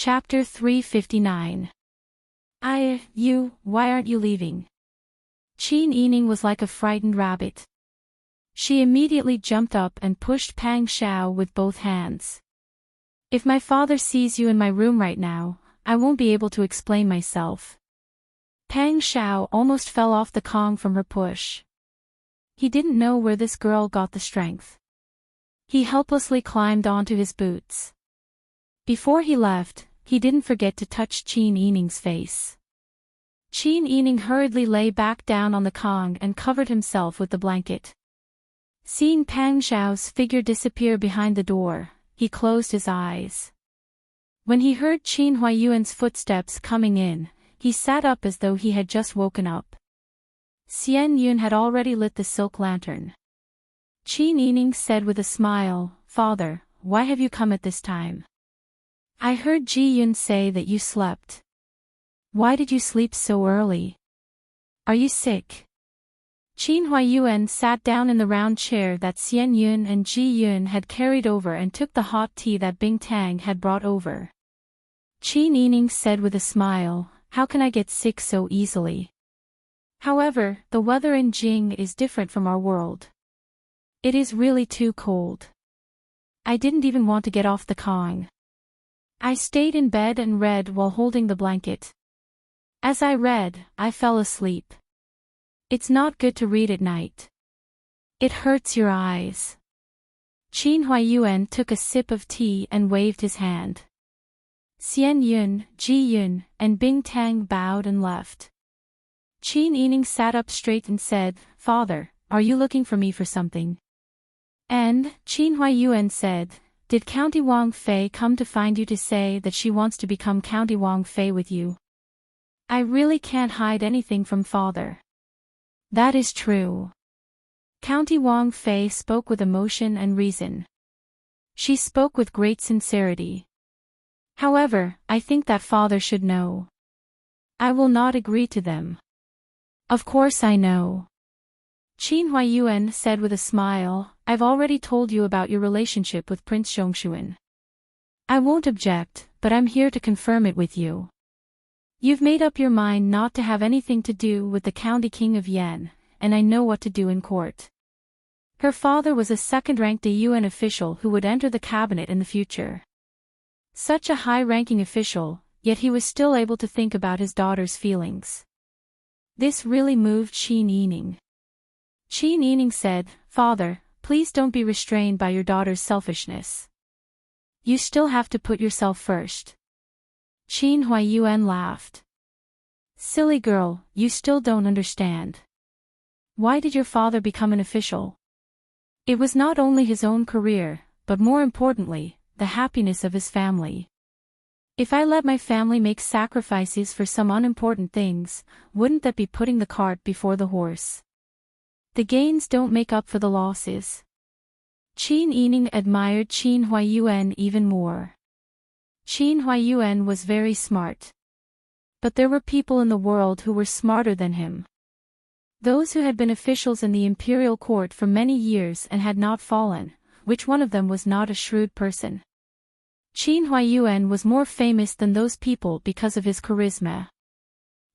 Chapter 359. Why aren't you leaving? Qin Yining was like a frightened rabbit. She immediately jumped up and pushed Pang Xiao with both hands. If my father sees you in my room right now, I won't be able to explain myself. Pang Xiao almost fell off the Kong from her push. He didn't know where this girl got the strength. He helplessly climbed onto his boots. Before he left, he didn't forget to touch Qin Yining's face. Qin Yining hurriedly lay back down on the Kong and covered himself with the blanket. Seeing Pang Xiao's figure disappear behind the door, he closed his eyes. When he heard Qin Huayuan's footsteps coming in, he sat up as though he had just woken up. Xian Yun had already lit the silk lantern. Qin Yining said with a smile, "Father, why have you come at this time? I heard Ji Yun say that you slept. Why did you sleep so early? Are you sick?" Qin Huayuan sat down in the round chair that Xian Yun and Ji Yun had carried over and took the hot tea that Bing Tang had brought over. Qin Yining said with a smile, "How can I get sick so easily? However, the weather in Jing is different from our world. It is really too cold. I didn't even want to get off the Kong. I stayed in bed and read while holding the blanket. As I read, I fell asleep. It's not good to read at night. It hurts your eyes." Qin Huayuan took a sip of tea and waved his hand. Xian Yun, Ji Yun, and Bing Tang bowed and left. Qin Yining sat up straight and said, "Father, are you looking for me for something?" And Qin Huayuan said, "Did County Wang Fei come to find you to say that she wants to become County Wang Fei with you?" "I really can't hide anything from father." "That is true." County Wang Fei spoke with emotion and reason. She spoke with great sincerity. "However, I think that father should know. I will not agree to them." "Of course I know." Qin Huayuan said with a smile, "I've already told you about your relationship with Prince Zhongshuan. I won't object, but I'm here to confirm it with you. You've made up your mind not to have anything to do with the County King of Yan, and I know what to do in court." Her father was a second-ranked Yuan official who would enter the cabinet in the future. Such a high-ranking official, yet he was still able to think about his daughter's feelings. This really moved Qin Yining. Qin Yining said, "Father, please don't be restrained by your daughter's selfishness. You still have to put yourself first." Qin Huayuan laughed. "Silly girl, you still don't understand. Why did your father become an official? It was not only his own career, but more importantly, the happiness of his family. If I let my family make sacrifices for some unimportant things, wouldn't that be putting the cart before the horse? The gains don't make up for the losses." Qin Yining admired Qin Huayuan even more. Qin Huayuan was very smart. But there were people in the world who were smarter than him. Those who had been officials in the imperial court for many years and had not fallen, which one of them was not a shrewd person? Qin Huayuan was more famous than those people because of his charisma.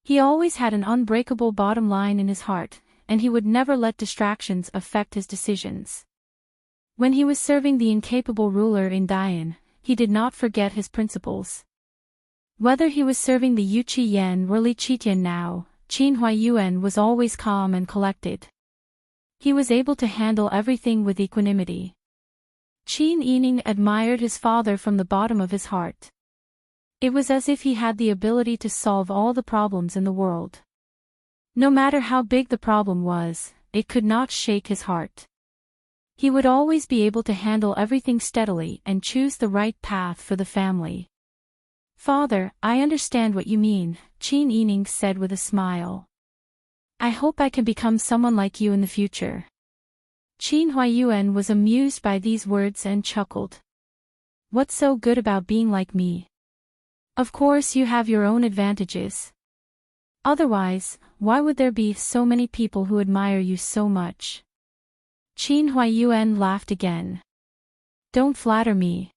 He always had an unbreakable bottom line in his heart, and he would never let distractions affect his decisions. When he was serving the incapable ruler in Dian, he did not forget his principles. Whether he was serving the Yuqi Yan or Li Qitian now, Qin Huayuan was always calm and collected. He was able to handle everything with equanimity. Qin Yining admired his father from the bottom of his heart. It was as if he had the ability to solve all the problems in the world. No matter how big the problem was, it could not shake his heart. He would always be able to handle everything steadily and choose the right path for the family. "Father, I understand what you mean," Qin Yining said with a smile. "I hope I can become someone like you in the future." Qin Huayuan was amused by these words and chuckled. "What's so good about being like me? Of course you have your own advantages. Otherwise, why would there be so many people who admire you so much?" Qin Huayuan laughed again. "Don't flatter me.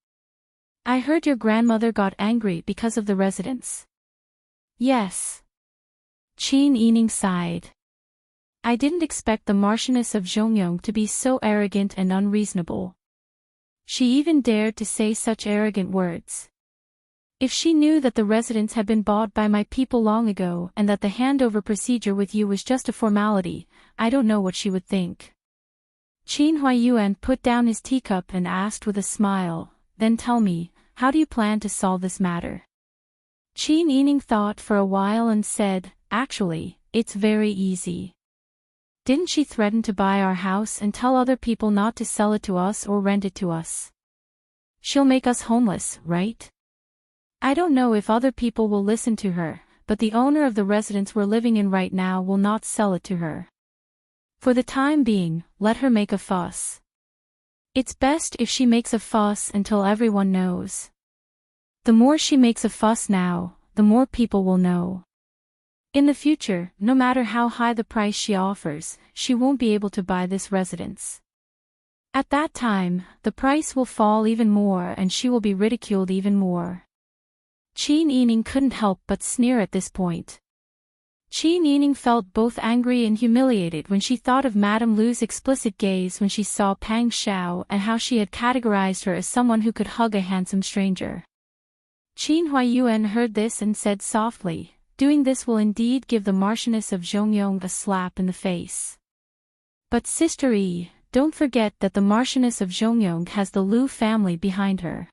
I heard your grandmother got angry because of the residence. Yes. Qin Yining sighed. I didn't expect the Marchioness of Zhongyong to be so arrogant and unreasonable. She even dared to say such arrogant words. If she knew that the residence had been bought by my people long ago and that the handover procedure with you was just a formality, I don't know what she would think. Qin Huaiyuan put down his teacup and asked with a smile, then tell me, how do you plan to solve this matter? Qin Yining thought for a while and said, actually, it's very easy. Didn't she threaten to buy our house and tell other people not to sell it to us or rent it to us? She'll make us homeless, right? I don't know if other people will listen to her, but the owner of the residence we're living in right now will not sell it to her. For the time being, let her make a fuss. It's best if she makes a fuss until everyone knows. The more she makes a fuss now, the more people will know. In the future, no matter how high the price she offers, she won't be able to buy this residence. At that time, the price will fall even more and she will be ridiculed even more. Qin Yining couldn't help but sneer at this point. Qin Yining felt both angry and humiliated when she thought of Madame Lu's explicit gaze when she saw Pang Xiao and how she had categorized her as someone who could hug a handsome stranger. Qin Huaiyuan heard this and said softly, doing this will indeed give the Marchioness of Zhongyong a slap in the face. But Sister Yi, don't forget that the Marchioness of Zhongyong has the Lu family behind her.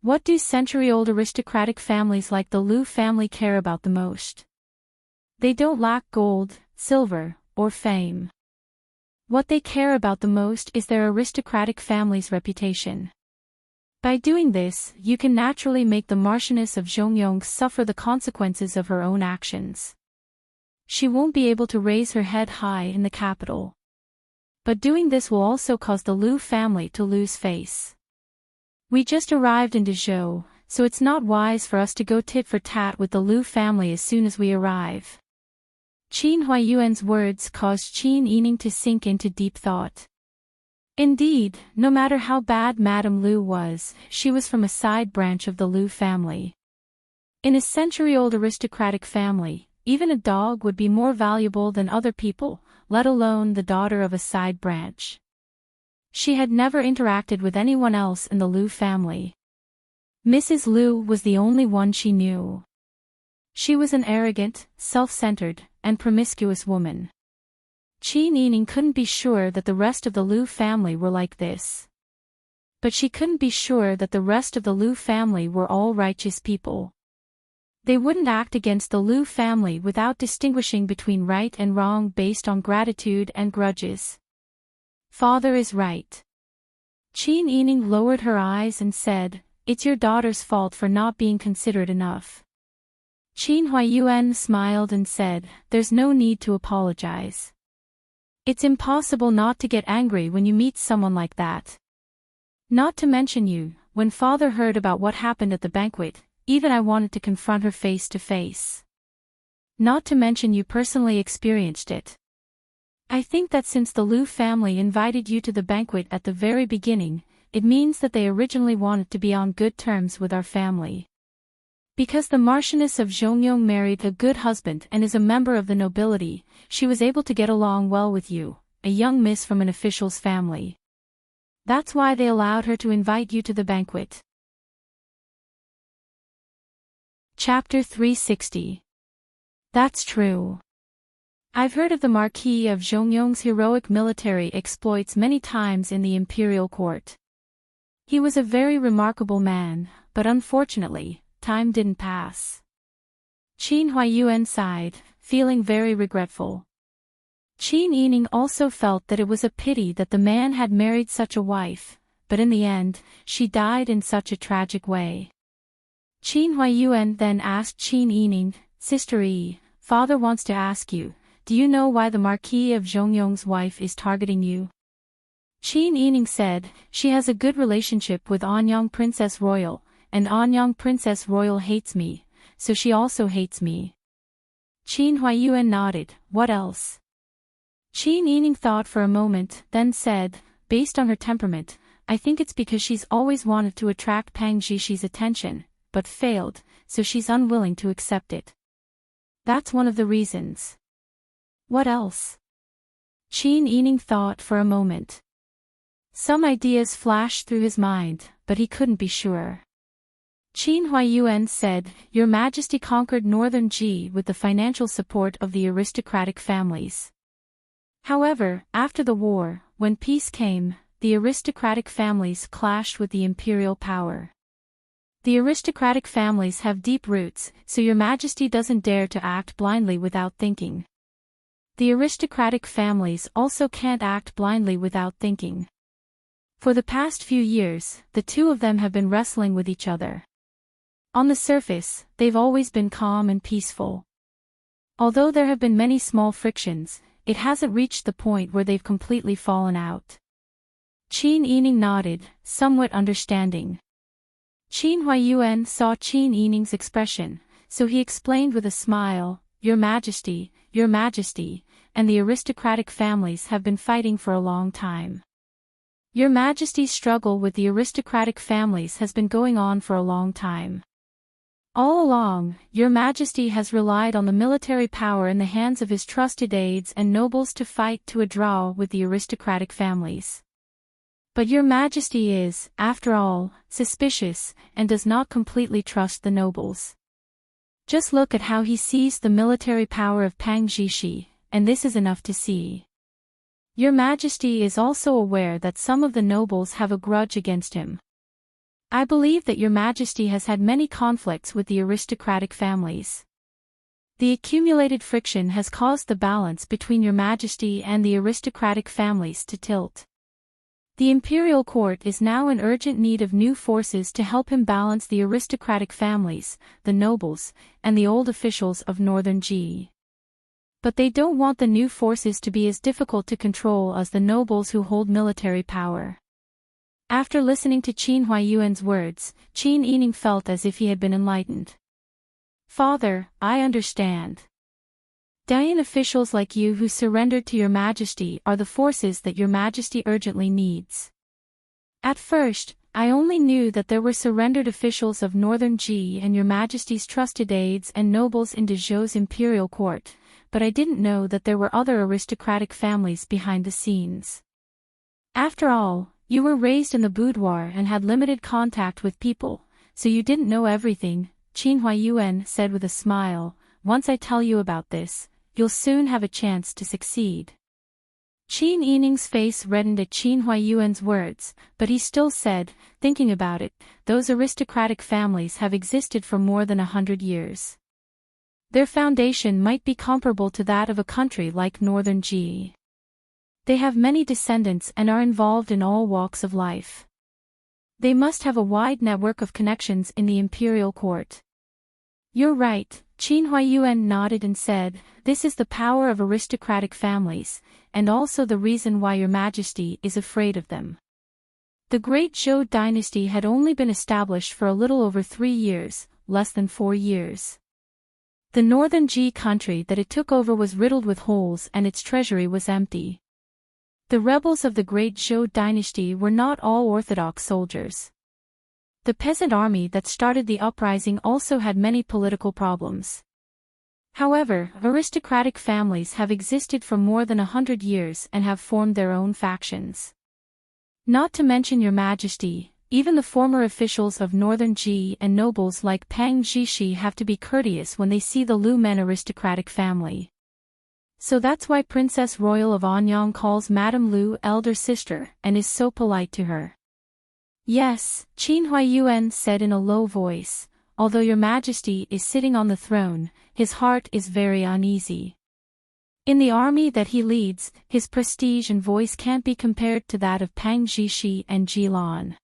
What do century-old aristocratic families like the Lu family care about the most? They don't lack gold, silver, or fame. What they care about the most is their aristocratic family's reputation. By doing this, you can naturally make the Marchioness of Zhongyong suffer the consequences of her own actions. She won't be able to raise her head high in the capital. But doing this will also cause the Lu family to lose face. We just arrived in Dezhou, so it's not wise for us to go tit for tat with the Lu family as soon as we arrive. Qin Huaiyuan's words caused Qin Yining to sink into deep thought. Indeed, no matter how bad Madame Lu was, she was from a side branch of the Lu family. In a century-old aristocratic family, even a dog would be more valuable than other people, let alone the daughter of a side branch. She had never interacted with anyone else in the Lu family. Mrs. Lu was the only one she knew. She was an arrogant, self-centered, and promiscuous woman. Qin Yining couldn't be sure that the rest of the Lu family were like this. But she couldn't be sure that the rest of the Lu family were all righteous people. They wouldn't act against the Lu family without distinguishing between right and wrong based on gratitude and grudges. Father is right. Qin Yining lowered her eyes and said, it's your daughter's fault for not being considerate enough. Qin Huaiyuan smiled and said, there's no need to apologize. It's impossible not to get angry when you meet someone like that. Not to mention you, when father heard about what happened at the banquet, even I wanted to confront her face to face. Not to mention you personally experienced it. I think that since the Lu family invited you to the banquet at the very beginning, it means that they originally wanted to be on good terms with our family. Because the Marchioness of Zhongyong married a good husband and is a member of the nobility, she was able to get along well with you, a young miss from an official's family. That's why they allowed her to invite you to the banquet. Chapter 360. That's true. I've heard of the Marquis of Zhongyong's heroic military exploits many times in the imperial court. He was a very remarkable man, but unfortunately, time didn't pass. Qin Huaiyuan sighed, feeling very regretful. Qin Yining also felt that it was a pity that the man had married such a wife, but in the end, she died in such a tragic way. Qin Huaiyuan then asked Qin Yining, Sister Yi, father wants to ask you, do you know why the Marquis of Zhongyong's wife is targeting you? Qin Yining said, she has a good relationship with Anyang Princess Royal, and Anyang Princess Royal hates me, so she also hates me. Qin Huaiyuan nodded, what else? Qin Yining thought for a moment, then said, based on her temperament, I think it's because she's always wanted to attract Pang Zhishi's attention, but failed, so she's unwilling to accept it. That's one of the reasons. What else? Qin Yining thought for a moment. Some ideas flashed through his mind, but he couldn't be sure. Qin Huaiyuan said, Your Majesty conquered northern Ji with the financial support of the aristocratic families. However, after the war, when peace came, the aristocratic families clashed with the imperial power. The aristocratic families have deep roots, so Your Majesty doesn't dare to act blindly without thinking. The aristocratic families also can't act blindly without thinking. For the past few years, the two of them have been wrestling with each other. On the surface, they've always been calm and peaceful. Although there have been many small frictions, it hasn't reached the point where they've completely fallen out. Qin Yining nodded, somewhat understanding. Qin Huaiyuan saw Qin Yining's expression, so he explained with a smile, Your Majesty, and the aristocratic families have been fighting for a long time. Your Majesty's struggle with the aristocratic families has been going on for a long time. All along, Your Majesty has relied on the military power in the hands of his trusted aides and nobles to fight to a draw with the aristocratic families. But Your Majesty is, after all, suspicious, and does not completely trust the nobles. Just look at how he seized the military power of Pang Zhishi, and this is enough to see. Your Majesty is also aware that some of the nobles have a grudge against him. I believe that Your Majesty has had many conflicts with the aristocratic families. The accumulated friction has caused the balance between Your Majesty and the aristocratic families to tilt. The imperial court is now in urgent need of new forces to help him balance the aristocratic families, the nobles, and the old officials of northern Ji. But they don't want the new forces to be as difficult to control as the nobles who hold military power. After listening to Qin Huaiyuan's words, Qin Yining felt as if he had been enlightened. Father, I understand. Dayan officials like you who surrendered to Your Majesty are the forces that Your Majesty urgently needs. At first, I only knew that there were surrendered officials of northern Ji and Your Majesty's trusted aides and nobles in Dezhou's imperial court, but I didn't know that there were other aristocratic families behind the scenes. After all, you were raised in the boudoir and had limited contact with people, so you didn't know everything, Qin Huaiyuan said with a smile. Once I tell you about this, you'll soon have a chance to succeed. Qin Yining's face reddened at Qin Huaiyuan's words, but he still said, thinking about it, those aristocratic families have existed for more than 100 years. Their foundation might be comparable to that of a country like northern Ji. They have many descendants and are involved in all walks of life. They must have a wide network of connections in the imperial court. You're right, Qin Huaiyuan nodded and said, this is the power of aristocratic families, and also the reason why Your Majesty is afraid of them. The Great Zhou dynasty had only been established for a little over 3 years, less than 4 years. The northern Ji country that it took over was riddled with holes and its treasury was empty. The rebels of the Great Zhou dynasty were not all orthodox soldiers. The peasant army that started the uprising also had many political problems. However, aristocratic families have existed for more than 100 years and have formed their own factions. Not to mention Your Majesty, even the former officials of northern Ji and nobles like Pang Zhishi have to be courteous when they see the Lu Men aristocratic family. So that's why Princess Royal of Anyang calls Madame Lu elder sister and is so polite to her. Yes, Qin Huaiyuan said in a low voice, although Your Majesty is sitting on the throne, his heart is very uneasy. In the army that he leads, his prestige and voice can't be compared to that of Pang Zhishi and Jilan.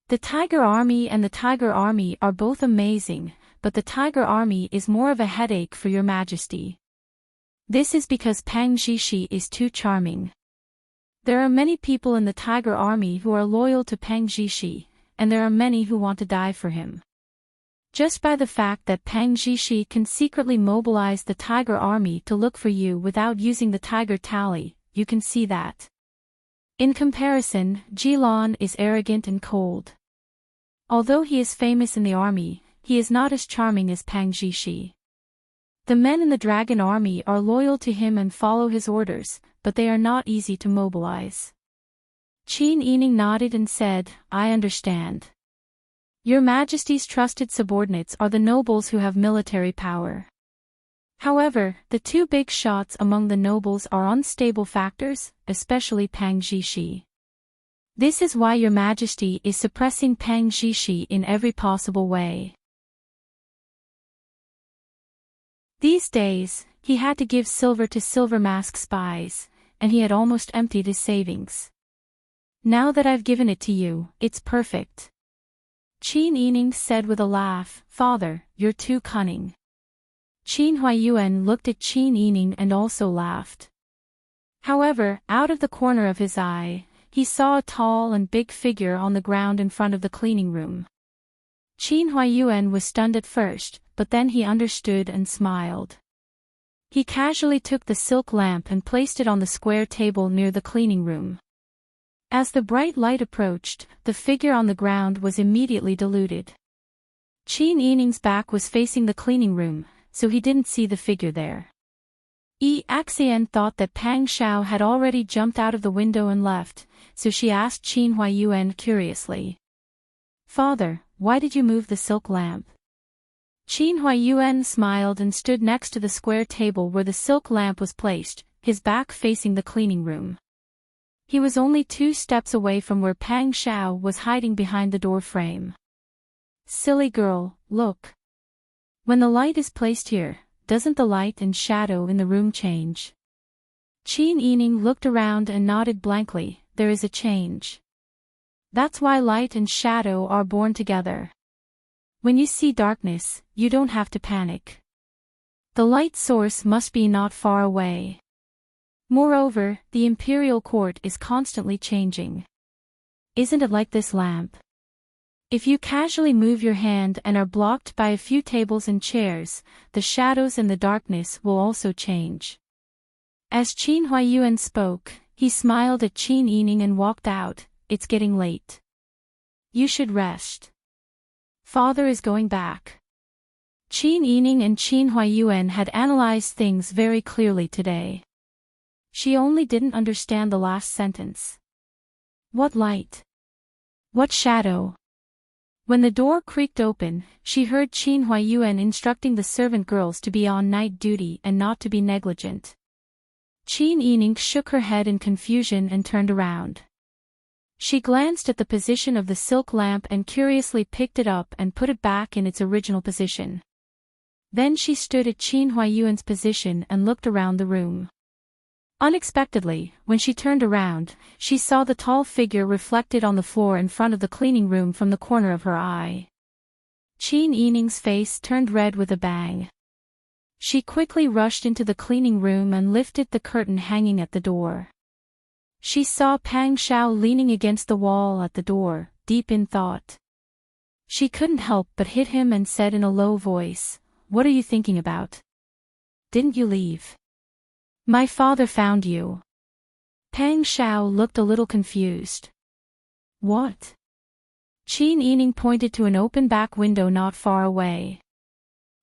The Tiger Army and the Tiger Army are both amazing, but the Tiger Army is more of a headache for Your Majesty. This is because Pang Zhishi is too charming. There are many people in the Tiger Army who are loyal to Pang Zhishi, and there are many who want to die for him. Just by the fact that Pang Zhishi can secretly mobilize the Tiger Army to look for you without using the Tiger Tally, you can see that. In comparison, Jilon is arrogant and cold. Although he is famous in the army, he is not as charming as Pang Jishi. The men in the dragon army are loyal to him and follow his orders, but they are not easy to mobilize. Qin Yining nodded and said, I understand. Your Majesty's trusted subordinates are the nobles who have military power. However, the two big shots among the nobles are unstable factors, especially Pang Jishi. This is why Your Majesty is suppressing Pang Jishi in every possible way. These days, he had to give silver to Silver Mask spies, and he had almost emptied his savings. Now that I've given it to you, it's perfect. Qin Yining said with a laugh, Father, you're too cunning. Qin Huayuan looked at Qin Yining and also laughed. However, out of the corner of his eye, he saw a tall and big figure on the ground in front of the cleaning room. Qin Huayuan was stunned at first, but then he understood and smiled. He casually took the silk lamp and placed it on the square table near the cleaning room. As the bright light approached, the figure on the ground was immediately diluted. Qin Yining's back was facing the cleaning room, so he didn't see the figure there. Axian thought that Pang Shao had already jumped out of the window and left, so she asked Qin Huayuan curiously. Father, why did you move the silk lamp? Qin Huayuan smiled and stood next to the square table where the silk lamp was placed, his back facing the cleaning room. He was only 2 steps away from where Pang Shao was hiding behind the door frame. Silly girl, look. When the light is placed here, doesn't the light and shadow in the room change? Qin Yining looked around and nodded blankly, there is a change. That's why light and shadow are born together. When you see darkness, you don't have to panic. The light source must be not far away. Moreover, the imperial court is constantly changing. Isn't it like this lamp? If you casually move your hand and are blocked by a few tables and chairs, the shadows and the darkness will also change. As Qin Huayuan spoke, he smiled at Qin Yining and walked out. It's getting late. You should rest. Father is going back. Qin Yining and Qin Huayuan had analyzed things very clearly today. She only didn't understand the last sentence. What light? What shadow? When the door creaked open, she heard Qin Huayuan instructing the servant girls to be on night duty and not to be negligent. Qin Yining shook her head in confusion and turned around. She glanced at the position of the silk lamp and curiously picked it up and put it back in its original position. Then she stood at Qin Huayuan's position and looked around the room. Unexpectedly, when she turned around, she saw the tall figure reflected on the floor in front of the cleaning room from the corner of her eye. Qin Yining's face turned red with a bang. She quickly rushed into the cleaning room and lifted the curtain hanging at the door. She saw Pang Shao leaning against the wall at the door, deep in thought. She couldn't help but hit him and said in a low voice, "What are you thinking about? Didn't you leave? My father found you." Pang Shao looked a little confused. What? Qin Yining pointed to an open back window not far away.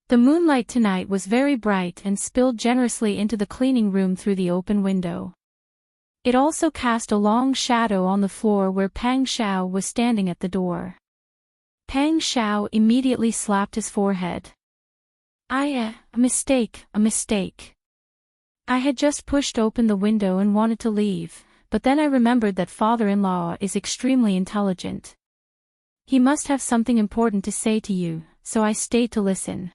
The moonlight tonight was very bright and spilled generously into the cleaning room through the open window. It also cast a long shadow on the floor where Pang Shao was standing at the door. Pang Shao immediately slapped his forehead. A mistake. I had just pushed open the window and wanted to leave, but then I remembered that father-in-law is extremely intelligent. He must have something important to say to you, so I stayed to listen.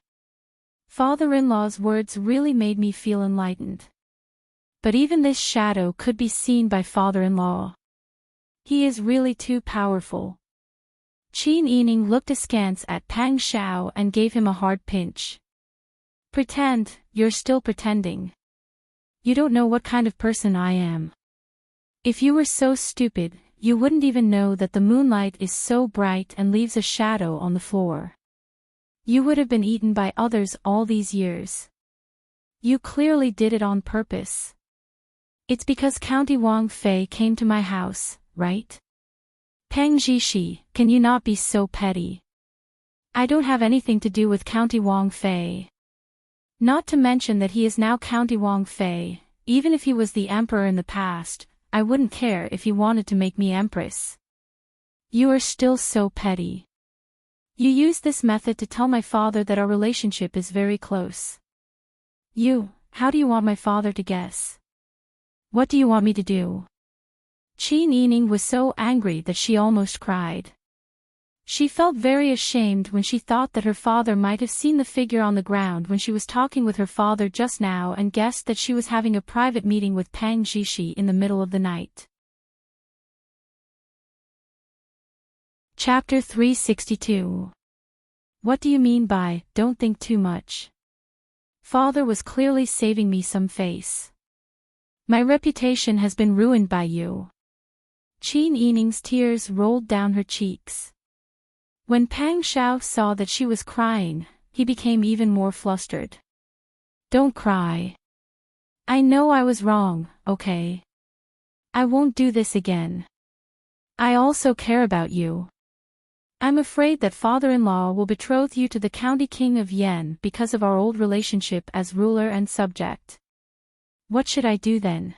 Father-in-law's words really made me feel enlightened. But even this shadow could be seen by father-in-law. He is really too powerful. Qin Yining looked askance at Pang Shao and gave him a hard pinch. Pretend, you're still pretending. You don't know what kind of person I am. If you were so stupid, you wouldn't even know that the moonlight is so bright and leaves a shadow on the floor. You would have been eaten by others all these years. You clearly did it on purpose. It's because County Wang Fei came to my house, right? Peng Zhishi, can you not be so petty? I don't have anything to do with County Wang Fei. Not to mention that he is now County Wang Fei. Even if he was the emperor in the past, I wouldn't care if he wanted to make me empress. You are still so petty. You use this method to tell my father that our relationship is very close. How do you want my father to guess? What do you want me to do? Qin Yining was so angry that she almost cried. She felt very ashamed when she thought that her father might have seen the figure on the ground when she was talking with her father just now and guessed that she was having a private meeting with Peng Zhishi in the middle of the night. Chapter 362. What do you mean by, don't think too much? Father was clearly saving me some face. My reputation has been ruined by you. Qin Yining's tears rolled down her cheeks. When Pang Xiao saw that she was crying, he became even more flustered. Don't cry. I know I was wrong, okay? I won't do this again. I also care about you. I'm afraid that father-in-law will betroth you to the county king of Yan because of our old relationship as ruler and subject. What should I do then?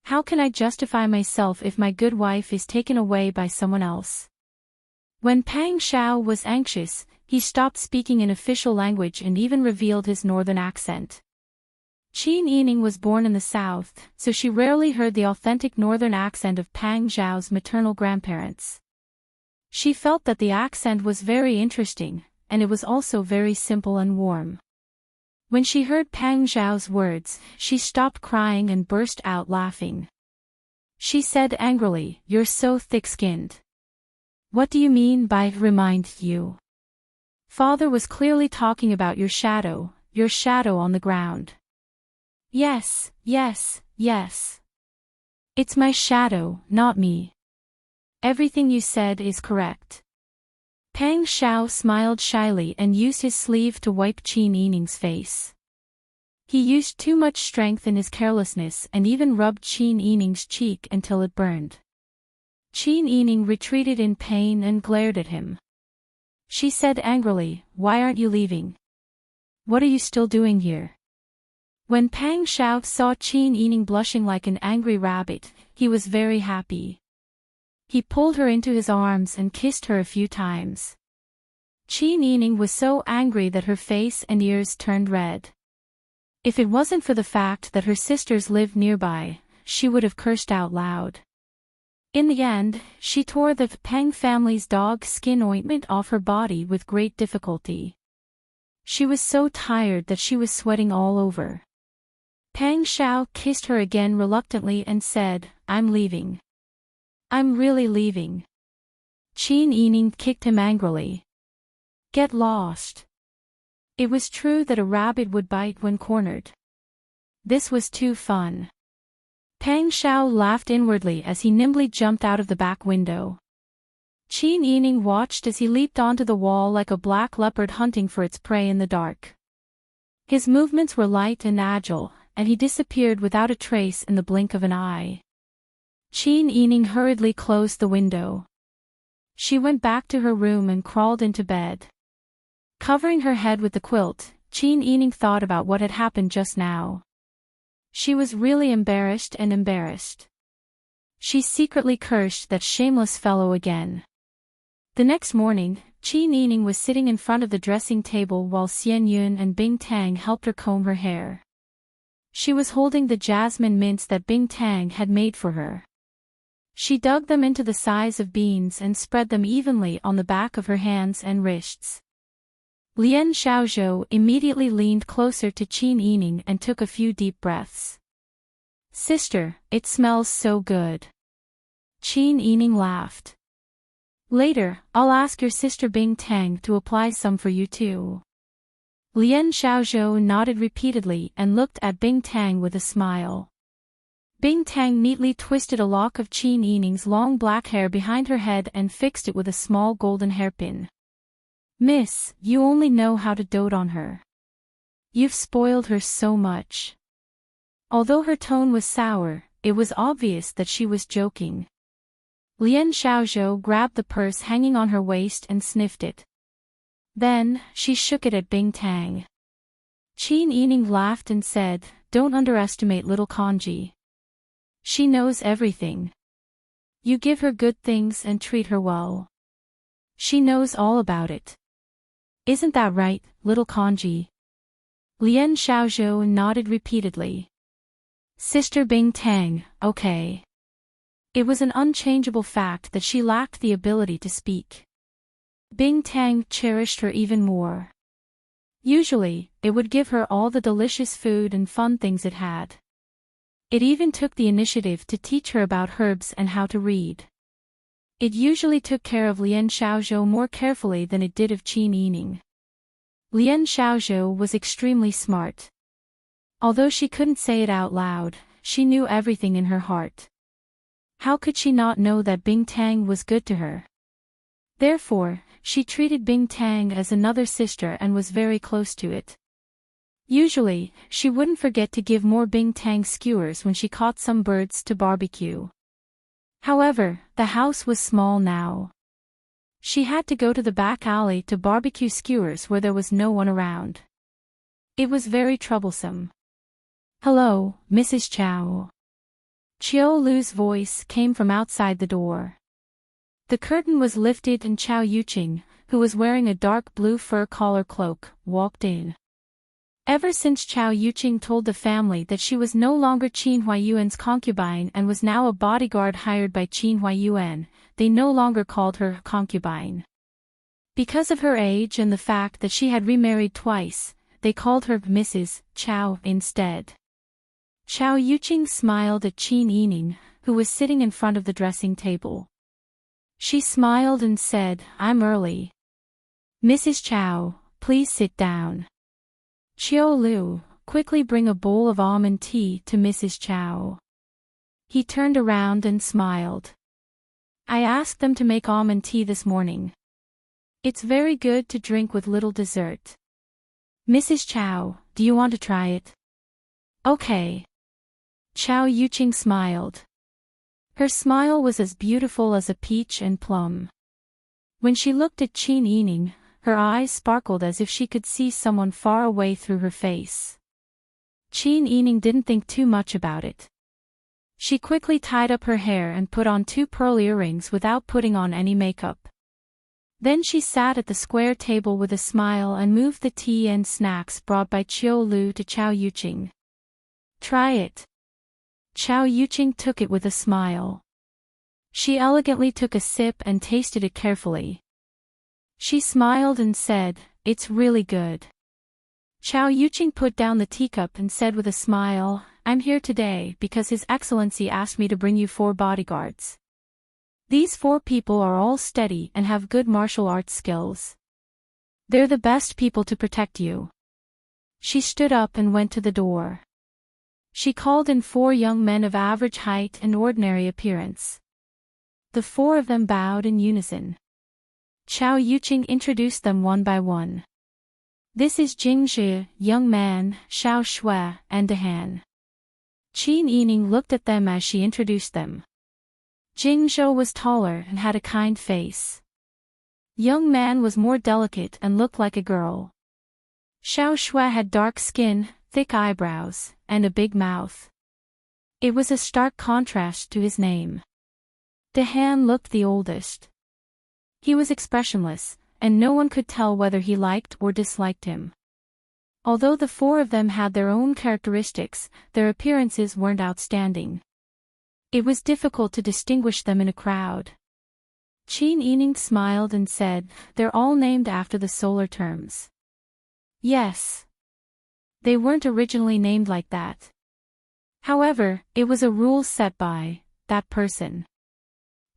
How can I justify myself if my good wife is taken away by someone else? When Pang Xiao was anxious, he stopped speaking in official language and even revealed his northern accent. Qin Yining was born in the south, so she rarely heard the authentic northern accent of Pang Xiao's maternal grandparents. She felt that the accent was very interesting, and it was also very simple and warm. When she heard Pang Xiao's words, she stopped crying and burst out laughing. She said angrily, "You're so thick-skinned. What do you mean by remind you?" Father was clearly talking about your shadow on the ground. Yes. It's my shadow, not me. Everything you said is correct. Pang Xiao smiled shyly and used his sleeve to wipe Qin Yining's face. He used too much strength in his carelessness and even rubbed Qin Yining's cheek until it burned. Qin Yining retreated in pain and glared at him. She said angrily, "Why aren't you leaving? What are you still doing here?" When Pang Xiao saw Qin Yining blushing like an angry rabbit, he was very happy. He pulled her into his arms and kissed her a few times. Qin Yining was so angry that her face and ears turned red. If it wasn't for the fact that her sisters lived nearby, she would have cursed out loud. In the end, she tore the Peng family's dog skin ointment off her body with great difficulty. She was so tired that she was sweating all over. Pang Xiao kissed her again reluctantly and said, "I'm leaving. I'm really leaving." Qin Yining kicked him angrily. Get lost. It was true that a rabbit would bite when cornered. This was too fun. Pang Xiao laughed inwardly as he nimbly jumped out of the back window. Qin Yining watched as he leaped onto the wall like a black leopard hunting for its prey in the dark. His movements were light and agile, and he disappeared without a trace in the blink of an eye. Qin Yining hurriedly closed the window. She went back to her room and crawled into bed. Covering her head with the quilt, Qin Yining thought about what had happened just now. She was really embarrassed. She secretly cursed that shameless fellow again. The next morning, Qin Yining was sitting in front of the dressing table while Xian Yun and Bing Tang helped her comb her hair. She was holding the jasmine mints that Bing Tang had made for her. She dug them into the size of beans and spread them evenly on the back of her hands and wrists. Lian Xiaozhou immediately leaned closer to Qin Yining and took a few deep breaths. "Sister, it smells so good." Qin Yining laughed. "Later, I'll ask your sister Bing Tang to apply some for you too." Lian Xiaozhou nodded repeatedly and looked at Bing Tang with a smile. Bing Tang neatly twisted a lock of Qin Yining's long black hair behind her head and fixed it with a small golden hairpin. "Miss, you only know how to dote on her. You've spoiled her so much." Although her tone was sour, it was obvious that she was joking. Lian Xiaozhou grabbed the purse hanging on her waist and sniffed it. Then, she shook it at Bing Tang. Qin Yining laughed and said, "Don't underestimate little Kanji. She knows everything. You give her good things and treat her well. She knows all about it. Isn't that right, little Kanji?" Lian Xiaozhou nodded repeatedly. Sister Bing Tang, okay. It was an unchangeable fact that she lacked the ability to speak. Bing Tang cherished her even more. Usually, it would give her all the delicious food and fun things it had. It even took the initiative to teach her about herbs and how to read. It usually took care of Lian Xiaozhou more carefully than it did of Qin Yining. Lian Xiaozhou was extremely smart. Although she couldn't say it out loud, she knew everything in her heart. How could she not know that Bing Tang was good to her? Therefore, she treated Bing Tang as another sister and was very close to it. Usually, she wouldn't forget to give more Bing Tang skewers when she caught some birds to barbecue. However, the house was small now. She had to go to the back alley to barbecue skewers where there was no one around. It was very troublesome. "Hello, Mrs. Chow." Chiu Lu's voice came from outside the door. The curtain was lifted and Chao Yuqing, who was wearing a dark blue fur collar cloak, walked in. Ever since Chao Yuqing told the family that she was no longer Qin Huayuan's concubine and was now a bodyguard hired by Qin Huayuan, they no longer called her concubine. Because of her age and the fact that she had remarried twice, they called her Mrs. Chao instead. Chao Yuqing smiled at Qin Yining, who was sitting in front of the dressing table. She smiled and said, "I'm early. Mrs. Chao, please sit down. Chiu Lu, quickly bring a bowl of almond tea to Mrs. Chao." He turned around and smiled. "I asked them to make almond tea this morning. It's very good to drink with little dessert. Mrs. Chao, do you want to try it?" "Okay." Chao Yuqing smiled. Her smile was as beautiful as a peach and plum. When she looked at Qin Yining, her eyes sparkled as if she could see someone far away through her face. Qin Yining didn't think too much about it. She quickly tied up her hair and put on 2 pearl earrings without putting on any makeup. Then she sat at the square table with a smile and moved the tea and snacks brought by Chiu Lu to Chao Yuqing. "Try it." Chao Yuqing took it with a smile. She elegantly took a sip and tasted it carefully. She smiled and said, "It's really good." Chao Yuqing put down the teacup and said with a smile, "I'm here today because His Excellency asked me to bring you 4 bodyguards. These 4 people are all steady and have good martial arts skills. They're the best people to protect you." She stood up and went to the door. She called in 4 young men of average height and ordinary appearance. The 4 of them bowed in unison. Chao Yuqing introduced them one by one. "This is Jing Zhi, young man, Xiao Shui, and Dehan." Qin Yining looked at them as she introduced them. Jing Zhou was taller and had a kind face. Young man was more delicate and looked like a girl. Xiao Shui had dark skin, thick eyebrows, and a big mouth. It was a stark contrast to his name. Dehan looked the oldest. He was expressionless, and no one could tell whether he liked or disliked him. Although the 4 of them had their own characteristics, their appearances weren't outstanding. It was difficult to distinguish them in a crowd. Qin Yining smiled and said, "They're all named after the solar terms." Yes. They weren't originally named like that. However, it was a rule set by that person.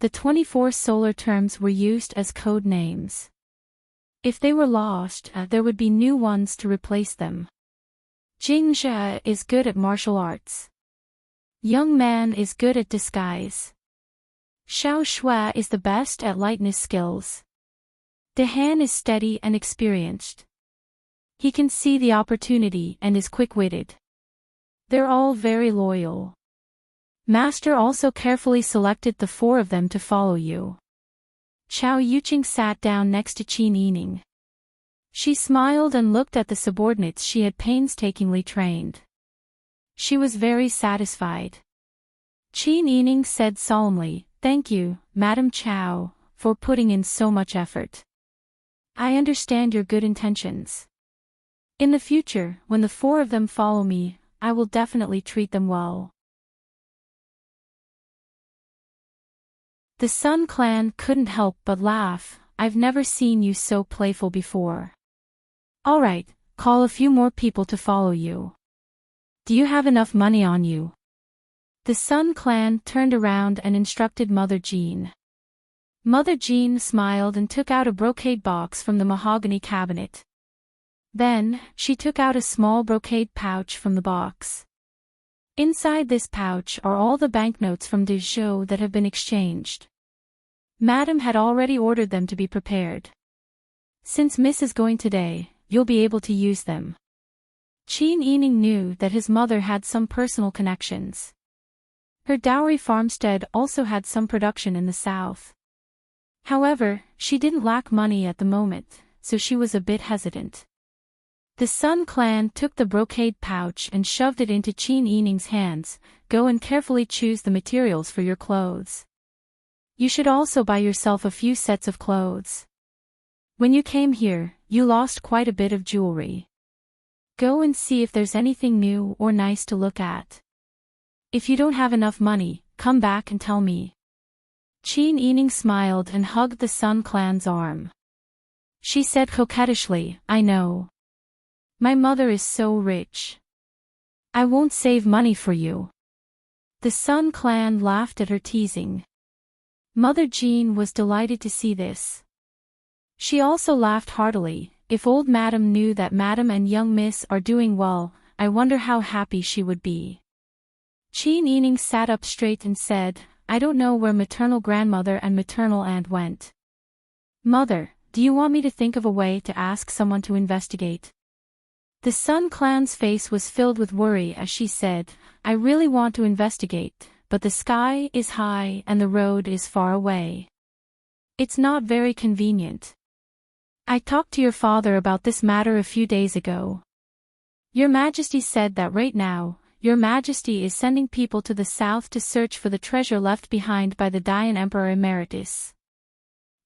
The 24 solar terms were used as code names. If they were lost, there would be new ones to replace them. Jing Zhi is good at martial arts. Young man is good at disguise. Xiao Shui is the best at lightness skills. Dehan is steady and experienced. He can see the opportunity and is quick-witted. They're all very loyal. Master also carefully selected the 4 of them to follow you. Qiao Yuqing sat down next to Qin Yining. She smiled and looked at the subordinates she had painstakingly trained. She was very satisfied. Qin Yining said solemnly, "Thank you, Madam Qiao, for putting in so much effort. I understand your good intentions. In the future, when the 4 of them follow me, I will definitely treat them well." The Sun Clan couldn't help but laugh. "I've never seen you so playful before. Alright, call a few more people to follow you. Do you have enough money on you?" The Sun Clan turned around and instructed Mother Jean. Mother Jean smiled and took out a brocade box from the mahogany cabinet. Then, she took out a small brocade pouch from the box. Inside this pouch are all the banknotes from Dezhou that have been exchanged. Madam had already ordered them to be prepared. "Since Miss is going today, you'll be able to use them." Qin Yining knew that his mother had some personal connections. Her dowry farmstead also had some production in the south. However, she didn't lack money at the moment, so she was a bit hesitant. The Sun Clan took the brocade pouch and shoved it into Qin Yining's hands. "Go and carefully choose the materials for your clothes. You should also buy yourself a few sets of clothes. When you came here, you lost quite a bit of jewelry. Go and see if there's anything new or nice to look at. If you don't have enough money, come back and tell me." Qin Yining smiled and hugged the Sun Clan's arm. She said coquettishly, "I know. My mother is so rich. I won't save money for you." The Sun Clan laughed at her teasing. Mother Jean was delighted to see this. She also laughed heartily. "If old Madam knew that Madam and young Miss are doing well, I wonder how happy she would be." Qin Yining sat up straight and said, "I don't know where maternal grandmother and maternal aunt went. Mother, do you want me to think of a way to ask someone to investigate?" The Sun Clan's face was filled with worry as she said, "I really want to investigate, but the sky is high and the road is far away. It's not very convenient. I talked to your father about this matter a few days ago. Your Majesty said that right now, Your Majesty is sending people to the south to search for the treasure left behind by the Dayan Emperor Emeritus.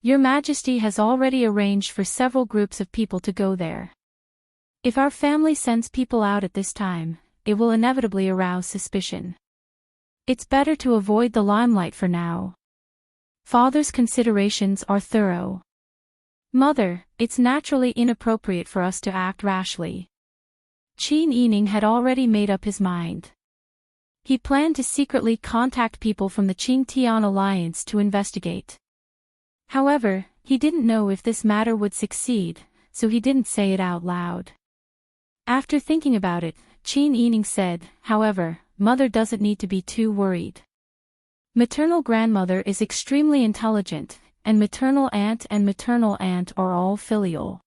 Your Majesty has already arranged for several groups of people to go there. If our family sends people out at this time, it will inevitably arouse suspicion. It's better to avoid the limelight for now. Father's considerations are thorough. Mother, it's naturally inappropriate for us to act rashly." Qin Yining had already made up his mind. He planned to secretly contact people from the Qingtian Alliance to investigate. However, he didn't know if this matter would succeed, so he didn't say it out loud. After thinking about it, Qin Yining said, "However, Mother doesn't need to be too worried. Maternal grandmother is extremely intelligent, and maternal aunt are all filial.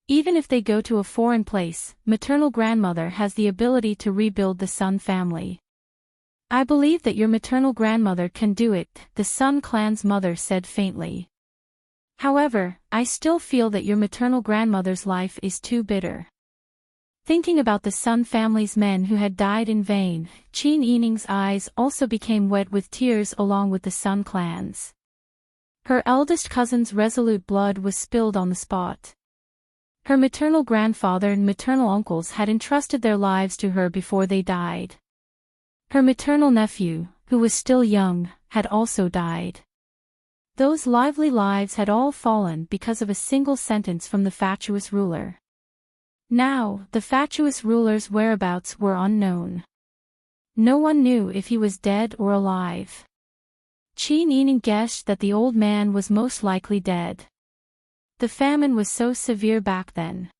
Even if they go to a foreign place, maternal grandmother has the ability to rebuild the Sun family. I believe that your maternal grandmother can do it," the Sun Clan's mother said faintly. "However, I still feel that your maternal grandmother's life is too bitter." Thinking about the Sun family's men who had died in vain, Qin Yining's eyes also became wet with tears along with the Sun Clan's. Her eldest cousin's resolute blood was spilled on the spot. Her maternal grandfather and maternal uncles had entrusted their lives to her before they died. Her maternal nephew, who was still young, had also died. Those lively lives had all fallen because of a single sentence from the fatuous ruler. Now, the fatuous ruler's whereabouts were unknown. No one knew if he was dead or alive. Qin Yining guessed that the old man was most likely dead. The famine was so severe back then.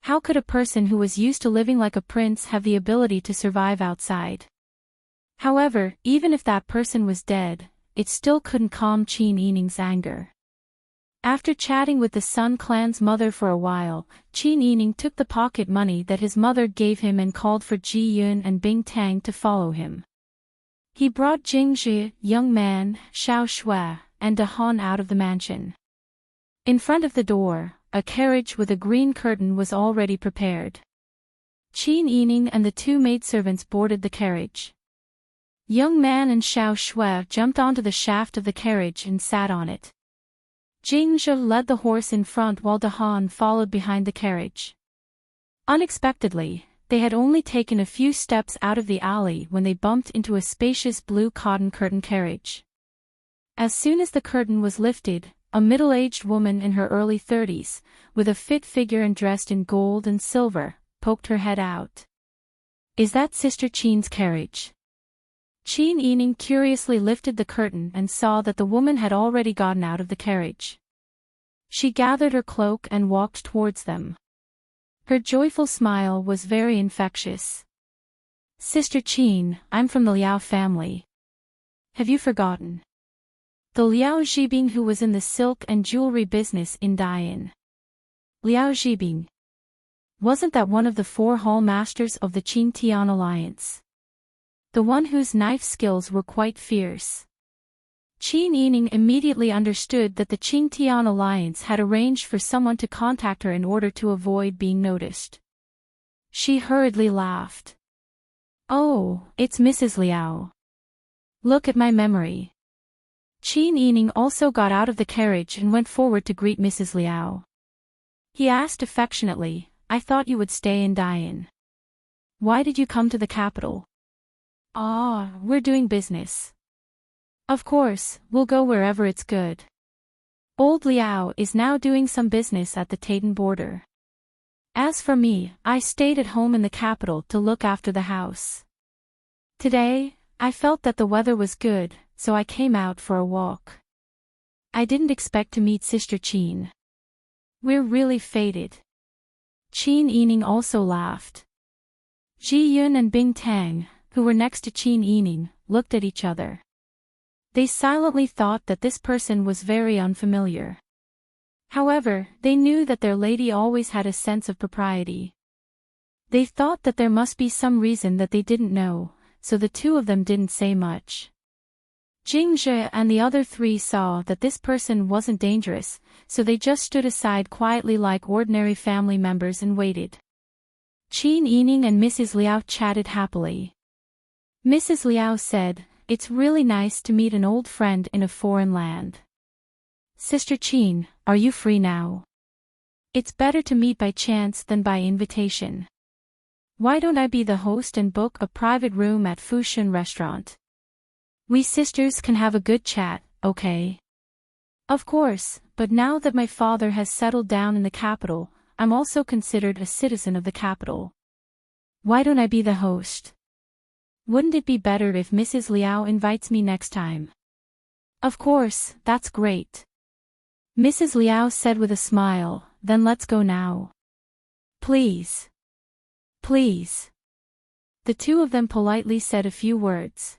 How could a person who was used to living like a prince have the ability to survive outside? However, even if that person was dead, it still couldn't calm Qin Yining's anger. After chatting with the Sun Clan's mother for a while, Qin Yining took the pocket money that his mother gave him and called for Ji Yun and Bing Tang to follow him. He brought Jing Zhi, Young Man, Xiao Shui, and De Han out of the mansion. In front of the door, a carriage with a green curtain was already prepared. Qin Yining and the two maidservants boarded the carriage. Young Man and Xiao Shui jumped onto the shaft of the carriage and sat on it. Jing Zhi led the horse in front while De Han followed behind the carriage. Unexpectedly, they had only taken a few steps out of the alley when they bumped into a spacious blue cotton curtain carriage. As soon as the curtain was lifted, a middle-aged woman in her early 30s, with a fit figure and dressed in gold and silver, poked her head out. "Is that Sister Qin's carriage?" Qin Yining curiously lifted the curtain and saw that the woman had already gotten out of the carriage. She gathered her cloak and walked towards them. Her joyful smile was very infectious. "Sister Qin, I'm from the Liao family. Have you forgotten? The Liao Zhibing who was in the silk and jewelry business in Daiyan." Liao Zhibing. Wasn't that one of the 4 hall masters of the Qin Tian alliance? The one whose knife skills were quite fierce. Qin Yining immediately understood that the Qin Tian alliance had arranged for someone to contact her in order to avoid being noticed. She hurriedly laughed. "Oh, it's Mrs. Liao. Look at my memory." Qin Yining also got out of the carriage and went forward to greet Mrs. Liao. He asked affectionately, "I thought you would stay in Daiyan. Why did you come to the capital?" "Ah, we're doing business. Of course, we'll go wherever it's good. Old Liao is now doing some business at the Taitan border. As for me, I stayed at home in the capital to look after the house. Today, I felt that the weather was good, so I came out for a walk. I didn't expect to meet Sister Qin. We're really fated." Qin Yining also laughed. Ji Yun and Bing Tang, who were next to Qin Yining, looked at each other. They silently thought that this person was very unfamiliar. However, they knew that their lady always had a sense of propriety. They thought that there must be some reason that they didn't know, so the two of them didn't say much. Jing Zhi and the other 3 saw that this person wasn't dangerous, so they just stood aside quietly like ordinary family members and waited. Qin Yining and Mrs. Liao chatted happily. Mrs. Liao said, "It's really nice to meet an old friend in a foreign land. Sister Qin, are you free now? It's better to meet by chance than by invitation. Why don't I be the host and book a private room at Fictional restaurant? We sisters can have a good chat, okay?" "Of course, but now that my father has settled down in the capital, I'm also considered a citizen of the capital. Why don't I be the host? Wouldn't it be better if Mrs. Liao invites me next time?" "Of course, that's great," Mrs. Liao said with a smile, "Then let's go now. Please. Please." The two of them politely said a few words.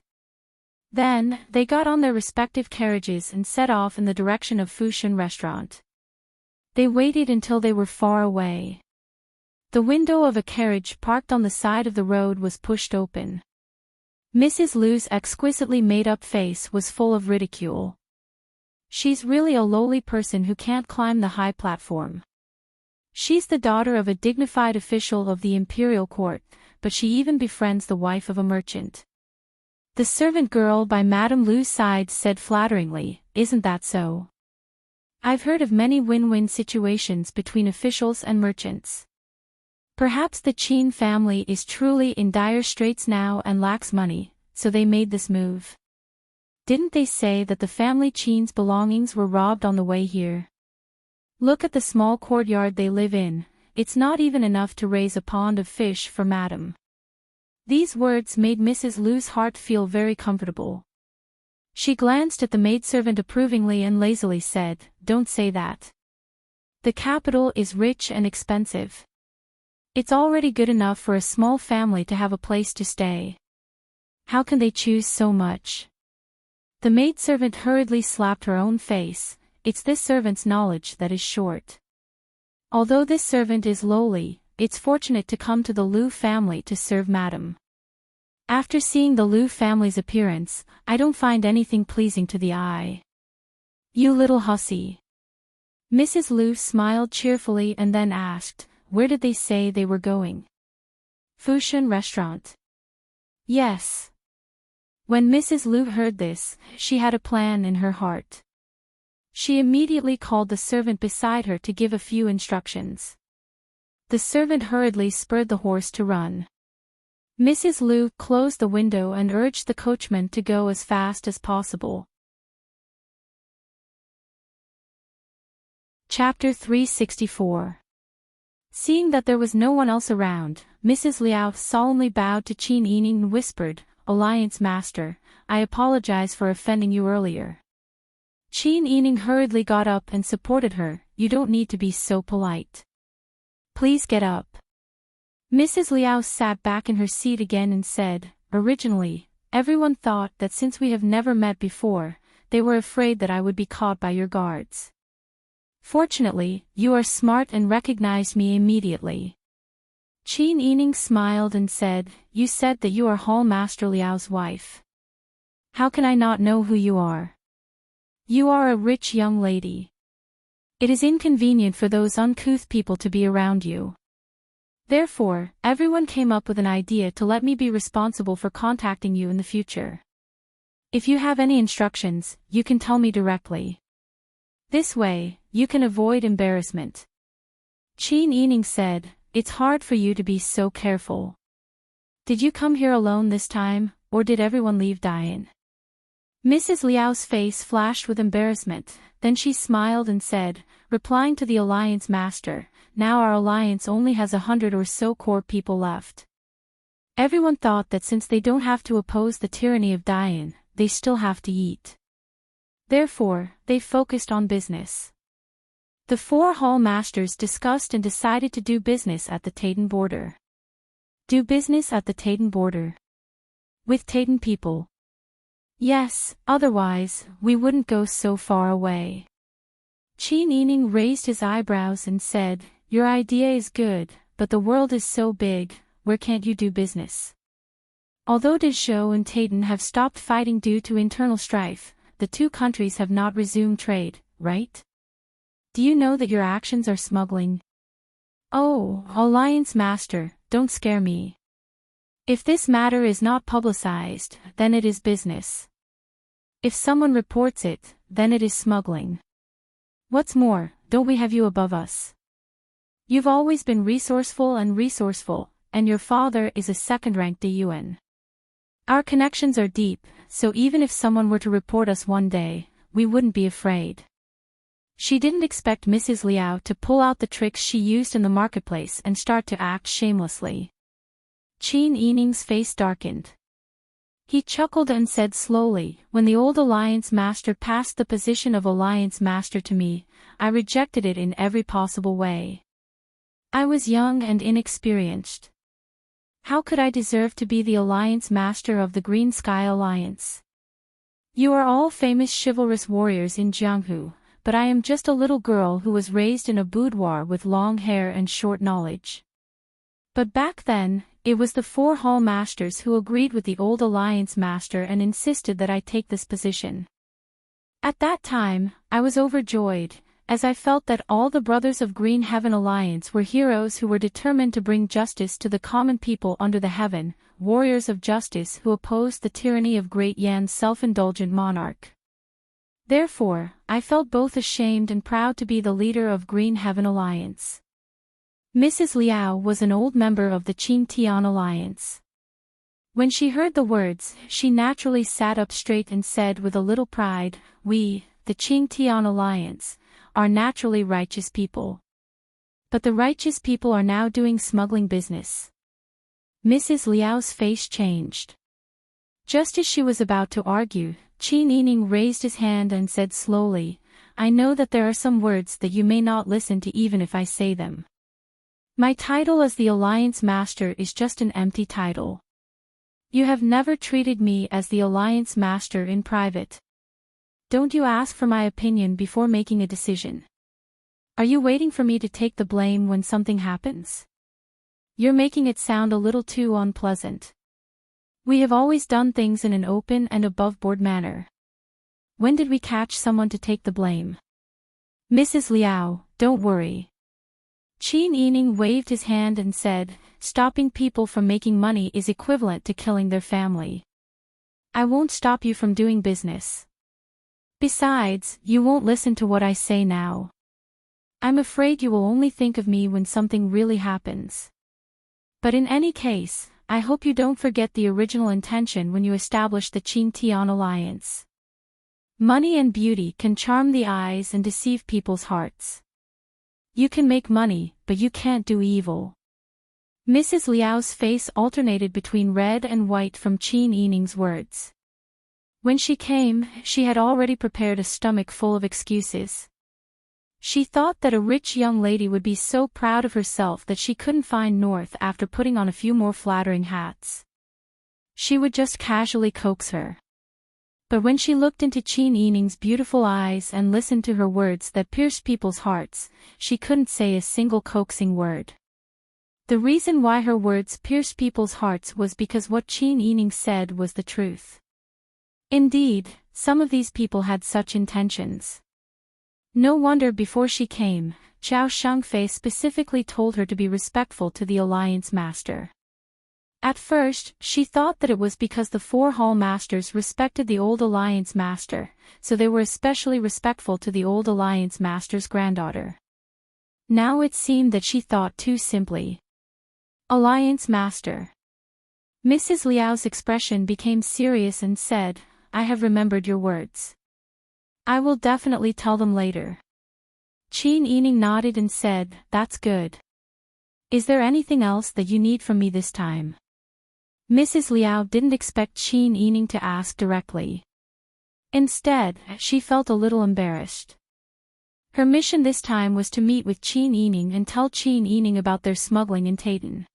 Then, they got on their respective carriages and set off in the direction of Fictional restaurant. They waited until they were far away. The window of a carriage parked on the side of the road was pushed open. Mrs. Lu's exquisitely made-up face was full of ridicule. "She's really a lowly person who can't climb the high platform. She's the daughter of a dignified official of the imperial court, but she even befriends the wife of a merchant." The servant girl by Madame Lu's side said flatteringly, "Isn't that so? I've heard of many win-win situations between officials and merchants. Perhaps the Qin family is truly in dire straits now and lacks money, so they made this move. Didn't they say that the family Qin's belongings were robbed on the way here? Look at the small courtyard they live in, it's not even enough to raise a pond of fish for Madame." These words made Mrs. Lu's heart feel very comfortable. She glanced at the maidservant approvingly and lazily said, "Don't say that. The capital is rich and expensive. It's already good enough for a small family to have a place to stay. How can they choose so much?" The maidservant hurriedly slapped her own face. it's this servant's knowledge that is short. Although this servant is lowly, it's fortunate to come to the Liu family to serve Madam. After seeing the Liu family's appearance, I don't find anything pleasing to the eye. You little hussy. Mrs. Liu smiled cheerfully and then asked, where did they say they were going? Fushan restaurant. Yes. When Mrs. Liu heard this, she had a plan in her heart. She immediately called the servant beside her to give a few instructions. The servant hurriedly spurred the horse to run. Mrs. Liu closed the window and urged the coachman to go as fast as possible. Chapter 364. Seeing that there was no one else around, Mrs. Liao solemnly bowed to Qin Yining and whispered, Alliance Master, I apologize for offending you earlier. Qin Yining hurriedly got up and supported her, you don't need to be so polite. Please get up. Mrs. Liao sat back in her seat again and said, originally, everyone thought that since we have never met before, they were afraid that I would be caught by your guards. Fortunately, you are smart and recognized me immediately. Qin Yining smiled and said, you said that you are Hall Master Liao's wife. How can I not know who you are? You are a rich young lady. It is inconvenient for those uncouth people to be around you. Therefore, everyone came up with an idea to let me be responsible for contacting you in the future. If you have any instructions, you can tell me directly. This way, you can avoid embarrassment. Qin Yining said, it's hard for you to be so careful. Did you come here alone this time, or did everyone leave Diane? Mrs. Liao's face flashed with embarrassment, then she smiled and said, replying to the Alliance Master, now our alliance only has 100 or so core people left. Everyone thought that since they don't have to oppose the tyranny of Diane, they still have to eat. Therefore, they focused on business. The 4 Hall Masters discussed and decided to do business at the Taitan border. Do business at the Taitan border? With Taitan people? Yes, otherwise, we wouldn't go so far away. Qin Yining raised his eyebrows and said, your idea is good, but the world is so big, where can't you do business? Although Dezhou and Taitan have stopped fighting due to internal strife, the 2 countries have not resumed trade, right? Do you know that your actions are smuggling? Oh, Alliance Master, don't scare me. If this matter is not publicized, then it is business. If someone reports it, then it is smuggling. What's more, don't we have you above us? You've always been resourceful, and your father is a second-ranked Yuan. Our connections are deep, so even if someone were to report us one day, we wouldn't be afraid. She didn't expect Mrs. Liao to pull out the tricks she used in the marketplace and start to act shamelessly. Qin Yining's face darkened. He chuckled and said slowly, when the old Alliance Master passed the position of Alliance Master to me, I rejected it in every possible way. I was young and inexperienced. How could I deserve to be the Alliance Master of the Green Sky Alliance? You are all famous chivalrous warriors in Jianghu, but I am just a little girl who was raised in a boudoir with long hair and short knowledge. But back then, it was the 4 Hall Masters who agreed with the old Alliance Master and insisted that I take this position. At that time, I was overjoyed, as I felt that all the brothers of Green Heaven Alliance were heroes who were determined to bring justice to the common people under the heaven, warriors of justice who opposed the tyranny of Great Yan's self-indulgent monarch. Therefore, I felt both ashamed and proud to be the leader of Green Heaven Alliance. Mrs. Liao was an old member of the Qing Tian Alliance. When she heard the words, she naturally sat up straight and said with a little pride, we, the Qing Tian Alliance, are naturally righteous people. But the righteous people are now doing smuggling business. Mrs. Liao's face changed. Just as she was about to argue, Qin Yining raised his hand and said slowly, I know that there are some words that you may not listen to even if I say them. My title as the Alliance Master is just an empty title. You have never treated me as the Alliance Master in private. don't you ask for my opinion before making a decision. Are you waiting for me to take the blame when something happens? You're making it sound a little too unpleasant. We have always done things in an open and above-board manner. When did we catch someone to take the blame? Mrs. Liao, don't worry. Qin Yining waved his hand and said, stopping people from making money is equivalent to killing their family. I won't stop you from doing business. Besides, you won't listen to what I say now. I'm afraid you will only think of me when something really happens. But in any case, I hope you don't forget the original intention when you established the Qin-Tian alliance. Money and beauty can charm the eyes and deceive people's hearts. You can make money, but you can't do evil. Mrs. Liao's face alternated between red and white from Qin Yining's words. When she came, she had already prepared a stomach full of excuses. She thought that a rich young lady would be so proud of herself that she couldn't find North after putting on a few more flattering hats. She would just casually coax her. But when she looked into Qin Yining's beautiful eyes and listened to her words that pierced people's hearts, she couldn't say a single coaxing word. The reason why her words pierced people's hearts was because what Qin Yining said was the truth. Indeed, some of these people had such intentions. No wonder before she came, Zhao Shengfei specifically told her to be respectful to the Alliance Master. At first, she thought that it was because the four Hall Masters respected the old Alliance Master, so they were especially respectful to the old Alliance Master's granddaughter. Now it seemed that she thought too simply. Alliance Master. Mrs. Liao's expression became serious and said, I have remembered your words. I will definitely tell them later. Qin Yining nodded and said, that's good. Is there anything else that you need from me this time? Mrs. Liao didn't expect Qin Yining to ask directly. Instead, she felt a little embarrassed. Her mission this time was to meet with Qin Yining and tell Qin Yining about their smuggling in Tayton.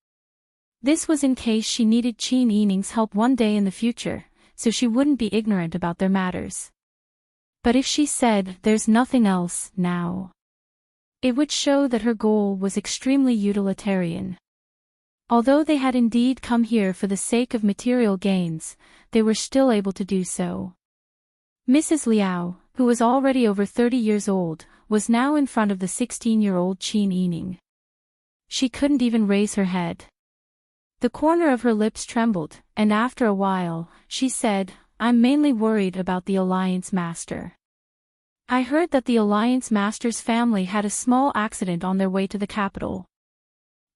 This was in case she needed Qin Yining's help one day in the future, so she wouldn't be ignorant about their matters. But if she said, there's nothing else, now, it would show that her goal was extremely utilitarian. Although they had indeed come here for the sake of material gains, they were still able to do so. Mrs. Liao, who was already over 30 years old, was now in front of the 16-year-old Qin Yining. She couldn't even raise her head. The corner of her lips trembled, and after a while, she said, I'm mainly worried about the Alliance Master. I heard that the Alliance Master's family had a small accident on their way to the capital.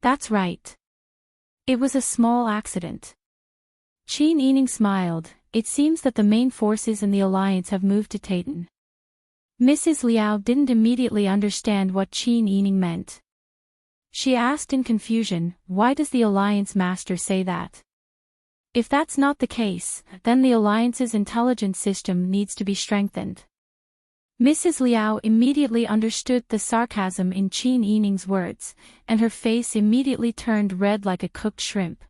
That's right. It was a small accident. Qin Yining smiled. It seems that the main forces in the alliance have moved to Tayton. Mrs. Liao didn't immediately understand what Qin Yining meant. She asked in confusion, why does the Alliance Master say that? If that's not the case, then the Alliance's intelligence system needs to be strengthened. Mrs. Liao immediately understood the sarcasm in Qin Yining's words, and her face immediately turned red like a cooked shrimp.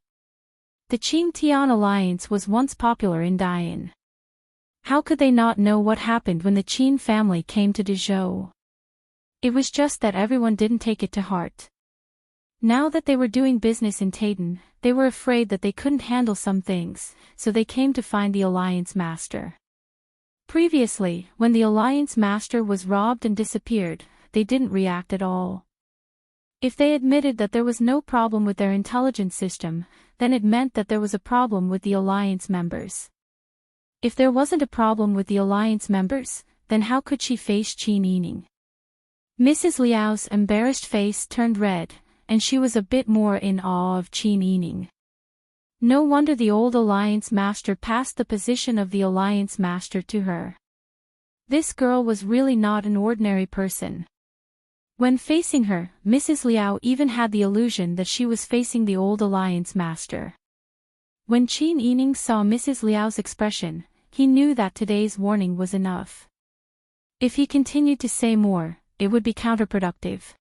The Qin-Tian alliance was once popular in Dian. How could they not know what happened when the Qin family came to Dezhou? It was just that everyone didn't take it to heart. Now that they were doing business in Tayton, they were afraid that they couldn't handle some things, so they came to find the Alliance Master. Previously, when the Alliance Master was robbed and disappeared, they didn't react at all. If they admitted that there was no problem with their intelligence system, then it meant that there was a problem with the Alliance members. If there wasn't a problem with the Alliance members, then how could she face Qin Yining? Mrs. Liao's embarrassed face turned red, and she was a bit more in awe of Qin Yining. No wonder the old Alliance Master passed the position of the Alliance Master to her. This girl was really not an ordinary person. When facing her, Mrs. Liao even had the illusion that she was facing the old Alliance Master. When Qin Yining saw Mrs. Liao's expression, he knew that today's warning was enough. If he continued to say more, it would be counterproductive.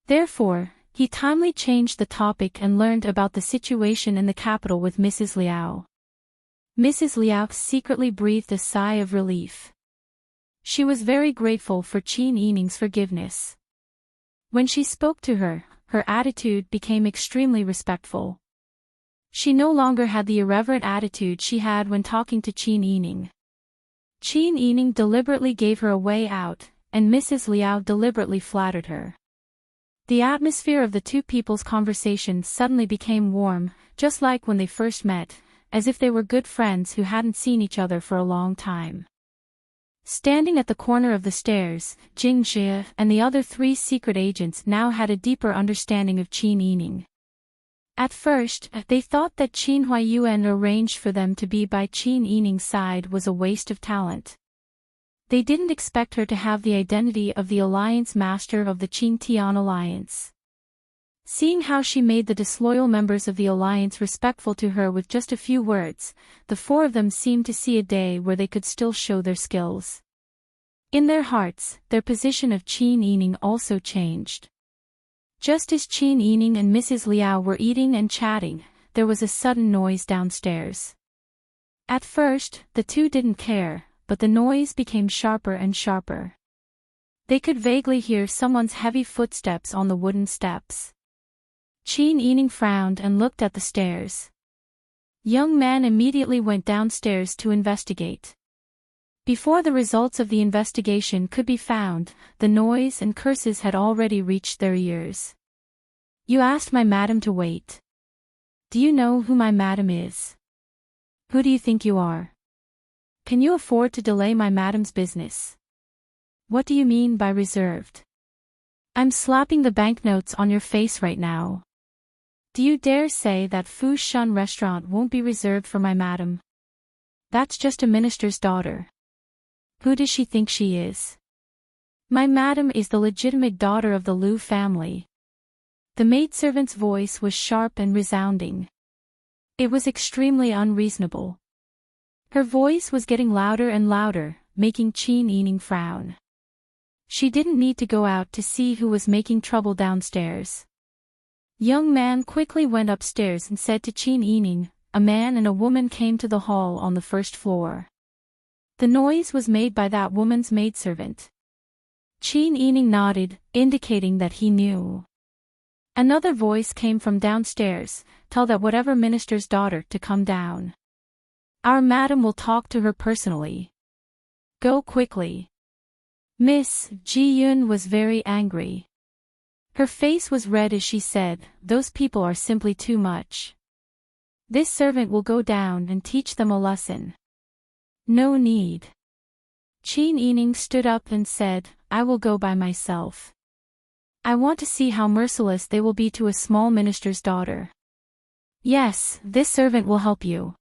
Therefore, he timely changed the topic and learned about the situation in the capital with Mrs. Liao. Mrs. Liao secretly breathed a sigh of relief. She was very grateful for Qin Yining's forgiveness. When she spoke to her, her attitude became extremely respectful. She no longer had the irreverent attitude she had when talking to Qin Yining. Qin Yining deliberately gave her a way out, and Mrs. Liao deliberately flattered her. The atmosphere of the two people's conversation suddenly became warm, just like when they first met, as if they were good friends who hadn't seen each other for a long time. Standing at the corner of the stairs, Jing Jie and the other three secret agents now had a deeper understanding of Qin Yining. At first, they thought that Qin Huayuan arranged for them to be by Qin Yining's side was a waste of talent. They didn't expect her to have the identity of the alliance master of the Qin Tian alliance. Seeing how she made the disloyal members of the alliance respectful to her with just a few words, the four of them seemed to see a day where they could still show their skills. In their hearts, their position of Qin Yining also changed. Just as Qin Yining and Mrs. Liao were eating and chatting, there was a sudden noise downstairs. At first, the two didn't care, but the noise became sharper and sharper. They could vaguely hear someone's heavy footsteps on the wooden steps. Qin Yining frowned and looked at the stairs. Young man immediately went downstairs to investigate. Before the results of the investigation could be found, the noise and curses had already reached their ears. You asked my madam to wait. Do you know who my madam is? Who do you think you are? Can you afford to delay my madam's business? What do you mean by reserved? I'm slapping the banknotes on your face right now. Do you dare say that Fu Shun restaurant won't be reserved for my madam? That's just a minister's daughter. Who does she think she is? My madam is the legitimate daughter of the Liu family. The maidservant's voice was sharp and resounding. It was extremely unreasonable. Her voice was getting louder and louder, making Qin Yining frown. She didn't need to go out to see who was making trouble downstairs. Young man quickly went upstairs and said to Qin Yining, a man and a woman came to the hall on the first floor. The noise was made by that woman's maidservant. Qin Yining nodded, indicating that he knew. Another voice came from downstairs, tell that whatever minister's daughter to come down. Our madam will talk to her personally. Go quickly. Miss Ji Yun was very angry. Her face was red as she said, those people are simply too much. This servant will go down and teach them a lesson. No need. Qin Yining stood up and said, I will go by myself. I want to see how merciless they will be to a small minister's daughter. Yes, this servant will help you.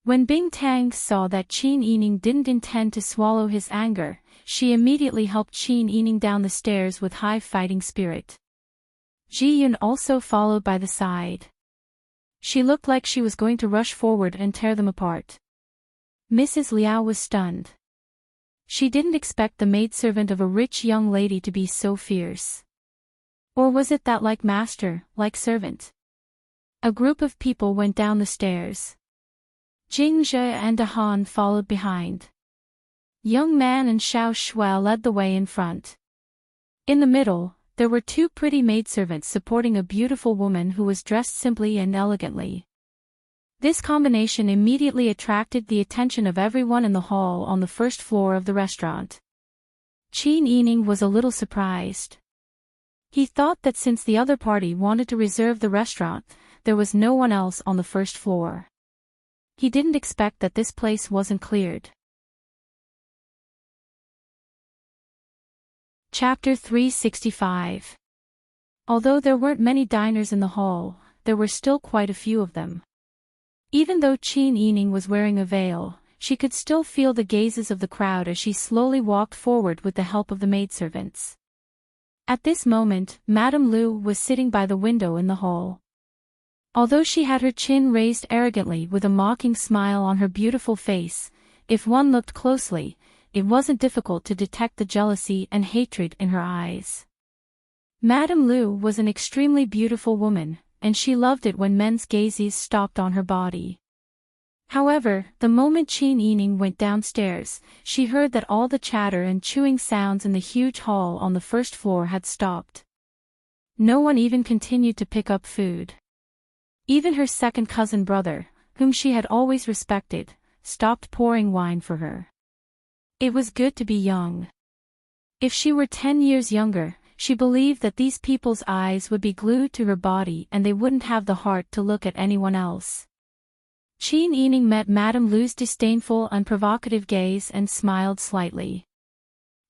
When Bing Tang saw that Qin Yining didn't intend to swallow his anger, she immediately helped Qin Yining down the stairs with high fighting spirit. Ji Yun also followed by the side. She looked like she was going to rush forward and tear them apart. Mrs. Liao was stunned. She didn't expect the maidservant of a rich young lady to be so fierce. Or was it that like master, like servant? A group of people went down the stairs. Jing Zhe and De Han followed behind. Young man and Xiao Shuai led the way in front. In the middle, there were two pretty maidservants supporting a beautiful woman who was dressed simply and elegantly. This combination immediately attracted the attention of everyone in the hall on the first floor of the restaurant. Qin Yining was a little surprised. He thought that since the other party wanted to reserve the restaurant, there was no one else on the first floor. He didn't expect that this place wasn't cleared. Chapter 365. Although there weren't many diners in the hall, there were still quite a few of them. Even though Qin Yining was wearing a veil, she could still feel the gazes of the crowd as she slowly walked forward with the help of the maidservants. At this moment, Madame Liu was sitting by the window in the hall. Although she had her chin raised arrogantly with a mocking smile on her beautiful face, if one looked closely, it wasn't difficult to detect the jealousy and hatred in her eyes. Madame Liu was an extremely beautiful woman, and she loved it when men's gazes stopped on her body. However, the moment Qin Yining went downstairs, she heard that all the chatter and chewing sounds in the huge hall on the first floor had stopped. No one even continued to pick up food. Even her second cousin brother, whom she had always respected, stopped pouring wine for her. It was good to be young. If she were 10 years younger, she believed that these people's eyes would be glued to her body and they wouldn't have the heart to look at anyone else. Qin Yining met Madame Lu's disdainful and provocative gaze and smiled slightly.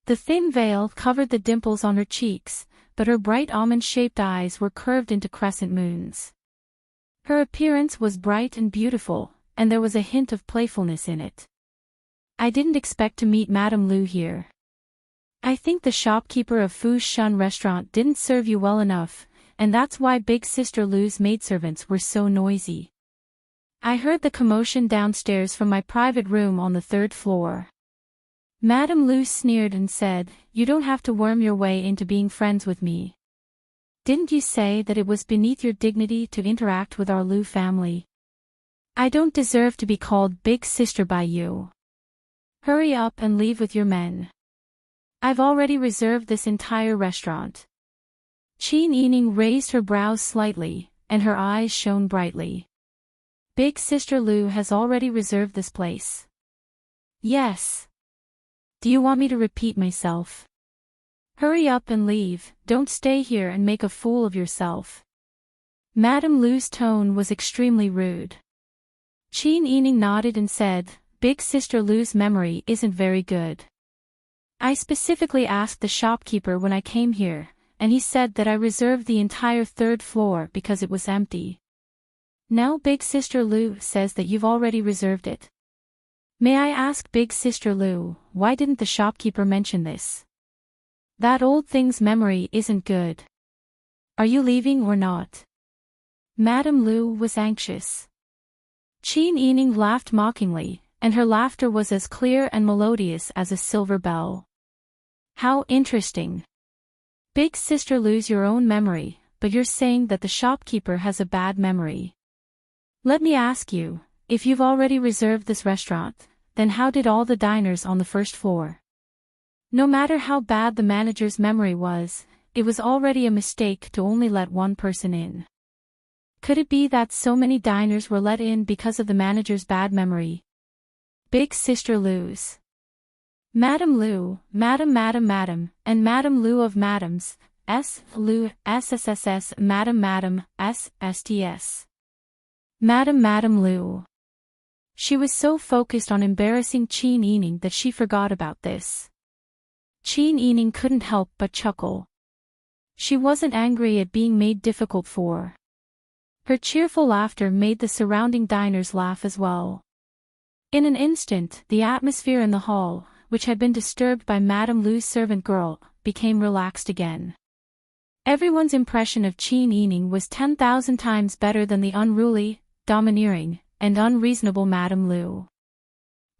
The thin veil covered the dimples on her cheeks, but her bright almond-shaped eyes were curved into crescent moons. Her appearance was bright and beautiful, and there was a hint of playfulness in it. I didn't expect to meet Madame Lu here. I think the shopkeeper of Fu's Shun restaurant didn't serve you well enough, and that's why Big Sister Lu's maidservants were so noisy. I heard the commotion downstairs from my private room on the 3rd floor. Madame Lu sneered and said, "You don't have to worm your way into being friends with me. Didn't you say that it was beneath your dignity to interact with our Lu family? I don't deserve to be called Big Sister by you. Hurry up and leave with your men. I've already reserved this entire restaurant." Qin Yining raised her brows slightly, and her eyes shone brightly. Big Sister Lu has already reserved this place. Yes. Do you want me to repeat myself? Hurry up and leave, don't stay here and make a fool of yourself. Madame Lu's tone was extremely rude. Qin Yining nodded and said, Big Sister Lu's memory isn't very good. I specifically asked the shopkeeper when I came here, and he said that I reserved the entire 3rd floor because it was empty. Now Big Sister Lu says that you've already reserved it. May I ask Big Sister Lu, why didn't the shopkeeper mention this? That old thing's memory isn't good. Are you leaving or not? Madame Lu was anxious. Qin Yining laughed mockingly, and her laughter was as clear and melodious as a silver bell. How interesting. Big Sister Lu's your own memory, but you're saying that the shopkeeper has a bad memory. Let me ask you, if you've already reserved this restaurant, then how did all the diners on the 1st floor? No matter how bad the manager's memory was, it was already a mistake to only let one person in. Could it be that so many diners were let in because of the manager's bad memory? Big Sister Lu's. Madame Lu, Madame, and Madame Lu of Madams, S. Lu, SSSS, Madame, S. STS. Madame Lu. She was so focused on embarrassing Qin Yining that she forgot about this. Qin Yining couldn't help but chuckle. She wasn't angry at being made difficult for. Her cheerful laughter made the surrounding diners laugh as well. In an instant, the atmosphere in the hall, which had been disturbed by Madame Lu's servant girl, became relaxed again. Everyone's impression of Qin Yining was 10,000 times better than the unruly, domineering, and unreasonable Madame Lu.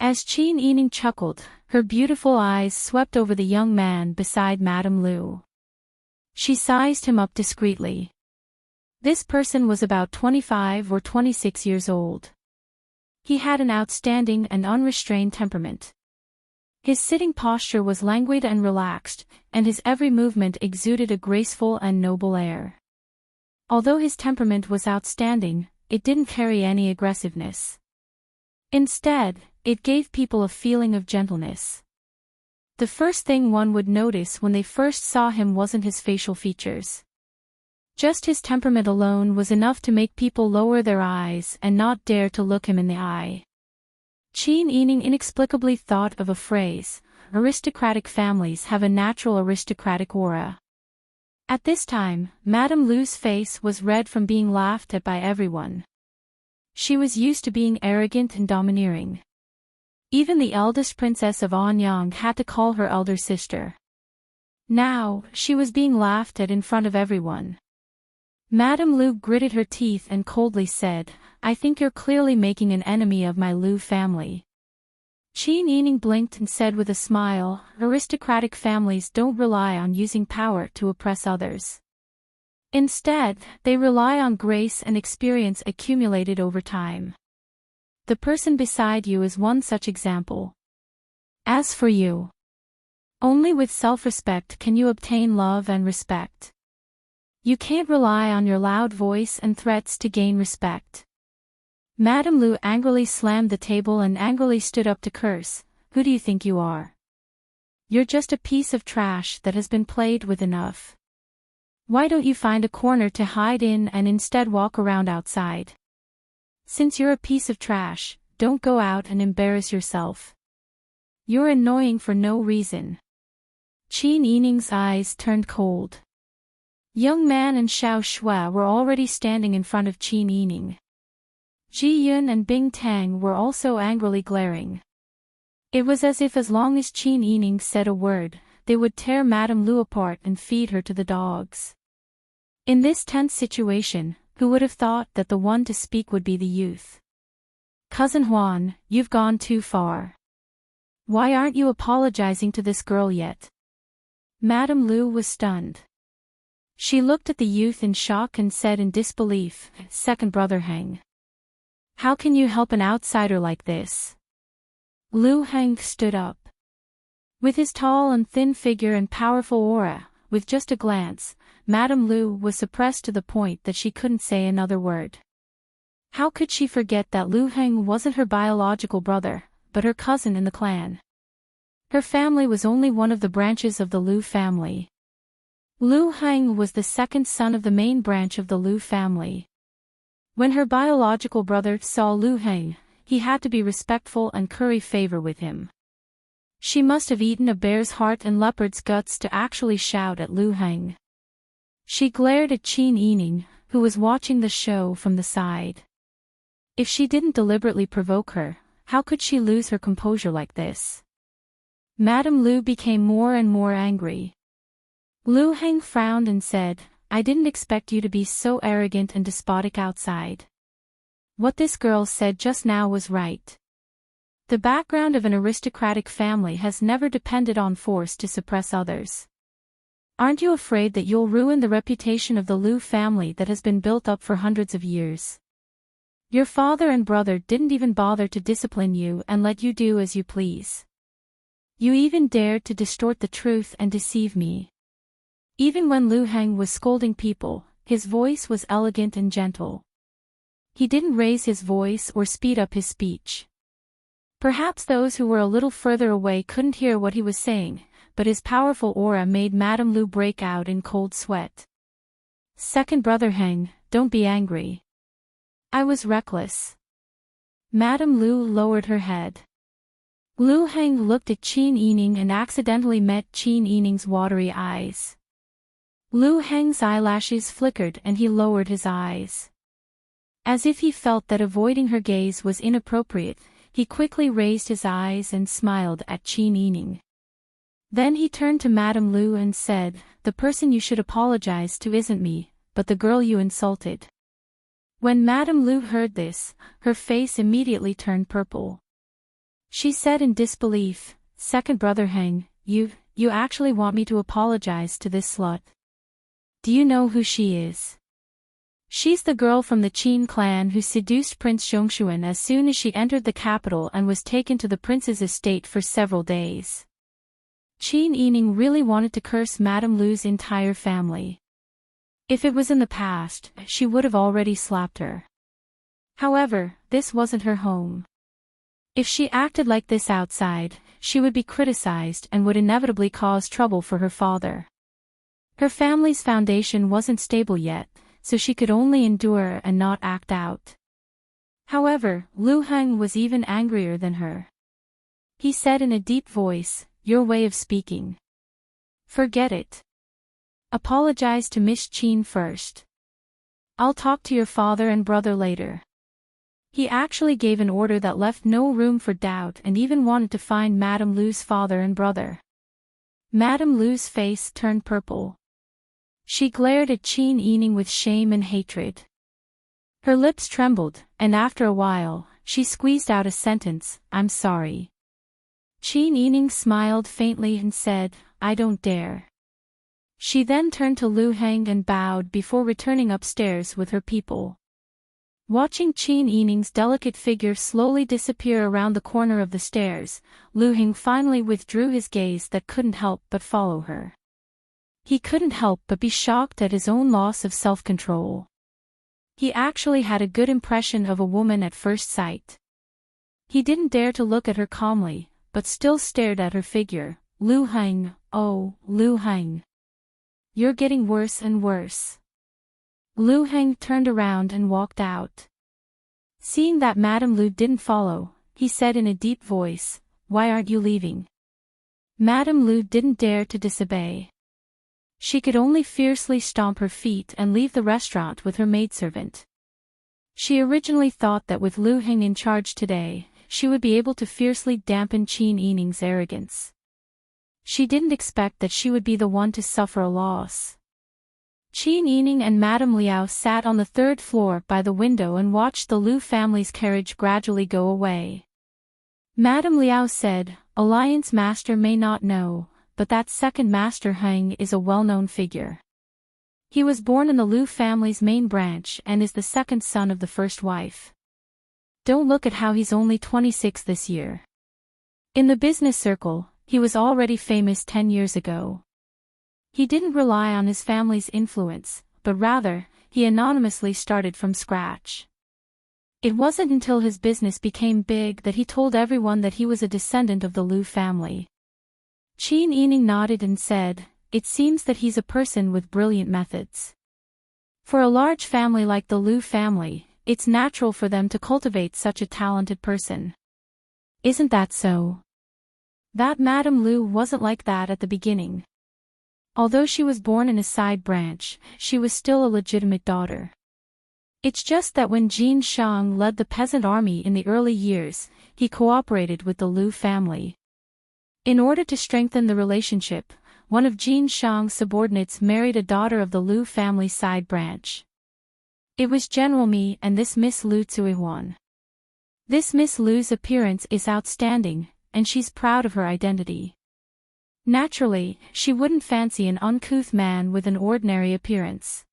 As Qin Yining chuckled, her beautiful eyes swept over the young man beside Madame Lu. She sized him up discreetly. This person was about 25 or 26 years old. He had an outstanding and unrestrained temperament. His sitting posture was languid and relaxed, and his every movement exuded a graceful and noble air. Although his temperament was outstanding, it didn't carry any aggressiveness. Instead, it gave people a feeling of gentleness. The first thing one would notice when they first saw him wasn't his facial features. Just his temperament alone was enough to make people lower their eyes and not dare to look him in the eye. Qin Yining inexplicably thought of a phrase, aristocratic families have a natural aristocratic aura. At this time, Madame Lu's face was red from being laughed at by everyone. She was used to being arrogant and domineering. Even the eldest princess of Anyang had to call her elder sister. Now, she was being laughed at in front of everyone. Madame Lu gritted her teeth and coldly said, I think you're clearly making an enemy of my Lu family. Qin Yining blinked and said with a smile, aristocratic families don't rely on using power to oppress others. Instead, they rely on grace and experience accumulated over time. The person beside you is one such example. As for you, only with self-respect can you obtain love and respect. You can't rely on your loud voice and threats to gain respect. Madame Lu angrily slammed the table and angrily stood up to curse. Who do you think you are? You're just a piece of trash that has been played with enough. Why don't you find a corner to hide in and instead walk around outside? Since you're a piece of trash, don't go out and embarrass yourself. You're annoying for no reason. Qin Yining's eyes turned cold. Young Man and Xiao Shui were already standing in front of Qin Yining. Ji Yun and Bing Tang were also angrily glaring. It was as if as long as Qin Yining said a word, they would tear Madame Lu apart and feed her to the dogs. In this tense situation, who would have thought that the one to speak would be the youth? Cousin Huan, you've gone too far. Why aren't you apologizing to this girl yet? Madame Lu was stunned. She looked at the youth in shock and said in disbelief, Second brother Heng. How can you help an outsider like this? Lu Heng stood up. With his tall and thin figure and powerful aura, with just a glance, Madame Lu was suppressed to the point that she couldn't say another word. How could she forget that Lu Heng wasn't her biological brother, but her cousin in the clan? Her family was only one of the branches of the Lu family. Lu Heng was the second son of the main branch of the Lu family. When her biological brother saw Lu Heng, he had to be respectful and curry favor with him. She must have eaten a bear's heart and leopard's guts to actually shout at Lu Heng. She glared at Qin Yining, who was watching the show from the side. If she didn't deliberately provoke her, how could she lose her composure like this? Madame Lu became more and more angry. Lu Heng frowned and said, I didn't expect you to be so arrogant and despotic outside. What this girl said just now was right. The background of an aristocratic family has never depended on force to suppress others. Aren't you afraid that you'll ruin the reputation of the Lu family that has been built up for hundreds of years? Your father and brother didn't even bother to discipline you and let you do as you please. You even dared to distort the truth and deceive me. Even when Lu Heng was scolding people, his voice was elegant and gentle. He didn't raise his voice or speed up his speech. Perhaps those who were a little further away couldn't hear what he was saying, but his powerful aura made Madame Lu break out in cold sweat. Second brother Heng, don't be angry. I was reckless. Madame Lu lowered her head. Lu Heng looked at Qin Yining and accidentally met Qin Yining's watery eyes. Lu Heng's eyelashes flickered and he lowered his eyes. As if he felt that avoiding her gaze was inappropriate, he quickly raised his eyes and smiled at Qin Yining. Then he turned to Madame Lu and said, the person you should apologize to isn't me, but the girl you insulted. When Madame Lu heard this, her face immediately turned purple. She said in disbelief, Second brother Heng, you actually want me to apologize to this slut? Do you know who she is? She's the girl from the Qin clan who seduced Prince Zhongshuan as soon as she entered the capital and was taken to the prince's estate for several days. Qin Yining really wanted to curse Madame Lu's entire family. If it was in the past, she would have already slapped her. However, this wasn't her home. If she acted like this outside, she would be criticized and would inevitably cause trouble for her father. Her family's foundation wasn't stable yet, so she could only endure and not act out. However, Lu Heng was even angrier than her. He said in a deep voice, your way of speaking. Forget it. Apologize to Miss Qin first. I'll talk to your father and brother later. He actually gave an order that left no room for doubt and even wanted to find Madame Lu's father and brother. Madame Lu's face turned purple. She glared at Qin Yining with shame and hatred. Her lips trembled, and after a while, she squeezed out a sentence, I'm sorry. Qin Yining smiled faintly and said, I don't dare. She then turned to Lu Heng and bowed before returning upstairs with her people. Watching Qin Yining's delicate figure slowly disappear around the corner of the stairs, Lu Heng finally withdrew his gaze that couldn't help but follow her. He couldn't help but be shocked at his own loss of self-control. He actually had a good impression of a woman at first sight. He didn't dare to look at her calmly, but still stared at her figure. Lu Heng, oh, Lu Heng. You're getting worse and worse. Lu Heng turned around and walked out. Seeing that Madame Lu didn't follow, he said in a deep voice, "Why aren't you leaving?" Madame Lu didn't dare to disobey. She could only fiercely stomp her feet and leave the restaurant with her maidservant. She originally thought that with Lu Heng in charge today, she would be able to fiercely dampen Qin Yining's arrogance. She didn't expect that she would be the one to suffer a loss. Qin Yining and Madame Liao sat on the third floor by the window and watched the Lu family's carriage gradually go away. Madame Liao said, "Alliance Master may not know, but that second Master Heng is a well-known figure. He was born in the Lu family's main branch and is the second son of the first wife. Don't look at how he's only 26 this year. In the business circle, he was already famous 10 years ago. He didn't rely on his family's influence, but rather, he anonymously started from scratch. It wasn't until his business became big that he told everyone that he was a descendant of the Lu family." Qin Yining nodded and said, "It seems that he's a person with brilliant methods. For a large family like the Lu family, it's natural for them to cultivate such a talented person. Isn't that so?" That Madame Lu wasn't like that at the beginning. Although she was born in a side branch, she was still a legitimate daughter. It's just that when Jin Shang led the peasant army in the early years, he cooperated with the Lu family. In order to strengthen the relationship, one of Jin Shang's subordinates married a daughter of the Lu family side branch. It was General Mi and this Miss Lu Tsuihuan. This Miss Lu's appearance is outstanding, and she's proud of her identity. Naturally, she wouldn't fancy an uncouth man with an ordinary appearance.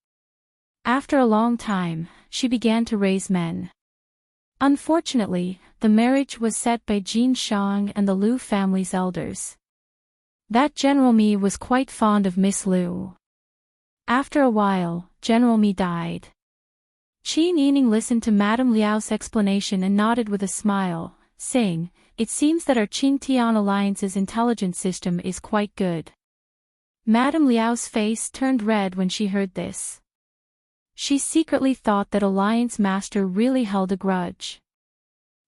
After a long time, she began to raise men. Unfortunately, the marriage was set by Jin Shang and the Lu family's elders. That General Mi was quite fond of Miss Lu. After a while, General Mi died. Qin Yining listened to Madame Liao's explanation and nodded with a smile, saying, "It seems that our Qingtian Alliance's intelligence system is quite good." Madame Liao's face turned red when she heard this. She secretly thought that Alliance Master really held a grudge.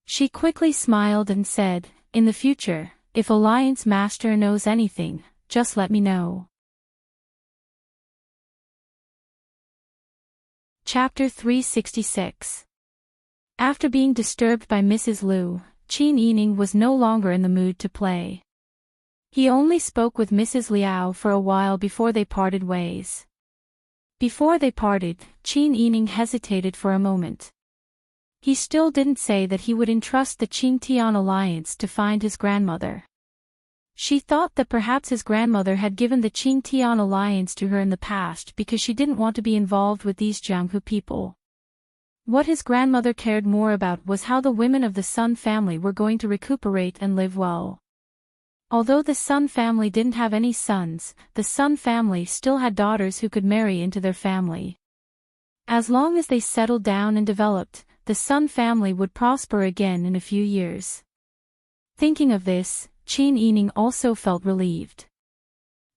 She quickly smiled and said, "In the future, if Alliance Master knows anything, just let me know." Chapter 366. After being disturbed by Mrs. Lu, Qin Yining was no longer in the mood to play. He only spoke with Mrs. Liao for a while before they parted ways. Before they parted, Qin Yining hesitated for a moment. He still didn't say that he would entrust the Qingtian Alliance to find his grandmother. She thought that perhaps his grandmother had given the Qingtian Alliance to her in the past because she didn't want to be involved with these Jianghu people. What his grandmother cared more about was how the women of the Sun family were going to recuperate and live well. Although the Sun family didn't have any sons, the Sun family still had daughters who could marry into their family. As long as they settled down and developed, the Sun family would prosper again in a few years. Thinking of this, Qin Yining also felt relieved.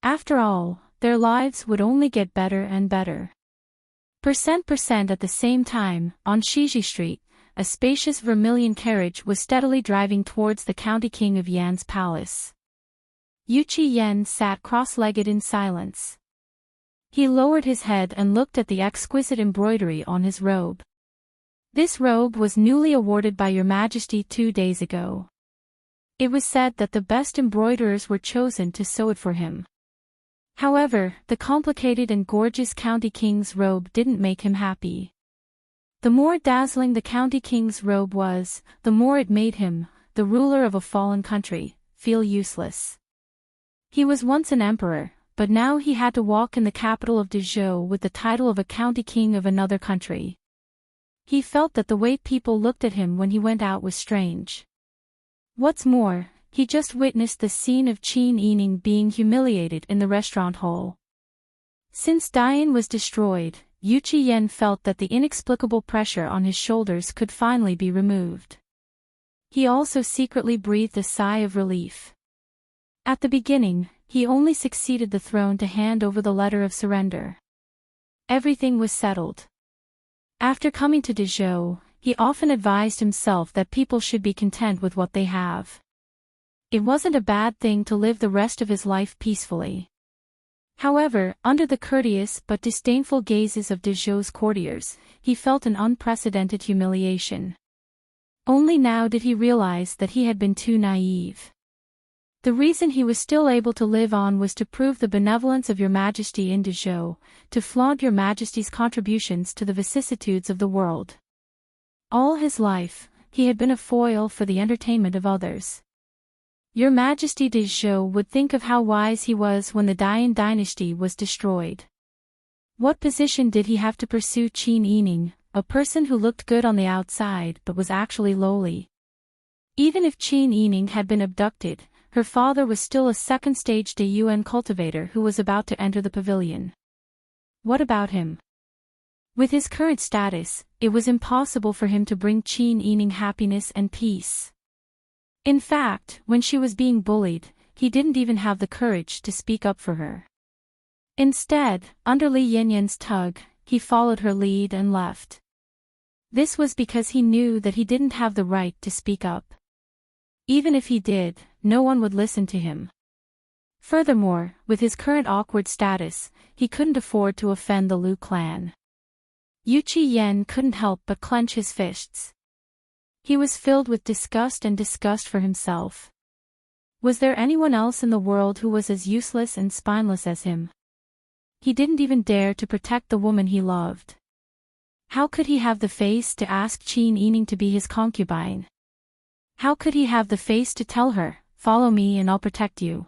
After all, their lives would only get better and better. At the same time, on Shiji Street, a spacious vermilion carriage was steadily driving towards the county king of Yan's palace. Yuqi Yan sat cross-legged in silence. He lowered his head and looked at the exquisite embroidery on his robe. "This robe was newly awarded by Your Majesty 2 days ago. It was said that the best embroiderers were chosen to sew it for him. However, the complicated and gorgeous county king's robe didn't make him happy. The more dazzling the county king's robe was, the more it made him, the ruler of a fallen country, feel useless. He was once an emperor, but now he had to walk in the capital of Dezhou with the title of a county king of another country. He felt that the way people looked at him when he went out was strange. What's more, he just witnessed the scene of Qin Yining being humiliated in the restaurant hall. Since Dian was destroyed, Yu Qiyan felt that the inexplicable pressure on his shoulders could finally be removed. He also secretly breathed a sigh of relief. At the beginning, he only succeeded the throne to hand over the letter of surrender. Everything was settled. After coming to Dezhou, he often advised himself that people should be content with what they have. It wasn't a bad thing to live the rest of his life peacefully. However, under the courteous but disdainful gazes of Dezhou's courtiers, he felt an unprecedented humiliation. Only now did he realize that he had been too naive. The reason he was still able to live on was to prove the benevolence of Your Majesty in Dezhou, to flaunt Your Majesty's contributions to the vicissitudes of the world. All his life, he had been a foil for the entertainment of others. Your Majesty Dezhou would think of how wise he was when the Dian dynasty was destroyed. What position did he have to pursue Qin Yining, a person who looked good on the outside but was actually lowly? Even if Qin Yining had been abducted, her father was still a second-stage Deyuan cultivator who was about to enter the pavilion. What about him? With his current status, it was impossible for him to bring Qin Yining happiness and peace. In fact, when she was being bullied, he didn't even have the courage to speak up for her. Instead, under Li Yanyan's tug, he followed her lead and left. This was because he knew that he didn't have the right to speak up. Even if he did, no one would listen to him. Furthermore, with his current awkward status, he couldn't afford to offend the Lu clan. Yu Qiyan couldn't help but clench his fists. He was filled with disgust for himself. Was there anyone else in the world who was as useless and spineless as him? He didn't even dare to protect the woman he loved. How could he have the face to ask Qin Yining to be his concubine? How could he have the face to tell her, "Follow me and I'll protect you"?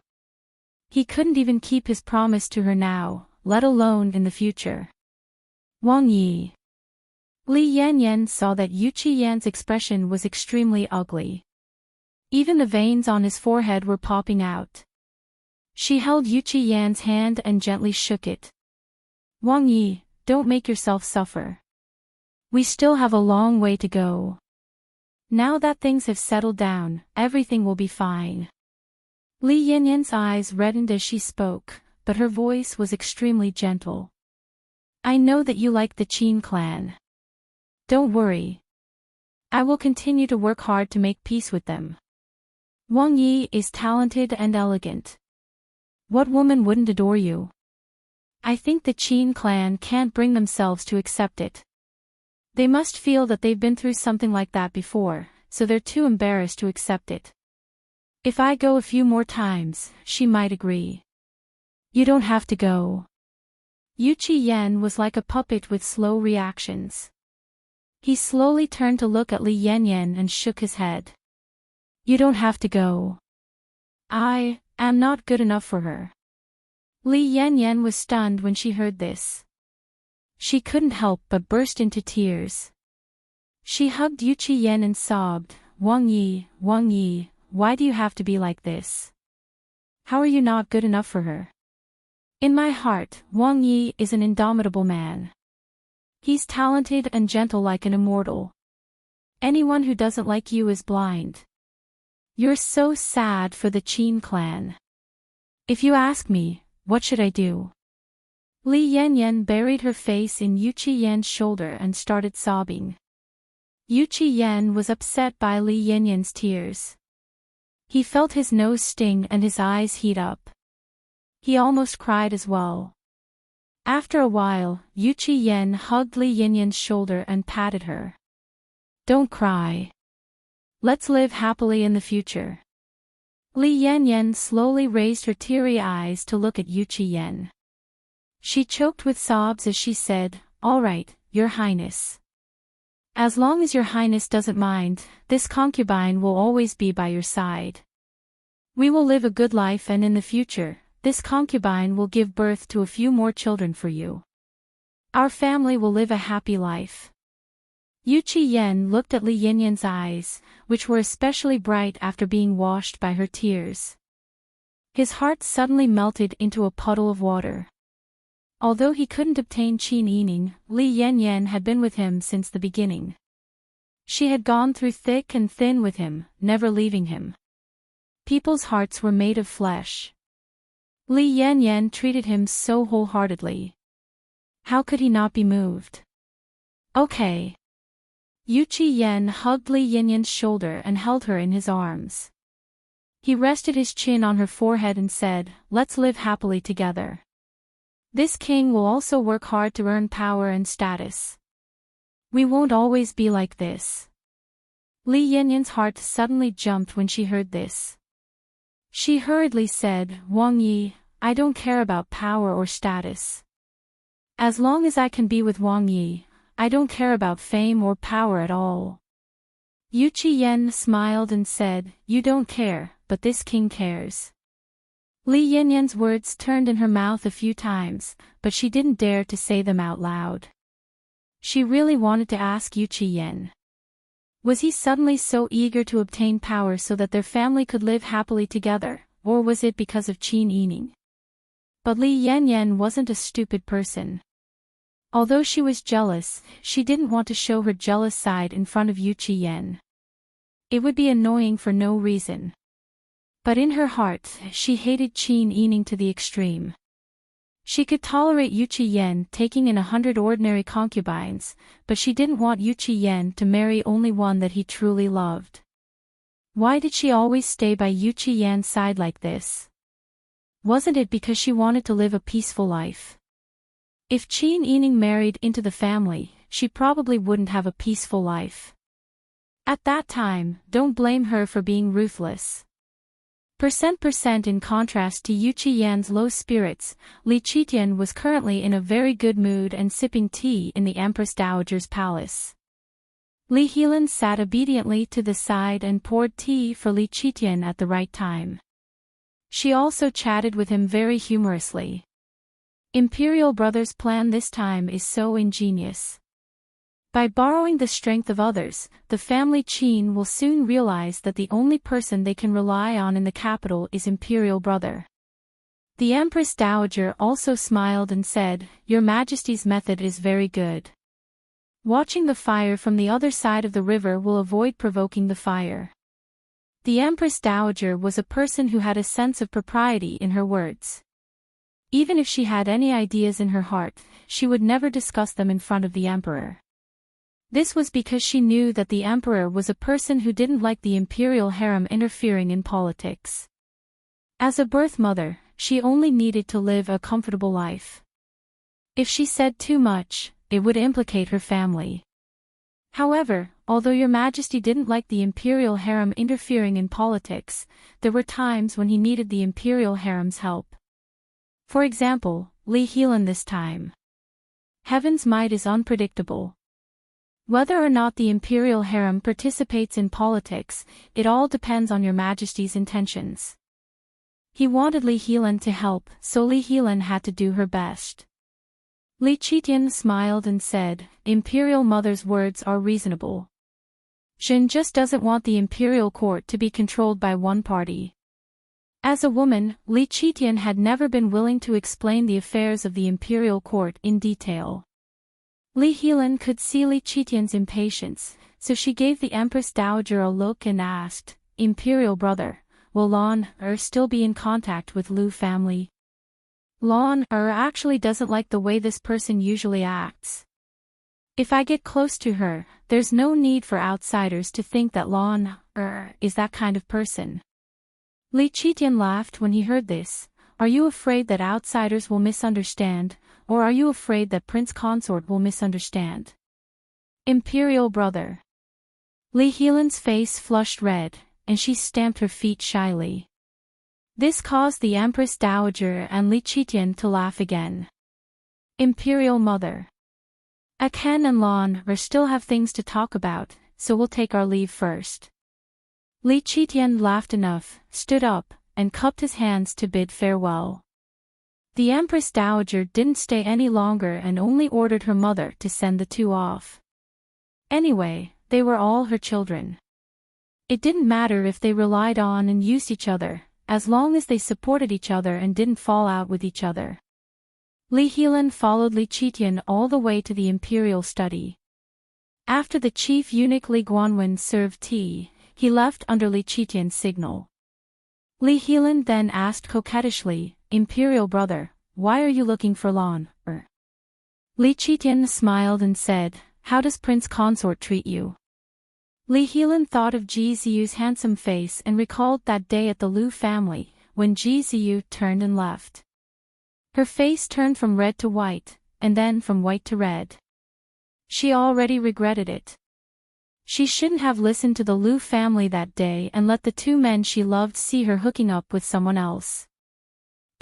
He couldn't even keep his promise to her now, let alone in the future. Wang Yi. Li Yanyan saw that Yu Qiyan's expression was extremely ugly. Even the veins on his forehead were popping out. She held Yu Qiyan's hand and gently shook it. Wang Yi, don't make yourself suffer. We still have a long way to go. Now that things have settled down, everything will be fine. Li Yanyan's eyes reddened as she spoke, but her voice was extremely gentle. I know that you like the Qin clan. Don't worry. I will continue to work hard to make peace with them. Wang Yi is talented and elegant. What woman wouldn't adore you? I think the Qin clan can't bring themselves to accept it. They must feel that they've been through something like that before, so they're too embarrassed to accept it. If I go a few more times, she might agree. You don't have to go. Yu Qiyan was like a puppet with slow reactions. He slowly turned to look at Li Yanyan and shook his head. You don't have to go. I am not good enough for her. Li Yanyan was stunned when she heard this. She couldn't help but burst into tears. She hugged Yu Qiyan and sobbed, Wang Yi, why do you have to be like this? How are you not good enough for her? In my heart, Wang Yi is an indomitable man. He's talented and gentle like an immortal. Anyone who doesn't like you is blind. You're so sad for the Qin clan. If you ask me, what should I do? Li Yanyan buried her face in Yu Qiyan's shoulder and started sobbing. Yu Qiyan was upset by Li Yanyan's tears. He felt his nose sting and his eyes heat up. He almost cried as well. After a while, Yu Qiyan hugged Li Yanyan's shoulder and patted her. Don't cry. Let's live happily in the future. Li Yanyan slowly raised her teary eyes to look at Yu Qiyan. She choked with sobs as she said, All right, Your Highness. As long as Your Highness doesn't mind, this concubine will always be by your side. We will live a good life, and in the future, this concubine will give birth to a few more children for you. Our family will live a happy life. Yu Qian looked at Li Yinyan's eyes, which were especially bright after being washed by her tears. His heart suddenly melted into a puddle of water. Although he couldn't obtain Qin Yining, Li Yanyan had been with him since the beginning. She had gone through thick and thin with him, never leaving him. People's hearts were made of flesh. Li Yanyan treated him so wholeheartedly. How could he not be moved? Okay. Yu Qian hugged Li Yinyan's shoulder and held her in his arms. He rested his chin on her forehead and said, "Let's live happily together. This king will also work hard to earn power and status. We won't always be like this." Li Yinyan's heart suddenly jumped when she heard this. She hurriedly said, "Wang Yi, I don't care about power or status. As long as I can be with Wang Yi, I don't care about fame or power at all." Yu Qian smiled and said, "You don't care, but this king cares." Li Yinyan's words turned in her mouth a few times, but she didn't dare to say them out loud. She really wanted to ask Yu Qian. Was he suddenly so eager to obtain power so that their family could live happily together, or was it because of Qin Yining? But Li Yanyan wasn't a stupid person. Although she was jealous, she didn't want to show her jealous side in front of Yu Qian. It would be annoying for no reason. But in her heart, she hated Qin Yining to the extreme. She could tolerate Yu Qian taking in 100 ordinary concubines, but she didn't want Yu Qian to marry only one that he truly loved. Why did she always stay by Yu Qian's side like this? Wasn't it because she wanted to live a peaceful life? If Qin Yining married into the family, she probably wouldn't have a peaceful life. At that time, don't blame her for being ruthless. In contrast to Yu Qian's low spirits, Li Qitian was currently in a very good mood and sipping tea in the Empress Dowager's palace. Li Helan sat obediently to the side and poured tea for Li Qitian at the right time. She also chatted with him very humorously. Imperial Brothers' plan this time is so ingenious. By borrowing the strength of others, the family Qin will soon realize that the only person they can rely on in the capital is Imperial Brother. The Empress Dowager also smiled and said, "Your Majesty's method is very good. Watching the fire from the other side of the river will avoid provoking the fire." The Empress Dowager was a person who had a sense of propriety in her words. Even if she had any ideas in her heart, she would never discuss them in front of the emperor. This was because she knew that the emperor was a person who didn't like the imperial harem interfering in politics. As a birth mother, she only needed to live a comfortable life. If she said too much, it would implicate her family. However, although Your Majesty didn't like the imperial harem interfering in politics, there were times when he needed the imperial harem's help. For example, Li Helan this time. Heaven's might is unpredictable. Whether or not the imperial harem participates in politics, it all depends on Your Majesty's intentions. He wanted Li Helan to help, so Li Helan had to do her best. Li Qitian smiled and said, "Imperial Mother's words are reasonable. Jin just doesn't want the imperial court to be controlled by one party." As a woman, Li Qitian had never been willing to explain the affairs of the imperial court in detail. Li Helan could see Li Qitian's impatience, so she gave the Empress Dowager a look and asked, "Imperial Brother, will Lan still be in contact with Lu family?" Lan actually doesn't like the way this person usually acts. If I get close to her, there's no need for outsiders to think that Lan is that kind of person. Li Qitian laughed when he heard this. "Are you afraid that outsiders will misunderstand, or are you afraid that Prince Consort will misunderstand?" Imperial Brother. Li Helan's face flushed red, and she stamped her feet shyly. This caused the Empress Dowager and Li Qitian to laugh again. Imperial Mother. Aken and Lan still have things to talk about, so we'll take our leave first. Li Qitian laughed enough, stood up, and cupped his hands to bid farewell. The Empress Dowager didn't stay any longer and only ordered her mother to send the two off. Anyway, they were all her children. It didn't matter if they relied on and used each other, as long as they supported each other and didn't fall out with each other. Li Helan followed Li Qitian all the way to the imperial study. After the chief eunuch Li Guanwen served tea, he left under Li Qitian's signal. Li Helan then asked coquettishly, "Imperial brother, why are you looking for Lan?" Li Qitian smiled and said, "How does Prince Consort treat you?" Li Helan thought of Ji Ziyu's handsome face and recalled that day at the Liu family, when Ji Ziyu turned and left. Her face turned from red to white, and then from white to red. She already regretted it. She shouldn't have listened to the Liu family that day and let the two men she loved see her hooking up with someone else.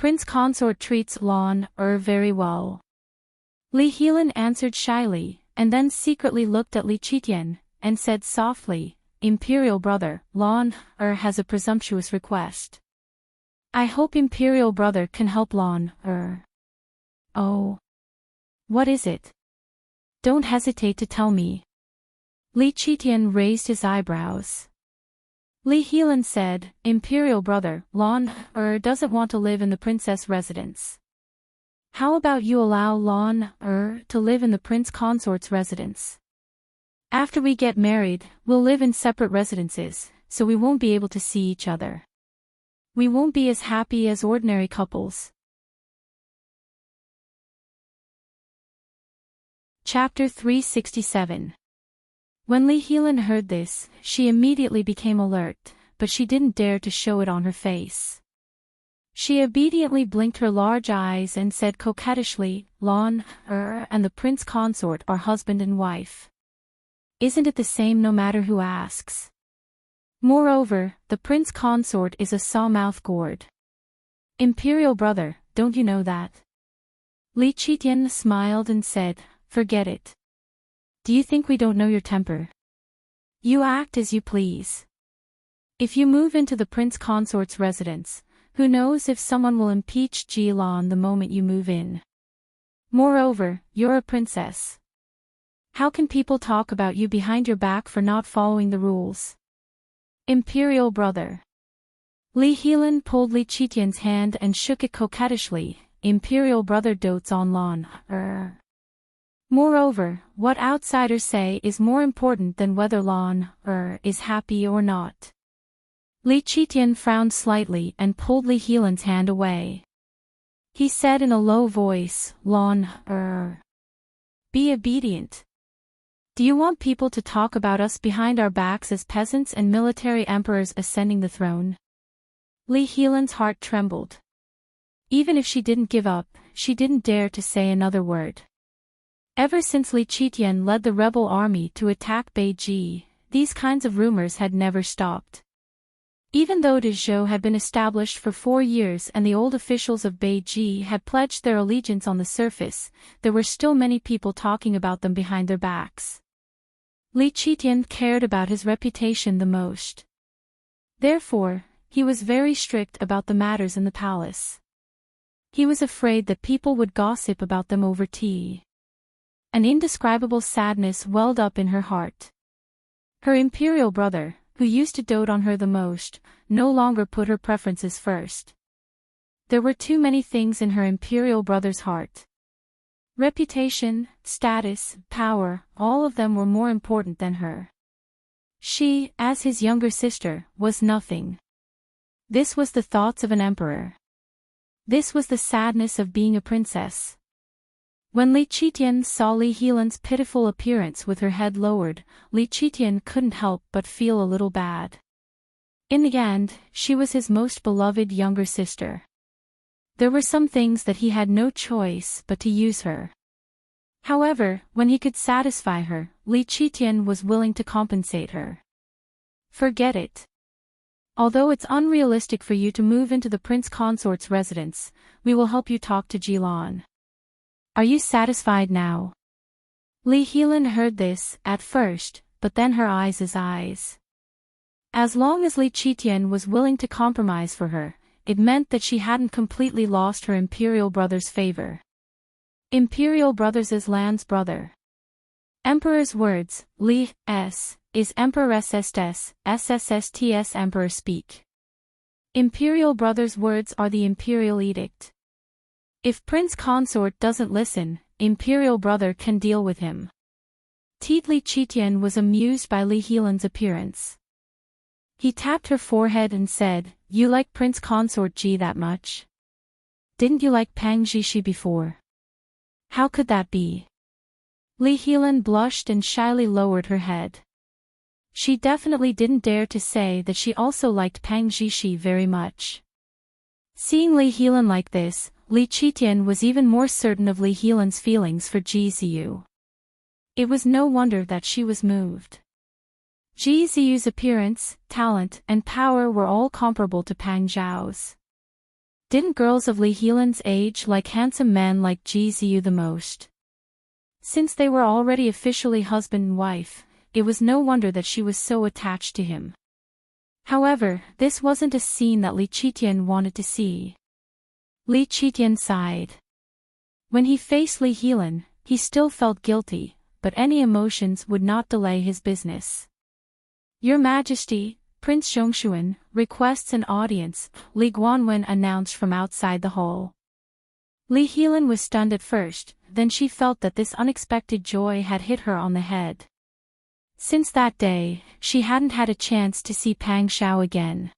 Prince Consort treats Lan very well. Li Helan answered shyly, and then secretly looked at Li Qitian, and said softly, "Imperial brother, Lan has a presumptuous request. I hope Imperial brother can help Lan Oh. What is it? Don't hesitate to tell me." Li Qitian raised his eyebrows. Li Helan said, "Imperial brother, Lan doesn't want to live in the princess residence. How about you allow Lan to live in the prince consort's residence? After we get married, we'll live in separate residences, so we won't be able to see each other. We won't be as happy as ordinary couples." Chapter 367. When Li Helan heard this, she immediately became alert, but she didn't dare to show it on her face. She obediently blinked her large eyes and said coquettishly, "Lan and the prince consort are husband and wife. Isn't it the same no matter who asks? Moreover, the prince consort is a sawmouth gourd. Imperial brother, don't you know that?" Li Qitian smiled and said, "Forget it. Do you think we don't know your temper? You act as you please. If you move into the prince consort's residence, who knows if someone will impeach Ji Lan the moment you move in. Moreover, you're a princess. How can people talk about you behind your back for not following the rules? Imperial brother." Li Helan pulled Li Qitian's hand and shook it coquettishly. "Imperial brother dotes on Lan Moreover, what outsiders say is more important than whether Lan is happy or not." Li Qitian frowned slightly and pulled Li Helan's hand away. He said in a low voice, "Lan be obedient. Do you want people to talk about us behind our backs as peasants and military emperors ascending the throne?" Li Helan's heart trembled. Even if she didn't give up, she didn't dare to say another word. Ever since Li Qitian led the rebel army to attack Beiji, these kinds of rumors had never stopped. Even though Dezhou had been established for 4 years and the old officials of Beiji had pledged their allegiance on the surface, there were still many people talking about them behind their backs. Li Qitian cared about his reputation the most. Therefore, he was very strict about the matters in the palace. He was afraid that people would gossip about them over tea. An indescribable sadness welled up in her heart. Her imperial brother, who used to dote on her the most, no longer put her preferences first. There were too many things in her imperial brother's heart. Reputation, status, power, all of them were more important than her. She, as his younger sister, was nothing. This was the thoughts of an emperor. This was the sadness of being a princess. When Li Qitian saw Li Helan's pitiful appearance with her head lowered, Li Qitian couldn't help but feel a little bad. In the end, she was his most beloved younger sister. There were some things that he had no choice but to use her. However, when he could satisfy her, Li Qitian was willing to compensate her. "Forget it. Although it's unrealistic for you to move into the prince consort's residence, we will help you talk to Ji Lan. Are you satisfied now?" Li Helan heard this, at first, but then her eyes. As long as Li Qitian was willing to compromise for her, it meant that she hadn't completely lost her imperial brother's favor. Imperial brother's Lan's brother. Emperor's words, Li, s, is Emperor's estes, SSSTS Emperor speak. Imperial brother's words are the imperial edict. If prince consort doesn't listen, imperial brother can deal with him. Li Chitian was amused by Li Helan's appearance. He tapped her forehead and said, "You like prince consort Ji that much? Didn't you like Pang Jishi before? How could that be?" Li Helan blushed and shyly lowered her head. She definitely didn't dare to say that she also liked Pang Jishi very much. Seeing Li Helan like this, Li Chitian was even more certain of Li Helan's feelings for Ji Ziyu. It was no wonder that she was moved. Ji Ziyu's appearance, talent, and power were all comparable to Pang Zhao's. Didn't girls of Li Helan's age like handsome men like Ji Ziyu the most? Since they were already officially husband and wife, it was no wonder that she was so attached to him. However, this wasn't a scene that Li Chitian wanted to see. Li Chitian sighed. When he faced Li Helan, he still felt guilty, but any emotions would not delay his business. "Your Majesty, Prince Zhongshuan, requests an audience," Li Guanwen announced from outside the hall. Li Helan was stunned at first, then she felt that this unexpected joy had hit her on the head. Since that day, she hadn't had a chance to see Pang Xiao again.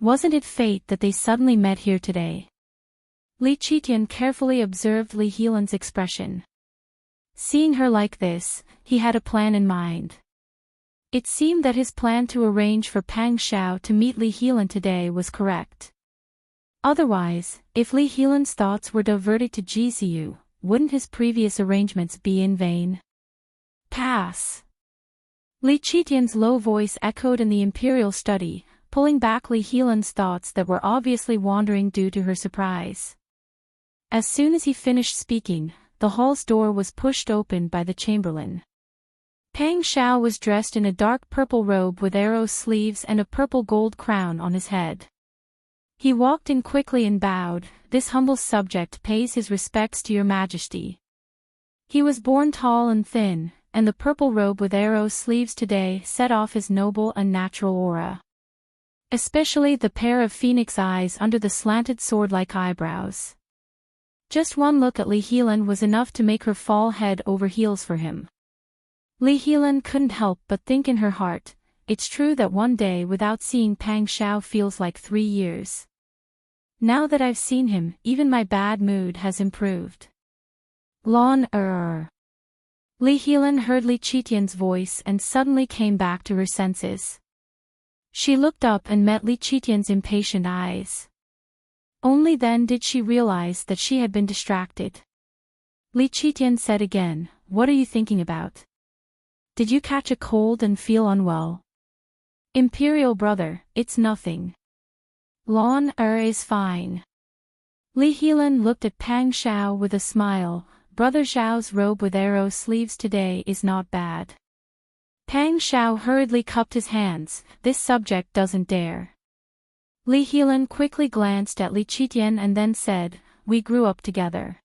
Wasn't it fate that they suddenly met here today? Li Chitian carefully observed Li Helan's expression. Seeing her like this, he had a plan in mind. It seemed that his plan to arrange for Pang Xiao to meet Li Helan today was correct. Otherwise, if Li Helan's thoughts were diverted to Ji Ziyu, wouldn't his previous arrangements be in vain? Pass. Li Chitian's low voice echoed in the imperial study, pulling back Li Helan's thoughts that were obviously wandering due to her surprise. As soon as he finished speaking, the hall's door was pushed open by the chamberlain. Pang Xiao was dressed in a dark purple robe with arrow sleeves and a purple gold crown on his head. He walked in quickly and bowed, "This humble subject pays his respects to your Majesty." He was born tall and thin, and the purple robe with arrow sleeves today set off his noble and natural aura. Especially the pair of phoenix eyes under the slanted sword-like eyebrows. Just one look at Li Helan was enough to make her fall head over heels for him. Li Helan couldn't help but think in her heart, "It's true that one day without seeing Pang Xiao feels like 3 years. Now that I've seen him, even my bad mood has improved." Li Helan heard Li Chitian's voice and suddenly came back to her senses. She looked up and met Li Chitian's impatient eyes. Only then did she realize that she had been distracted. Li Chitian said again, "What are you thinking about? Did you catch a cold and feel unwell?" "Imperial brother, it's nothing. Lon is fine." Li Helan looked at Pang Xiao with a smile. "Brother Zhao's robe with arrow sleeves today is not bad." Pang Xiao hurriedly cupped his hands, "This subject doesn't dare." Li Helan quickly glanced at Li Chitian and then said, "We grew up together.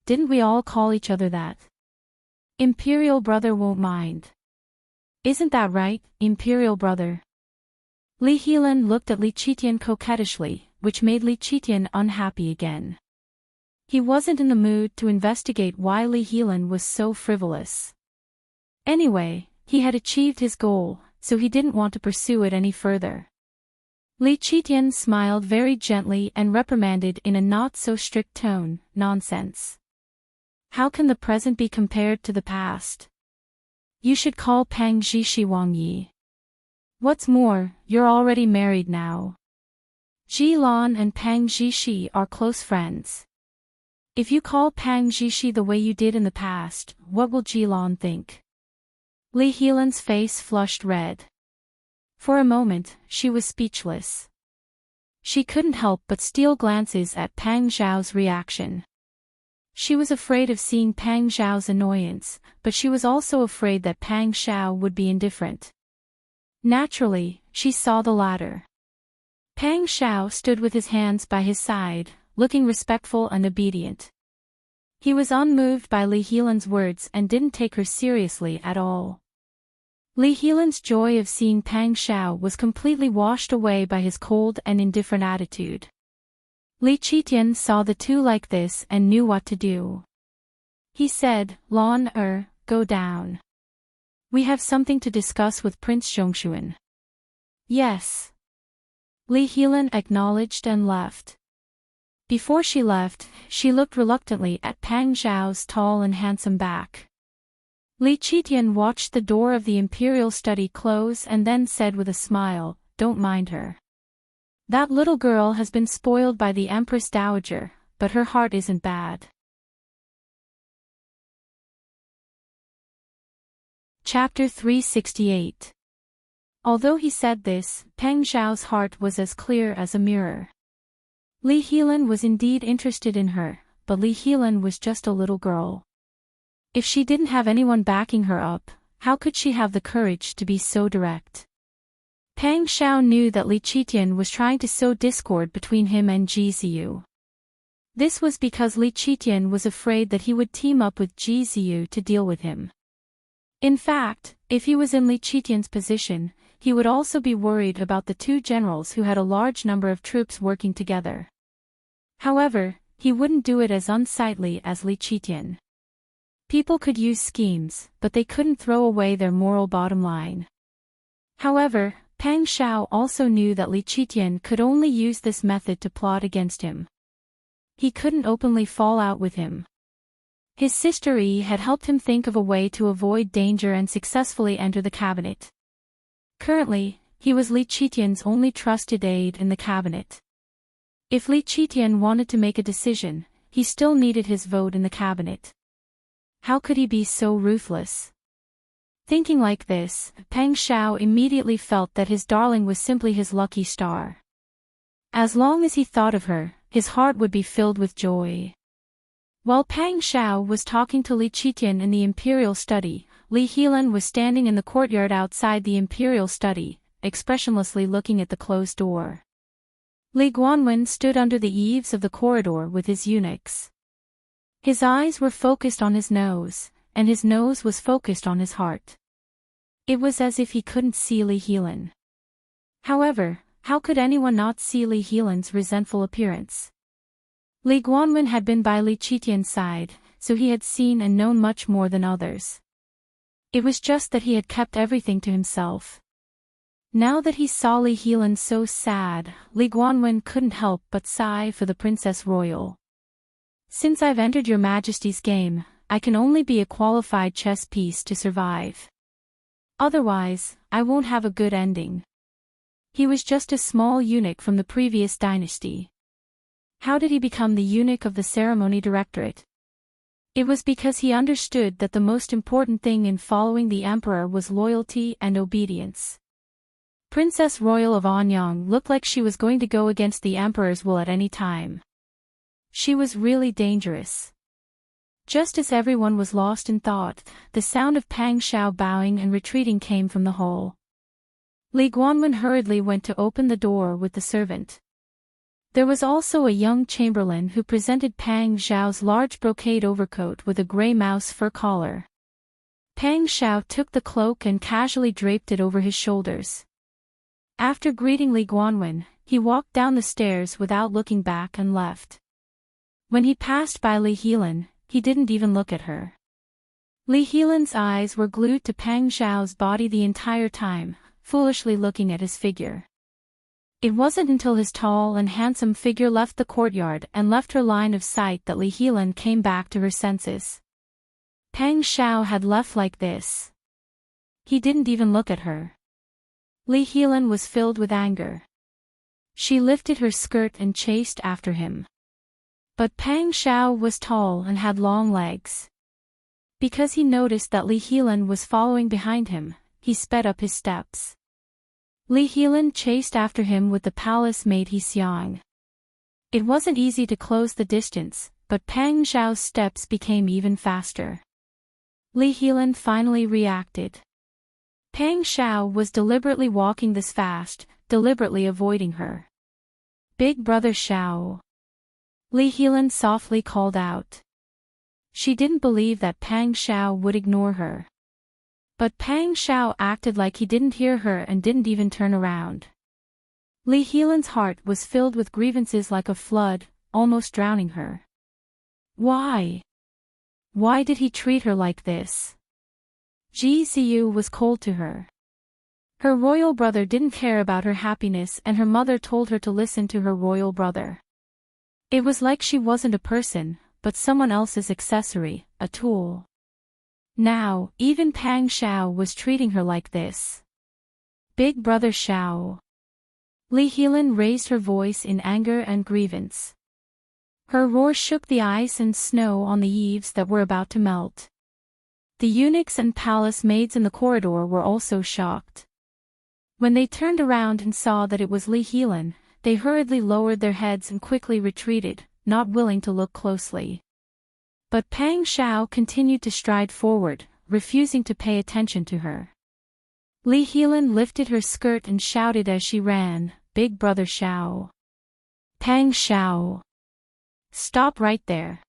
Didn't we all call each other that? Imperial brother won't mind. Isn't that right, Imperial brother?" Li Helan looked at Li Chitian coquettishly, which made Li Chitian unhappy again. He wasn't in the mood to investigate why Li Helan was so frivolous. Anyway, he had achieved his goal, so he didn't want to pursue it any further. Li Chitian smiled very gently and reprimanded in a not-so-strict tone, "Nonsense. How can the present be compared to the past? You should call Pang Jishi Wang Yi. What's more, you're already married now. Ji Lan and Pang Jishi are close friends. If you call Pang Jishi the way you did in the past, what will Ji Lan think?" Li Helan's face flushed red. For a moment, she was speechless. She couldn't help but steal glances at Pang Zhao's reaction. She was afraid of seeing Pang Zhao's annoyance, but she was also afraid that Pang Xiao would be indifferent. Naturally, she saw the latter. Pang Xiao stood with his hands by his side, looking respectful and obedient. He was unmoved by Li Helan's words and didn't take her seriously at all. Li Helan's joy of seeing Pang Xiao was completely washed away by his cold and indifferent attitude. Li Qitian saw the two like this and knew what to do. He said, "Lan go down. We have something to discuss with Prince Zhongshuan." "Yes." Li Helan acknowledged and left. Before she left, she looked reluctantly at Pang Xiao's tall and handsome back. Li Qitian watched the door of the imperial study close and then said with a smile, "Don't mind her. That little girl has been spoiled by the Empress Dowager, but her heart isn't bad." Chapter 368. Although he said this, Pang Xiao's heart was as clear as a mirror. Li Helan was indeed interested in her, but Li Helan was just a little girl. If she didn't have anyone backing her up, how could she have the courage to be so direct? Pang Xiao knew that Li Qitian was trying to sow discord between him and Ji Ziyu. This was because Li Qitian was afraid that he would team up with Ji Ziyu to deal with him. In fact, if he was in Li Qitian's position, he would also be worried about the two generals who had a large number of troops working together. However, he wouldn't do it as unsightly as Li Qitian. People could use schemes, but they couldn't throw away their moral bottom line. However, Pang Xiao also knew that Li Qitian could only use this method to plot against him. He couldn't openly fall out with him. His sister Yi had helped him think of a way to avoid danger and successfully enter the cabinet. Currently, he was Li Qitian's only trusted aide in the cabinet. If Li Qitian wanted to make a decision, he still needed his vote in the cabinet. How could he be so ruthless? Thinking like this, Pang Xiao immediately felt that his darling was simply his lucky star. As long as he thought of her, his heart would be filled with joy. While Pang Xiao was talking to Li Qitian in the imperial study, Li Helan was standing in the courtyard outside the imperial study, expressionlessly looking at the closed door. Li Guanwen stood under the eaves of the corridor with his eunuchs. His eyes were focused on his nose, and his nose was focused on his heart. It was as if he couldn't see Li Helan. However, how could anyone not see Li Helan's resentful appearance? Li Guanwen had been by Li Qitian's side, so he had seen and known much more than others. It was just that he had kept everything to himself. Now that he saw Li Helan so sad, Li Guanwen couldn't help but sigh for the Princess Royal. "Since I've entered your Majesty's game, I can only be a qualified chess piece to survive. Otherwise, I won't have a good ending." He was just a small eunuch from the previous dynasty. How did he become the eunuch of the ceremony directorate? It was because he understood that the most important thing in following the emperor was loyalty and obedience. Princess Royal of Anyang looked like she was going to go against the emperor's will at any time. She was really dangerous. Just as everyone was lost in thought, the sound of Pang Xiao bowing and retreating came from the hall. Li Guanwen hurriedly went to open the door with the servant. There was also a young chamberlain who presented Pang Xiao's large brocade overcoat with a gray mouse fur collar. Pang Xiao took the cloak and casually draped it over his shoulders. After greeting Li Guanwen, he walked down the stairs without looking back and left. When he passed by Li Helan, he didn't even look at her. Li Helan's eyes were glued to Pang Xiao's body the entire time, foolishly looking at his figure. It wasn't until his tall and handsome figure left the courtyard and left her line of sight that Li Helan came back to her senses. Pang Xiao had left like this. He didn't even look at her. Li Helan was filled with anger. She lifted her skirt and chased after him. But Pang Xiao was tall and had long legs. Because he noticed that Li Helan was following behind him, he sped up his steps. Li Helan chased after him with the palace maid He Xiang. It wasn't easy to close the distance, but Pang Xiao's steps became even faster. Li Helan finally reacted. Pang Xiao was deliberately walking this fast, deliberately avoiding her. "Big brother Xiao." Li Helan softly called out. She didn't believe that Pang Shao would ignore her. But Pang Shao acted like he didn't hear her and didn't even turn around. Li Helan's heart was filled with grievances like a flood, almost drowning her. Why? Why did he treat her like this? Ji Ziyu was cold to her. Her royal brother didn't care about her happiness and her mother told her to listen to her royal brother. It was like she wasn't a person, but someone else's accessory, a tool. Now, even Pang Shao was treating her like this. Big brother Shao. Li Helan raised her voice in anger and grievance. Her roar shook the ice and snow on the eaves that were about to melt. The eunuchs and palace maids in the corridor were also shocked. When they turned around and saw that it was Li Helan, they hurriedly lowered their heads and quickly retreated, not willing to look closely. But Pang Shao continued to stride forward, refusing to pay attention to her. Li Helan lifted her skirt and shouted as she ran, "Big brother Shao! Pang Shao! Stop right there!"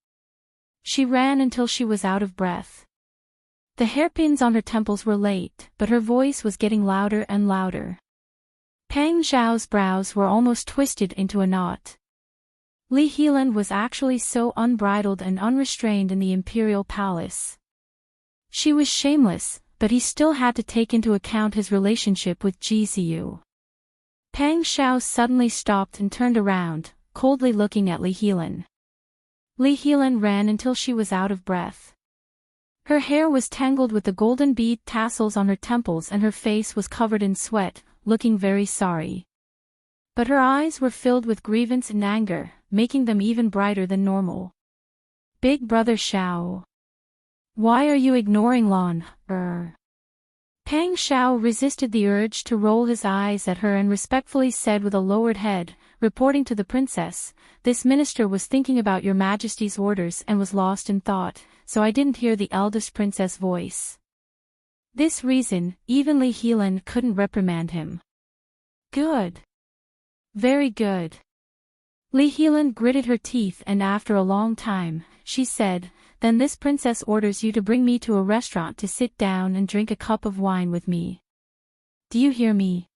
She ran until she was out of breath. The hairpins on her temples were late, but her voice was getting louder and louder. Pang Xiao's brows were almost twisted into a knot. Li Helan was actually so unbridled and unrestrained in the imperial palace. She was shameless, but he still had to take into account his relationship with Ji Ziyu. Pang Xiao suddenly stopped and turned around, coldly looking at Li Helan. Li Helan ran until she was out of breath. Her hair was tangled with the golden bead tassels on her temples and her face was covered in sweat, looking very sorry. But her eyes were filled with grievance and anger, making them even brighter than normal. "Big brother Shao. Why are you ignoring Lan, Pang Shao resisted the urge to roll his eyes at her and respectfully said with a lowered head, reporting to the princess, "This minister was thinking about your majesty's orders and was lost in thought, so I didn't hear the eldest princess' voice." This reason, even Li Helan couldn't reprimand him. Good. Very good. Li Helan gritted her teeth and after a long time, she said, "Then this princess orders you to bring me to a restaurant to sit down and drink a cup of wine with me. Do you hear me?"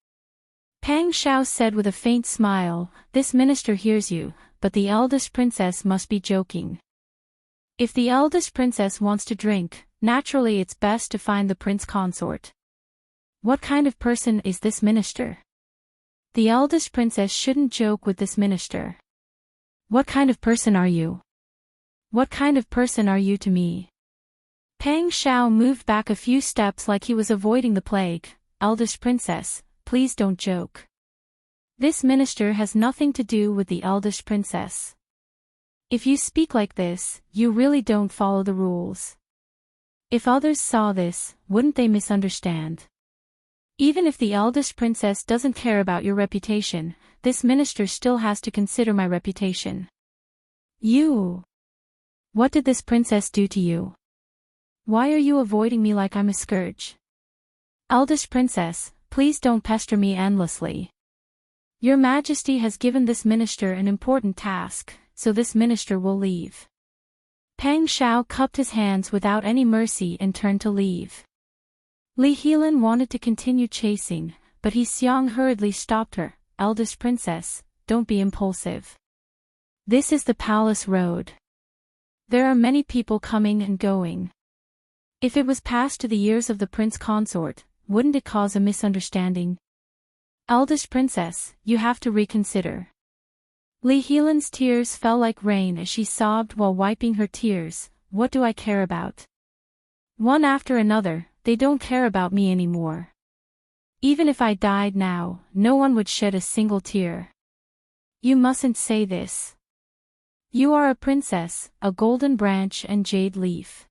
Pang Shao said with a faint smile, "This minister hears you, but the eldest princess must be joking. If the eldest princess wants to drink, naturally it's best to find the prince consort. What kind of person is this minister? The eldest princess shouldn't joke with this minister. What kind of person are you? What kind of person are you to me?" Pang Shao moved back a few steps like he was avoiding the plague. "Eldest princess, please don't joke. This minister has nothing to do with the eldest princess. If you speak like this, you really don't follow the rules. If others saw this, wouldn't they misunderstand? Even if the eldest princess doesn't care about your reputation, this minister still has to consider my reputation. You! What did this princess do to you? Why are you avoiding me like I'm a scourge? Eldest princess, please don't pester me endlessly. Your Majesty has given this minister an important task, so this minister will leave." Pang Shao cupped his hands without any mercy and turned to leave. Li Helan wanted to continue chasing, but He Xiang hurriedly stopped her. "Eldest princess, don't be impulsive. This is the palace road. There are many people coming and going. If it was passed to the ears of the prince consort, wouldn't it cause a misunderstanding? Eldest princess, you have to reconsider." Li Helan's tears fell like rain as she sobbed while wiping her tears. "What do I care about? One after another, they don't care about me anymore. Even if I died now, no one would shed a single tear. You mustn't say this. You are a princess, a golden branch and jade leaf.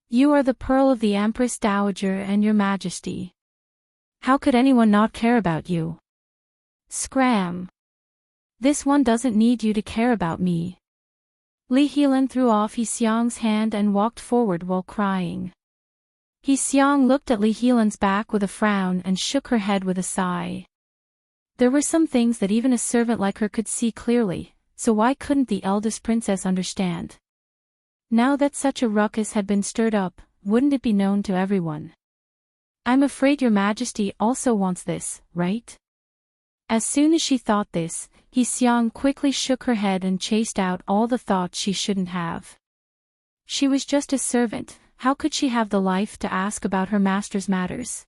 You are the pearl of the Empress Dowager and your Majesty. How could anyone not care about you? Scram! This one doesn't need you to care about me." Li Helan threw off He Xiang's hand and walked forward while crying. He Xiang looked at Li Helan's back with a frown and shook her head with a sigh. There were some things that even a servant like her could see clearly, so why couldn't the eldest princess understand? Now that such a ruckus had been stirred up, wouldn't it be known to everyone? I'm afraid your majesty also wants this, right? As soon as she thought this, Hee-seong quickly shook her head and chased out all the thoughts she shouldn't have. She was just a servant, how could she have the life to ask about her master's matters?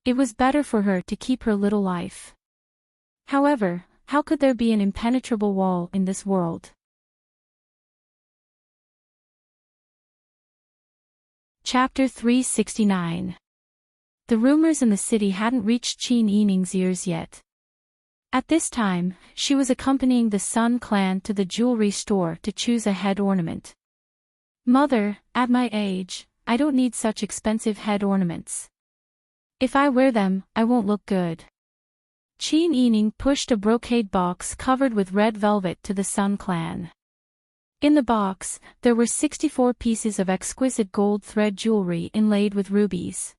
It was better for her to keep her little life. However, how could there be an impenetrable wall in this world? Chapter 369. The rumors in the city hadn't reached Qin Yining's ears yet. At this time, she was accompanying the Sun clan to the jewelry store to choose a head ornament. Mother, at my age, I don't need such expensive head ornaments. If I wear them, I won't look good. Qin Yining pushed a brocade box covered with red velvet to the Sun clan. In the box, there were 64 pieces of exquisite gold thread jewelry inlaid with rubies.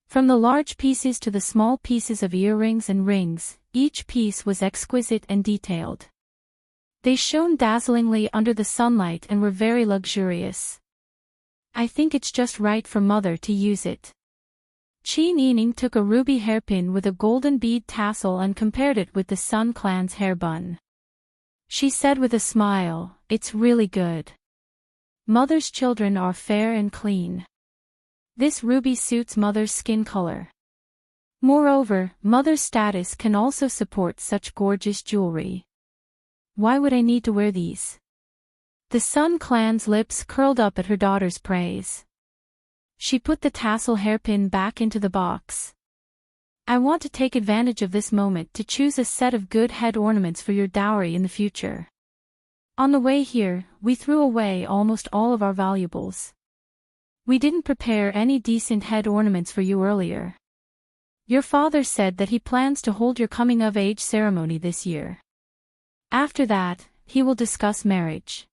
From the large pieces to the small pieces of earrings and rings, each piece was exquisite and detailed. They shone dazzlingly under the sunlight and were very luxurious. I think it's just right for Mother to use it. Qin Yining took a ruby hairpin with a golden bead tassel and compared it with the Sun clan's hair bun. She said with a smile, "It's really good. Mother's children are fair and clean. This ruby suits Mother's skin color. Moreover, Mother's status can also support such gorgeous jewelry. Why would I need to wear these?" The Sun clan's lips curled up at her daughter's praise. She put the tassel hairpin back into the box. I want to take advantage of this moment to choose a set of good head ornaments for your dowry in the future. On the way here, we threw away almost all of our valuables. We didn't prepare any decent head ornaments for you earlier. Your father said that he plans to hold your coming-of-age ceremony this year. After that, he will discuss marriage.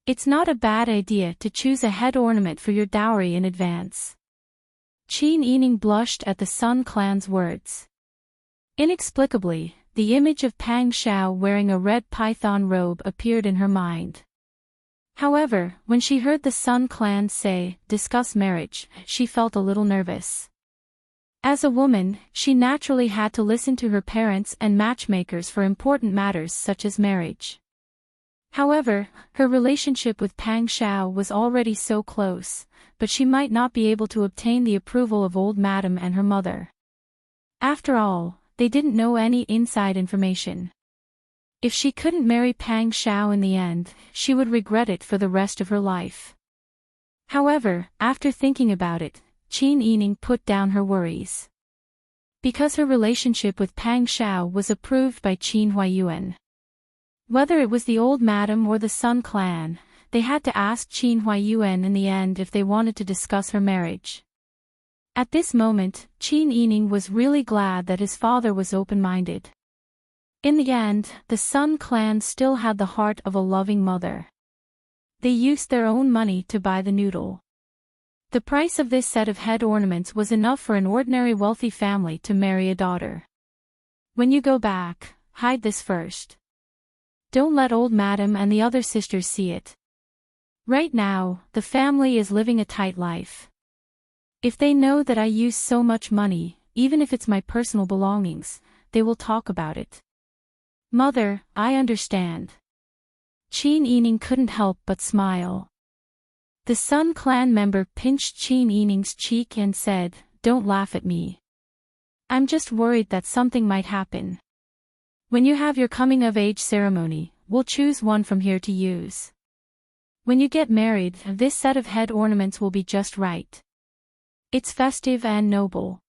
It's not a bad idea to choose a head ornament for your dowry in advance. Qin Yining blushed at the Sun clan's words. Inexplicably, the image of Pang Xiao wearing a red python robe appeared in her mind. However, when she heard the Sun clan say, "discuss marriage," she felt a little nervous. As a woman, she naturally had to listen to her parents and matchmakers for important matters such as marriage. However, her relationship with Pang Xiao was already so close, but she might not be able to obtain the approval of old madam and her mother. After all, they didn't know any inside information. If she couldn't marry Pang Xiao in the end, she would regret it for the rest of her life. However, after thinking about it, Qin Yining put down her worries. Because her relationship with Pang Xiao was approved by Qin Huayuan. Whether it was the old madam or the Sun clan, they had to ask Qin Huayuan in the end if they wanted to discuss her marriage. At this moment, Qin Yining was really glad that his father was open-minded. In the end, the Sun clan still had the heart of a loving mother. They used their own money to buy the noodle. The price of this set of head ornaments was enough for an ordinary wealthy family to marry a daughter. When you go back, hide this first. Don't let old madam and the other sisters see it. Right now, the family is living a tight life. If they know that I use so much money, even if it's my personal belongings, they will talk about it. Mother, I understand. Qin Yining couldn't help but smile. The Sun clan member pinched Qin Yining's cheek and said, "Don't laugh at me. I'm just worried that something might happen. When you have your coming-of-age ceremony, we'll choose one from here to use. When you get married, this set of head ornaments will be just right. It's festive and noble."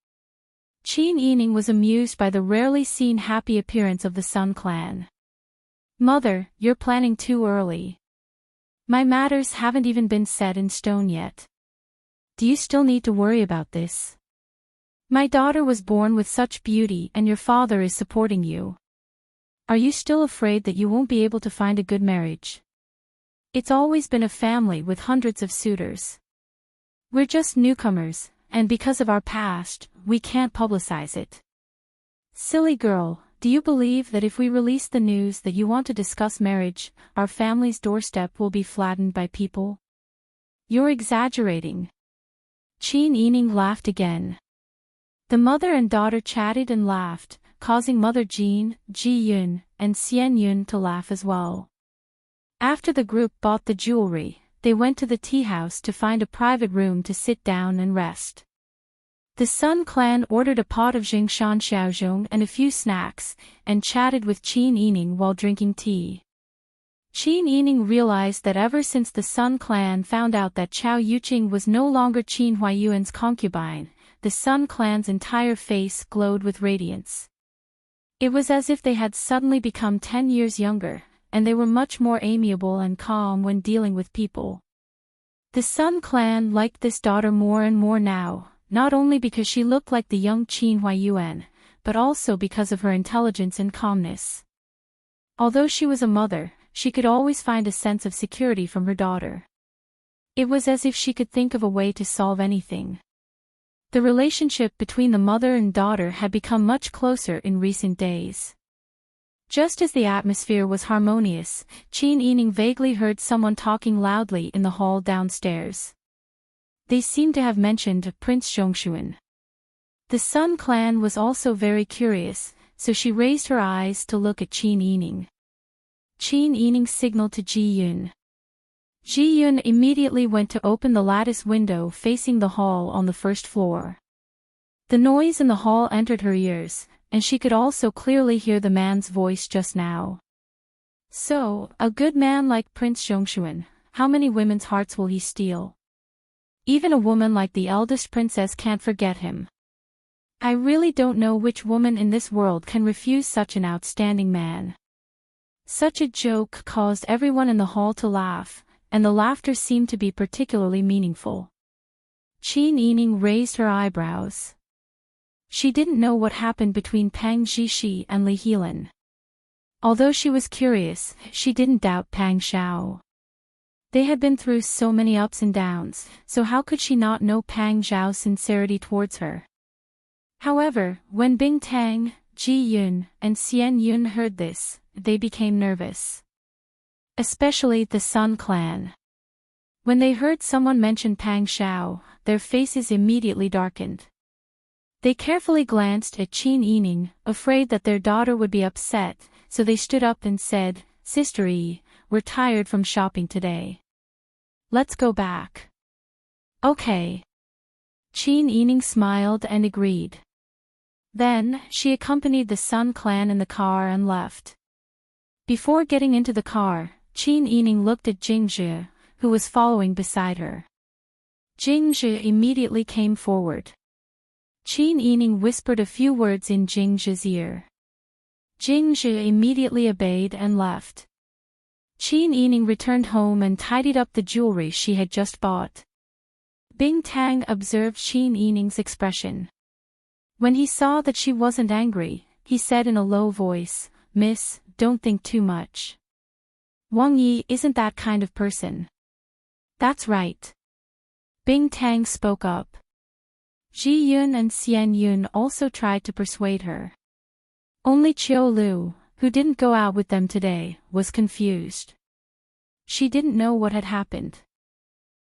Qin Yining was amused by the rarely seen happy appearance of the Sun clan. "Mother, you're planning too early. My matters haven't even been set in stone yet. Do you still need to worry about this? My daughter was born with such beauty and your father is supporting you. Are you still afraid that you won't be able to find a good marriage? It's always been a family with hundreds of suitors. We're just newcomers, and because of our past, we can't publicize it." "Silly girl, do Do you believe that if we release the news that you want to discuss marriage, our family's doorstep will be flattened by people? You're exaggerating. Qin Yining laughed again. The mother and daughter chatted and laughed, causing Mother Jean, Ji Yun, and Xian Yun to laugh as well. After the group bought the jewelry, they went to the tea house to find a private room to sit down and rest. The Sun clan ordered a pot of Jingshan Xiaozhong and a few snacks, and chatted with Qin Yining while drinking tea. Qin Yining realized that ever since the Sun clan found out that Chao Yuqing was no longer Qin Huayuan's concubine, the Sun clan's entire face glowed with radiance. It was as if they had suddenly become 10 years younger, and they were much more amiable and calm when dealing with people. The Sun clan liked this daughter more and more now, not only because she looked like the young Qin Huayuan, but also because of her intelligence and calmness. Although she was a mother, she could always find a sense of security from her daughter. It was as if she could think of a way to solve anything. The relationship between the mother and daughter had become much closer in recent days. Just as the atmosphere was harmonious, Qin Yining vaguely heard someone talking loudly in the hall downstairs. They seemed to have mentioned Prince Zhongshuan. The Sun clan was also very curious, so she raised her eyes to look at Qin Yining. Qin Yining signaled to Ji Yun. Ji Yun immediately went to open the lattice window facing the hall on the first floor. The noise in the hall entered her ears, and she could also clearly hear the man's voice just now. So, a good man like Prince Zhongshuan, how many women's hearts will he steal? Even a woman like the eldest princess can't forget him. I really don't know which woman in this world can refuse such an outstanding man. Such a joke caused everyone in the hall to laugh, and the laughter seemed to be particularly meaningful. Qin Yining raised her eyebrows. She didn't know what happened between Pang Zhishi and Li Helan. Although she was curious, she didn't doubt Pang Xiao. They had been through so many ups and downs, so how could she not know Pang Zhao's sincerity towards her? However, when Bing Tang, Ji Yun, and Xian Yun heard this, they became nervous. Especially the Sun clan. When they heard someone mention Pang Xiao, their faces immediately darkened. They carefully glanced at Qin Yining, afraid that their daughter would be upset, so they stood up and said, "Sister Yi, we're tired from shopping today. Let's go back." Okay. Qin Yining smiled and agreed. Then, she accompanied the Sun clan in the car and left. Before getting into the car, Qin Yining looked at Jingzhi, who was following beside her. Jingzhi immediately came forward. Qin Yining whispered a few words in Jingzhi's ear. Jingzhi immediately obeyed and left. Qin Yining returned home and tidied up the jewelry she had just bought. Bing Tang observed Qin Yining's expression. When he saw that she wasn't angry, he said in a low voice, "Miss, don't think too much. Wang Yi isn't that kind of person." "That's right." Bing Tang spoke up. Ji Yun and Xian Yun also tried to persuade her. Only Qiu Lu, who didn't go out with them today, was confused. She didn't know what had happened.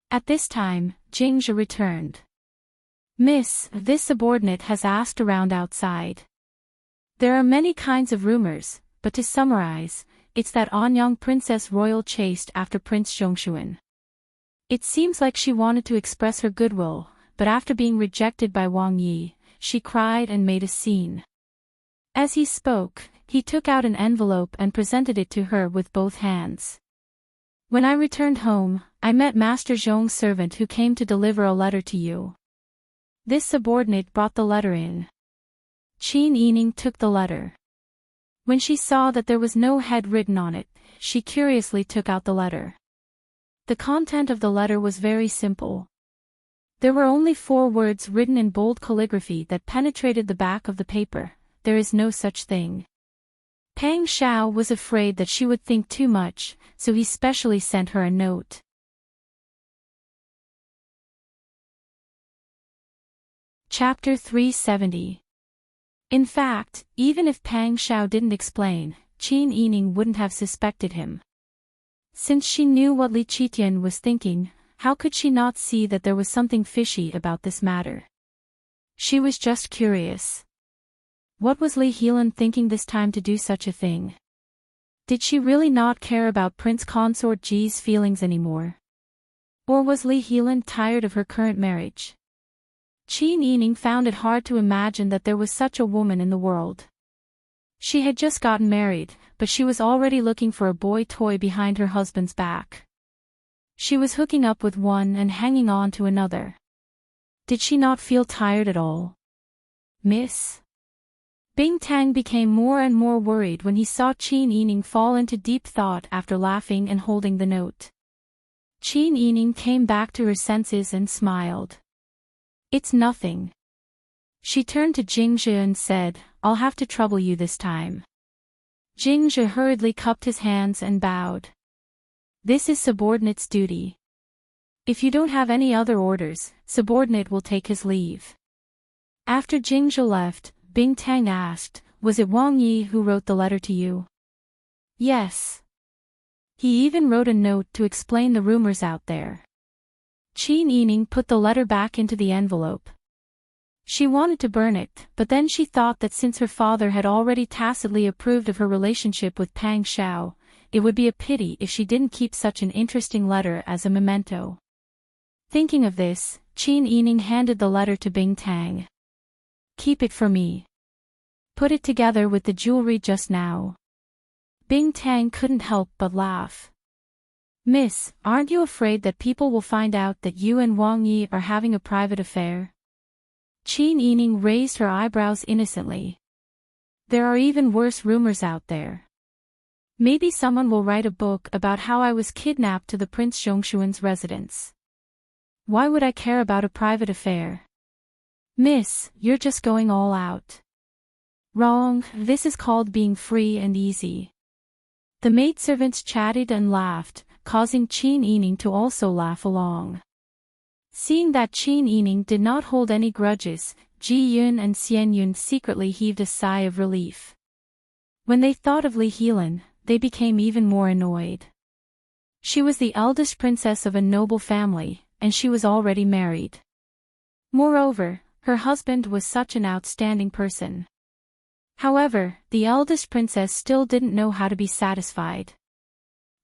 At this time, Jingzhi returned. "Miss, this subordinate has asked around outside. There are many kinds of rumors, but to summarize, it's that Anyang Princess Royal chased after Prince Zhongshuan. It seems like she wanted to express her goodwill, but after being rejected by Wang Yi, she cried and made a scene." As he spoke, he took out an envelope and presented it to her with both hands. "When I returned home, I met Master Zhong's servant who came to deliver a letter to you." This subordinate brought the letter in. Qin Yining took the letter. When she saw that there was no head written on it, she curiously took out the letter. The content of the letter was very simple. There were only 4 words written in bold calligraphy that penetrated the back of the paper: "There is no such thing." Pang Xiao was afraid that she would think too much, so he specially sent her a note. Chapter 370. In fact, even if Pang Xiao didn't explain, Qin Yining wouldn't have suspected him. Since she knew what Li Qitian was thinking, how could she not see that there was something fishy about this matter? She was just curious. What was Li Helan thinking this time to do such a thing? Did she really not care about Prince Consort Ji's feelings anymore? Or was Li Helan tired of her current marriage? Qin Yining found it hard to imagine that there was such a woman in the world. She had just gotten married, but she was already looking for a boy toy behind her husband's back. She was hooking up with one and hanging on to another. Did she not feel tired at all? Miss? Bing Tang became more and more worried when he saw Qin Yining fall into deep thought after laughing and holding the note. Qin Yining came back to her senses and smiled. It's nothing. She turned to Jingzhe and said, I'll have to trouble you this time. Jingzhe hurriedly cupped his hands and bowed. This is subordinate's duty. If you don't have any other orders, subordinate will take his leave. After Jingzhe left, Bing Tang asked, was it Wang Yi who wrote the letter to you? Yes. He even wrote a note to explain the rumors out there. Qin Yining put the letter back into the envelope. She wanted to burn it, but then she thought that since her father had already tacitly approved of her relationship with Pang Xiao, it would be a pity if she didn't keep such an interesting letter as a memento. Thinking of this, Qin Yining handed the letter to Bing Tang. Keep it for me. Put it together with the jewelry just now. Bing Tang couldn't help but laugh. Miss, aren't you afraid that people will find out that you and Wang Yi are having a private affair? Qin Yining raised her eyebrows innocently. There are even worse rumors out there. Maybe someone will write a book about how I was kidnapped to the Prince Zhongshuan's residence. Why would I care about a private affair? Miss, you're just going all out. Wrong, this is called being free and easy. The maidservants chatted and laughed, causing Qin Yining to also laugh along. Seeing that Qin Yining did not hold any grudges, Ji Yun and Xian Yun secretly heaved a sigh of relief. When they thought of Li Helan, they became even more annoyed. She was the eldest princess of a noble family, and she was already married. Moreover, her husband was such an outstanding person. However, the eldest princess still didn't know how to be satisfied.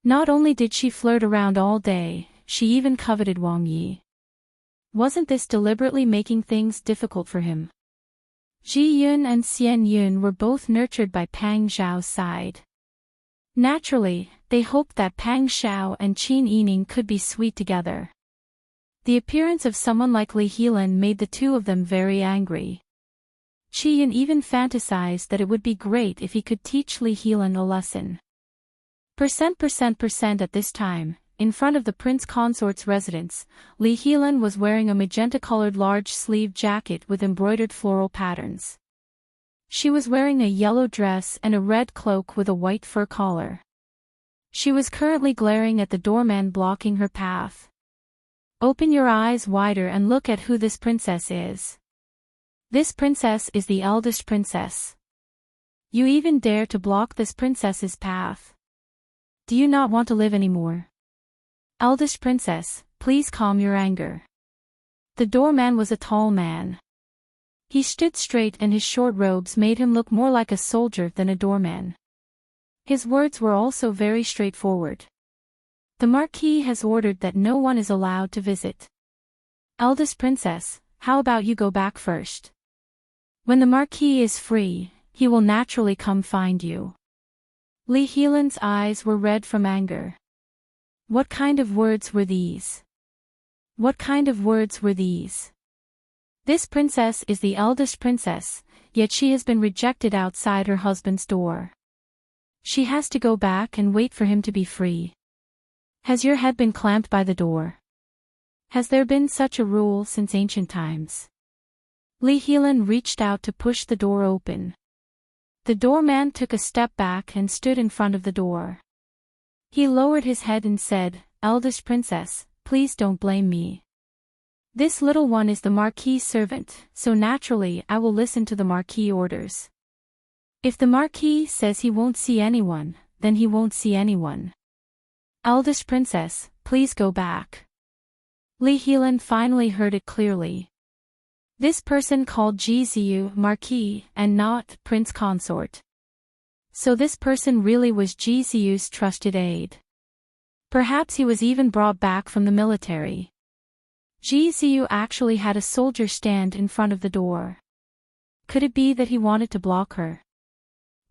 Not only did she flirt around all day, she even coveted Wang Yi. Wasn't this deliberately making things difficult for him? Ji Yun and Xian Yun were both nurtured by Pang Xiao's side. Naturally, they hoped that Pang Xiao and Qin Yining could be sweet together. The appearance of someone like Li Helan made the two of them very angry. Qi Yun even fantasized that it would be great if he could teach Li Helan a lesson. At this time, in front of the prince consort's residence, Li Helan was wearing a magenta-colored large-sleeved jacket with embroidered floral patterns. She was wearing a yellow dress and a red cloak with a white fur collar. She was currently glaring at the doorman blocking her path. Open your eyes wider and look at who this princess is. This princess is the eldest princess. You even dare to block this princess's path. Do you not want to live anymore? Eldest princess, please calm your anger. The doorman was a tall man. He stood straight and his short robes made him look more like a soldier than a doorman. His words were also very straightforward. The Marquis has ordered that no one is allowed to visit. Eldest princess, how about you go back first? When the Marquis is free, he will naturally come find you. Li Helan's eyes were red from anger. What kind of words were these? What kind of words were these? This princess is the eldest princess, yet she has been rejected outside her husband's door. She has to go back and wait for him to be free. Has your head been clamped by the door? Has there been such a rule since ancient times? Li Helan reached out to push the door open. The doorman took a step back and stood in front of the door. He lowered his head and said, Eldest princess, please don't blame me. This little one is the Marquis' servant, so naturally I will listen to the Marquis' orders. If the Marquis says he won't see anyone, then he won't see anyone. Eldest princess, please go back. Li Helan finally heard it clearly. This person called Jiziyu Marquis and not Prince Consort. So this person really was Jiziyu's trusted aide. Perhaps he was even brought back from the military. Jiziyu actually had a soldier stand in front of the door. Could it be that he wanted to block her?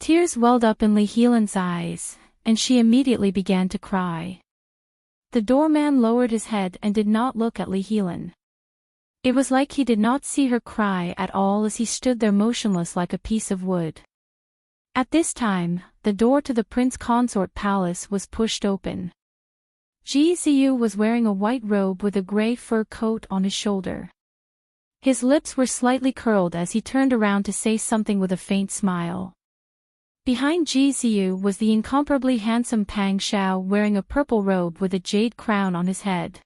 Tears welled up in Li Helan's eyes, and she immediately began to cry. The doorman lowered his head and did not look at Li Helan. It was like he did not see her cry at all as he stood there motionless like a piece of wood. At this time, the door to the Prince Consort Palace was pushed open. Jiziyu was wearing a white robe with a gray fur coat on his shoulder. His lips were slightly curled as he turned around to say something with a faint smile. Behind Jiziyu was the incomparably handsome Pang Xiao wearing a purple robe with a jade crown on his head.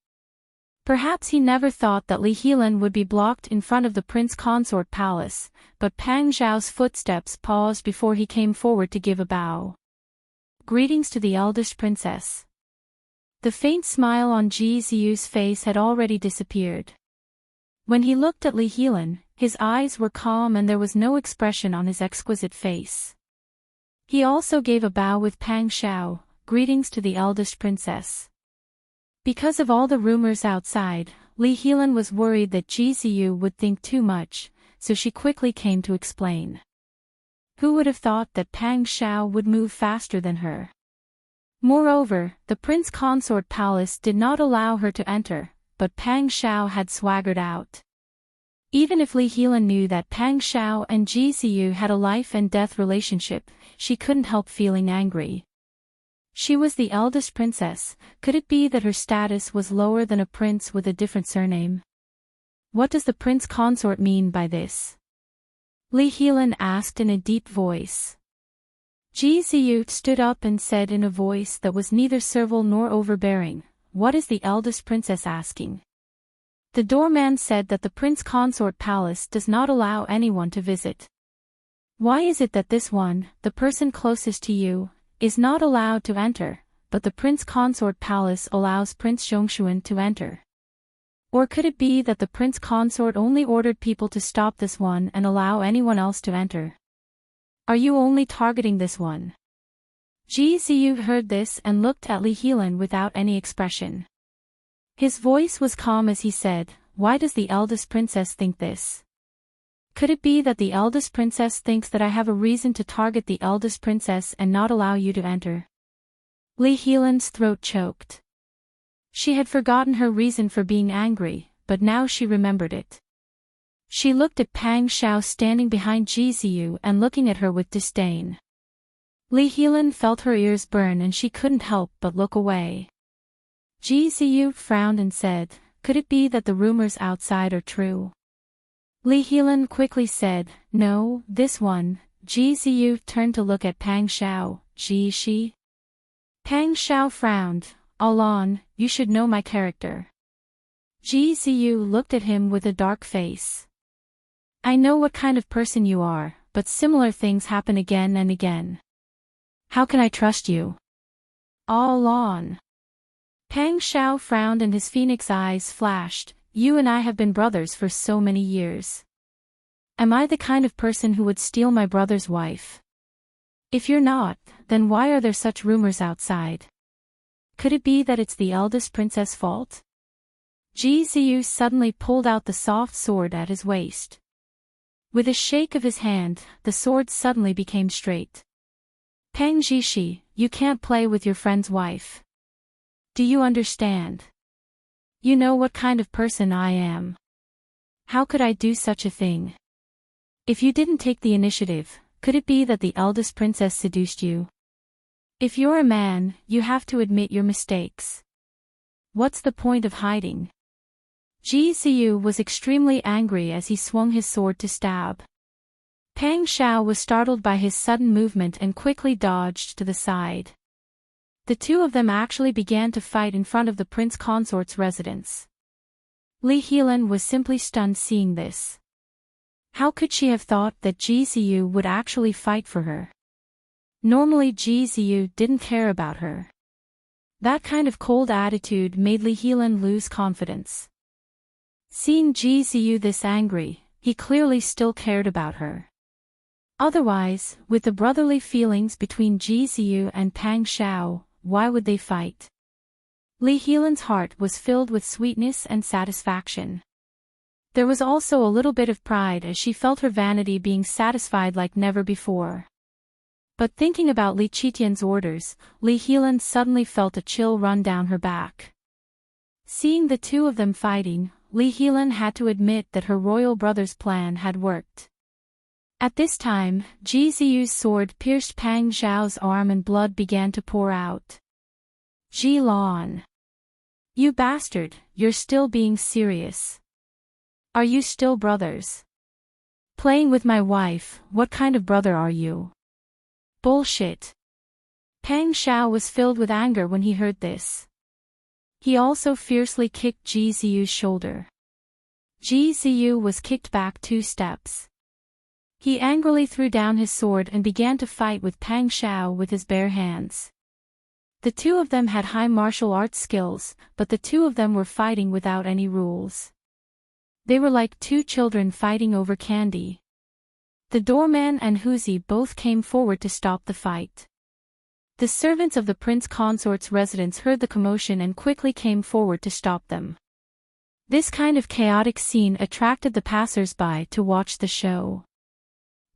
Perhaps he never thought that Li Helan would be blocked in front of the Prince Consort Palace, but Pang Xiao's footsteps paused before he came forward to give a bow. Greetings to the eldest princess. The faint smile on Jiziyu's face had already disappeared. When he looked at Li Helan, his eyes were calm and there was no expression on his exquisite face. He also gave a bow with Pang Xiao, greetings to the eldest princess. Because of all the rumors outside, Li Helan was worried that Jiziyu would think too much, so she quickly came to explain. Who would have thought that Pang Xiao would move faster than her? Moreover, the Prince Consort Palace did not allow her to enter, but Pang Xiao had swaggered out. Even if Li Helan knew that Pang Xiao and Jiziyu had a life-and-death relationship, she couldn't help feeling angry. She was the eldest princess. Could it be that her status was lower than a prince with a different surname? What does the Prince Consort mean by this? Li Helan asked in a deep voice. Jiziyu stood up and said in a voice that was neither servile nor overbearing, "What is the eldest princess asking?" The doorman said that the Prince Consort Palace does not allow anyone to visit. Why is it that this one, the person closest to you, is not allowed to enter, but the Prince Consort Palace allows Prince Zhongshuan to enter? Or could it be that the Prince Consort only ordered people to stop this one and allow anyone else to enter? Are you only targeting this one? Jiziyu heard this and looked at Li Helan without any expression. His voice was calm as he said, "Why does the eldest princess think this? Could it be that the eldest princess thinks that I have a reason to target the eldest princess and not allow you to enter?" Li Helan's throat choked. She had forgotten her reason for being angry, but now she remembered it. She looked at Pang Xiao standing behind Jiziyu and looking at her with disdain. Li Helan felt her ears burn and she couldn't help but look away. Jiziyu frowned and said, "Could it be that the rumors outside are true?" Li Helan quickly said, "No, this one." Jiziyu turned to look at Pang Xiao. "Ji-shi?" Pang Xiao frowned. "Alon, you should know my character." Jiziyu looked at him with a dark face. "I know what kind of person you are, but similar things happen again and again. How can I trust you?" "Alon." Pang Xiao frowned and his phoenix eyes flashed. "You and I have been brothers for so many years. Am I the kind of person who would steal my brother's wife? If you're not, then why are there such rumors outside? Could it be that it's the eldest princess' fault?" Jiziyu suddenly pulled out the soft sword at his waist. With a shake of his hand, the sword suddenly became straight. "Pang Jishi, you can't play with your friend's wife. Do you understand? You know what kind of person I am. How could I do such a thing? If you didn't take the initiative, could it be that the eldest princess seduced you? If you're a man, you have to admit your mistakes. What's the point of hiding?" Jiziyu was extremely angry as he swung his sword to stab. Pang Xiao was startled by his sudden movement and quickly dodged to the side. The two of them actually began to fight in front of the Prince Consort's residence. Li Helan was simply stunned seeing this. How could she have thought that Ji Ziyu would actually fight for her? Normally Ji Ziyu didn't care about her. That kind of cold attitude made Li Helan lose confidence. Seeing Ji Ziyu this angry, he clearly still cared about her. Otherwise, with the brotherly feelings between Ji Ziyu and Pang Xiao, why would they fight? Li Helan's heart was filled with sweetness and satisfaction. There was also a little bit of pride as she felt her vanity being satisfied like never before. But thinking about Li Qitian's orders, Li Helan suddenly felt a chill run down her back. Seeing the two of them fighting, Li Helan had to admit that her royal brother's plan had worked. At this time, Ji Ziyu's sword pierced Pang Xiao's arm and blood began to pour out. Ji Lan. You bastard, you're still being serious. Are you still brothers? Playing with my wife, what kind of brother are you? Bullshit. Pang Xiao was filled with anger when he heard this. He also fiercely kicked Ji Ziyu's shoulder. Ji Ziyu was kicked back 2 steps. He angrily threw down his sword and began to fight with Pang Xiao with his bare hands. The two of them had high martial arts skills, but the two of them were fighting without any rules. They were like 2 children fighting over candy. The doorman and Huzi both came forward to stop the fight. The servants of the prince consort's residence heard the commotion and quickly came forward to stop them. This kind of chaotic scene attracted the passers-by to watch the show.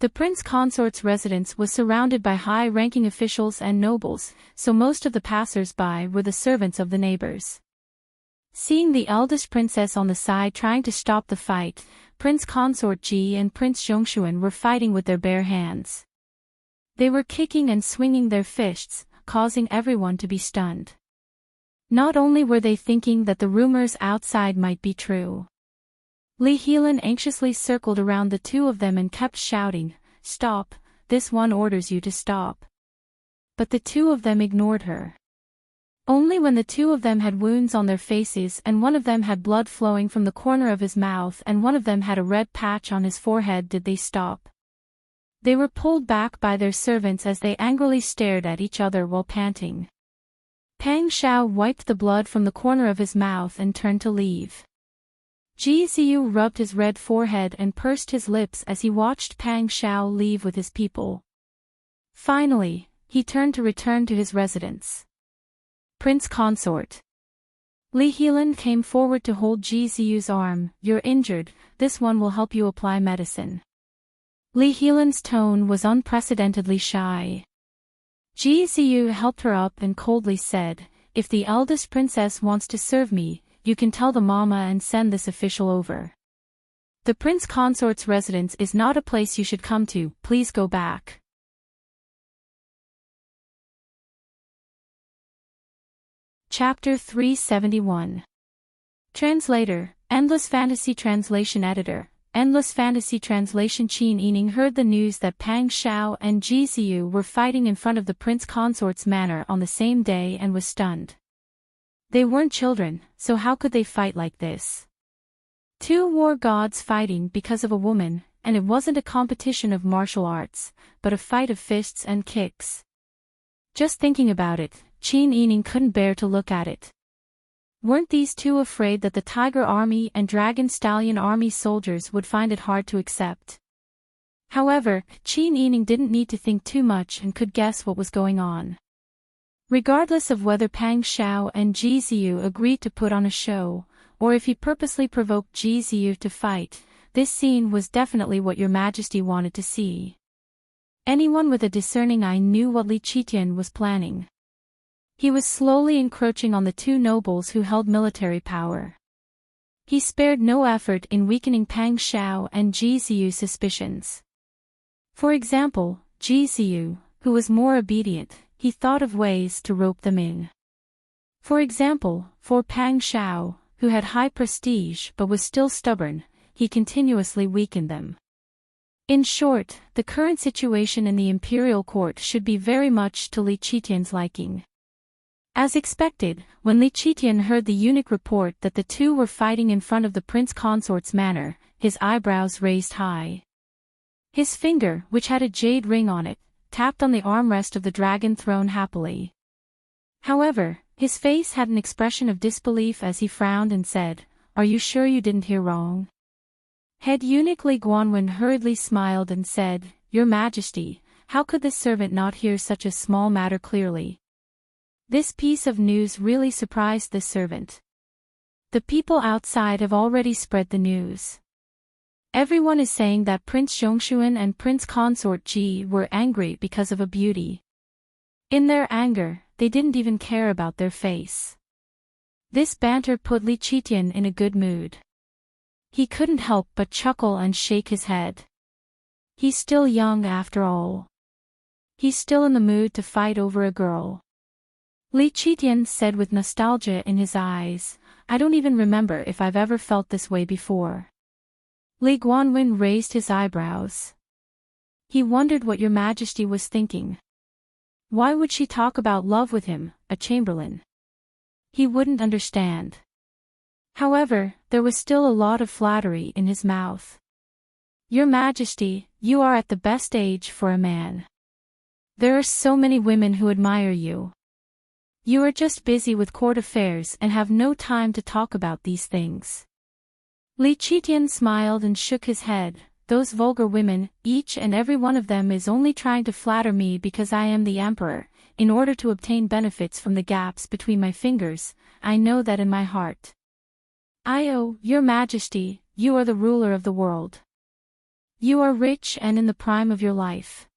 The prince consort's residence was surrounded by high-ranking officials and nobles, so most of the passers-by were the servants of the neighbors. Seeing the eldest princess on the side trying to stop the fight, Prince Consort Ji and Prince Zhongshuan were fighting with their bare hands. They were kicking and swinging their fists, causing everyone to be stunned. Not only were they thinking that the rumors outside might be true. Li Helan anxiously circled around the two of them and kept shouting, "Stop, this one orders you to stop." But the two of them ignored her. Only when the two of them had wounds on their faces and one of them had blood flowing from the corner of his mouth and one of them had a red patch on his forehead did they stop. They were pulled back by their servants as they angrily stared at each other while panting. Pang Xiao wiped the blood from the corner of his mouth and turned to leave. Ji Ziyu rubbed his red forehead and pursed his lips as he watched Pang Xiao leave with his people. Finally, he turned to return to his residence. Prince Consort. Li Helan came forward to hold Ji Ziyu's arm. "You're injured, this one will help you apply medicine." Li Helan's tone was unprecedentedly shy. Ji Ziyu helped her up and coldly said, "If the eldest princess wants to serve me, you can tell the mama and send this official over. The prince consort's residence is not a place you should come to, please go back." Chapter 371. Translator, Endless Fantasy Translation Editor, Endless Fantasy Translation. Qin Yining heard the news that Pang Xiao and Ji Ziyu were fighting in front of the prince consort's manor on the same day and was stunned. They weren't children, so how could they fight like this? 2 war gods fighting because of a woman, and it wasn't a competition of martial arts, but a fight of fists and kicks. Just thinking about it, Qin Yining couldn't bear to look at it. Weren't these two afraid that the Tiger Army and Dragon Stallion Army soldiers would find it hard to accept? However, Qin Yining didn't need to think too much and could guess what was going on. Regardless of whether Pang Xiao and Ji Ziyu agreed to put on a show, or if he purposely provoked Ji Ziyu to fight, this scene was definitely what Your Majesty wanted to see. Anyone with a discerning eye knew what Li Qitian was planning. He was slowly encroaching on the 2 nobles who held military power. He spared no effort in weakening Pang Xiao and Ji Ziyu's suspicions. For example, Ji Ziyu, who was more obedient, he thought of ways to rope them in. For example, for Pang Xiao, who had high prestige but was still stubborn, he continuously weakened them. In short, the current situation in the imperial court should be very much to Li Qitian's liking. As expected, when Li Qitian heard the eunuch report that the two were fighting in front of the prince consort's manor, his eyebrows raised high. His finger, which had a jade ring on it, tapped on the armrest of the dragon throne happily. However, his face had an expression of disbelief as he frowned and said, "Are you sure you didn't hear wrong?" Head eunuch Li Guanwen hurriedly smiled and said, "Your Majesty, how could this servant not hear such a small matter clearly?" This piece of news really surprised this servant. The people outside have already spread the news. Everyone is saying that Prince Zhongshuan and Prince Consort Ji were angry because of a beauty. In their anger, they didn't even care about their face. This banter put Li Qitian in a good mood. He couldn't help but chuckle and shake his head. He's still young after all. He's still in the mood to fight over a girl. Li Qitian said with nostalgia in his eyes, "I don't even remember if I've ever felt this way before." Li Guanwen raised his eyebrows. He wondered what Your Majesty was thinking. Why would she talk about love with him, a chamberlain? He wouldn't understand. However, there was still a lot of flattery in his mouth. "Your Majesty, you are at the best age for a man. There are so many women who admire you. You are just busy with court affairs and have no time to talk about these things." Li Qitian smiled and shook his head. "Those vulgar women, each and every one of them is only trying to flatter me because I am the emperor, in order to obtain benefits from the gaps between my fingers. I know that in my heart. Your Majesty, you are the ruler of the world. You are rich and in the prime of your life.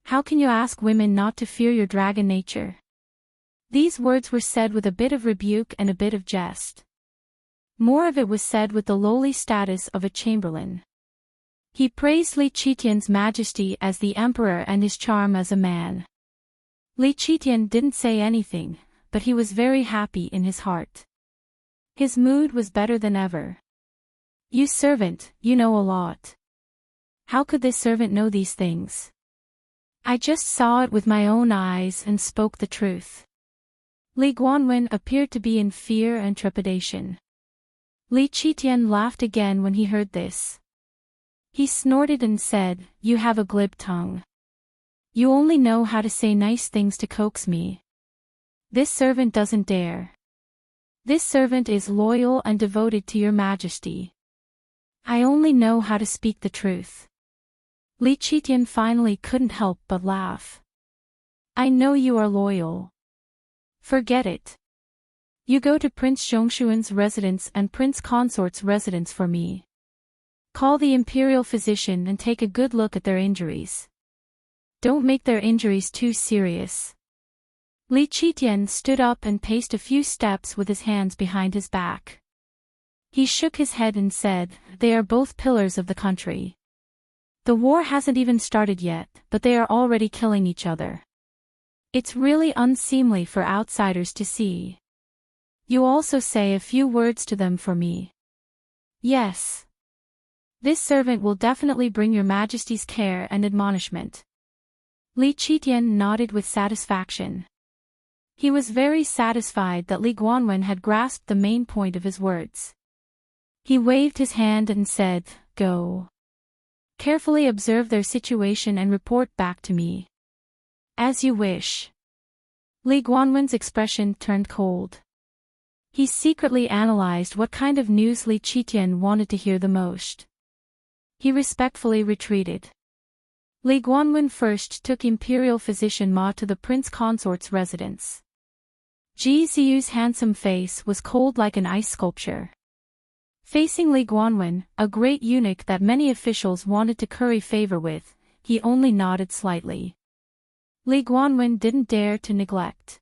How can you ask women not to fear your dragon nature?" These words were said with a bit of rebuke and a bit of jest. More of it was said with the lowly status of a chamberlain. He praised Li Qitian's majesty as the emperor and his charm as a man. Li Qitian didn't say anything, but he was very happy in his heart. His mood was better than ever. "You servant, you know a lot. How could this servant know these things?" "I just saw it with my own eyes and spoke the truth." Li Guanwen appeared to be in fear and trepidation. Li Qitian laughed again when he heard this. He snorted and said, "You have a glib tongue. You only know how to say nice things to coax me. This servant doesn't dare. This servant is loyal and devoted to your majesty. I only know how to speak the truth." Li Qitian finally couldn't help but laugh. "I know you are loyal. Forget it. You go to Prince Zhongshuan's residence and Prince Consort's residence for me. Call the imperial physician and take a good look at their injuries. Don't make their injuries too serious." Li Qitian stood up and paced a few steps with his hands behind his back. He shook his head and said, "They are both pillars of the country. The war hasn't even started yet, but they are already killing each other. It's really unseemly for outsiders to see. You also say a few words to them for me." "Yes. This servant will definitely bring your majesty's care and admonishment." Li Qitian nodded with satisfaction. He was very satisfied that Li Guanwen had grasped the main point of his words. He waved his hand and said, "Go. Carefully observe their situation and report back to me." "As you wish." Li Guanwen's expression turned cold. He secretly analyzed what kind of news Li Qitian wanted to hear the most. He respectfully retreated. Li Guanwen first took Imperial Physician Ma to the Prince Consort's residence. Ji Ziyu's handsome face was cold like an ice sculpture. Facing Li Guanwen, a great eunuch that many officials wanted to curry favor with, he only nodded slightly. Li Guanwen didn't dare to neglect.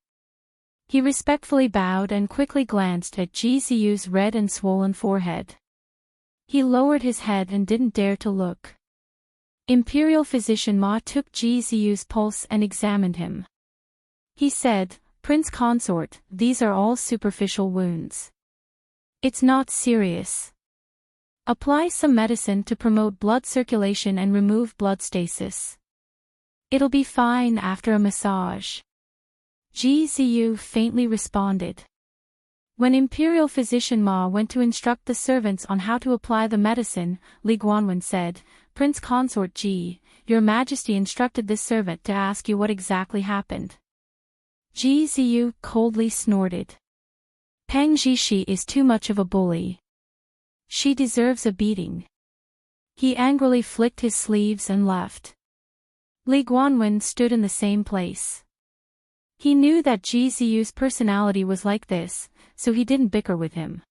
He respectfully bowed and quickly glanced at Ji Ziyu's red and swollen forehead. He lowered his head and didn't dare to look. Imperial Physician Ma took Ji Ziyu's pulse and examined him. He said, "Prince Consort, these are all superficial wounds. It's not serious. Apply some medicine to promote blood circulation and remove blood stasis. It'll be fine after a massage." Gzu faintly responded. When Imperial Physician Ma went to instruct the servants on how to apply the medicine, Li Guanwen said, Prince Consort Ji, Your Majesty instructed this servant to ask you what exactly happened. Gzu coldly snorted. Pang Zhishi is too much of a bully. She deserves a beating. He angrily flicked his sleeves and left. Li Guanwen stood in the same place. He knew that Gzu's personality was like this, so he didn't bicker with him.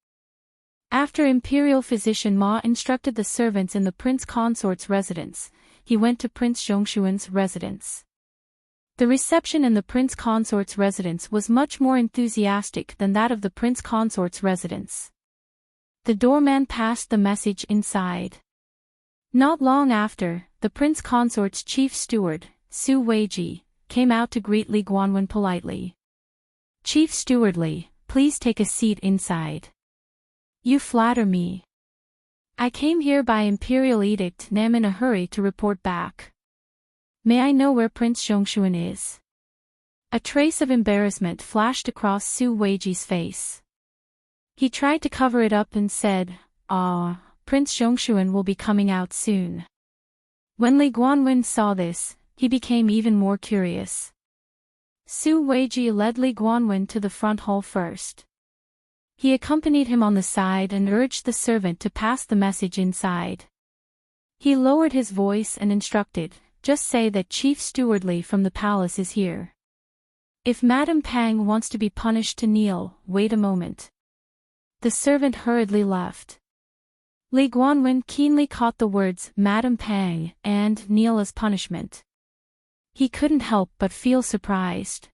After Imperial Physician Ma instructed the servants in the Prince Consort's residence, he went to Prince Zhongshuan's residence. The reception in the Prince Consort's residence was much more enthusiastic than that of the Prince Consort's residence. The doorman passed the message inside. Not long after, the Prince Consort's chief steward, Su Weiji, came out to greet Li Guanwen politely. Chief Steward Li, please take a seat inside. You flatter me. I came here by imperial edict and am in a hurry to report back. May I know where Prince Zhongshuan is? A trace of embarrassment flashed across Su Weiji's face. He tried to cover it up and said, Prince Zhongshuan will be coming out soon. When Li Guanwen saw this, he became even more curious. Su Weiji led Li Guanwen to the front hall first. He accompanied him on the side and urged the servant to pass the message inside. He lowered his voice and instructed, just say that Chief Steward Li from the palace is here. If Madame Pang wants to be punished to kneel, wait a moment. The servant hurriedly left. Li Guanwen keenly caught the words Madame Pang and kneel as punishment. He couldn't help but feel surprised.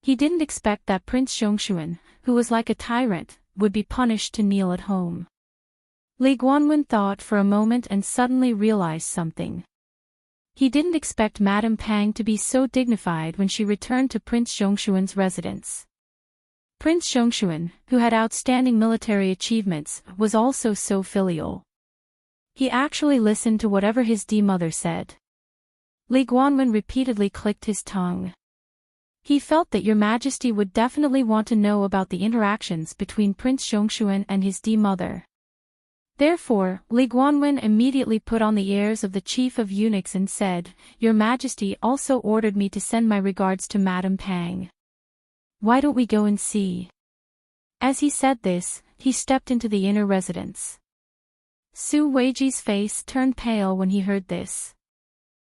He didn't expect that Prince Zhongshuan, who was like a tyrant, would be punished to kneel at home. Li Guanwen thought for a moment and suddenly realized something. He didn't expect Madame Pang to be so dignified when she returned to Prince Zhongshuan's residence. Prince Zhongshuan, who had outstanding military achievements, was also so filial. He actually listened to whatever his mother said. Li Guanwen repeatedly clicked his tongue. He felt that Your Majesty would definitely want to know about the interactions between Prince Zhongshuan and his mother. Therefore, Li Guanwen immediately put on the airs of the chief of eunuchs and said, Your Majesty also ordered me to send my regards to Madame Pang. Why don't we go and see? As he said this, he stepped into the inner residence. Su Weiji's face turned pale when he heard this.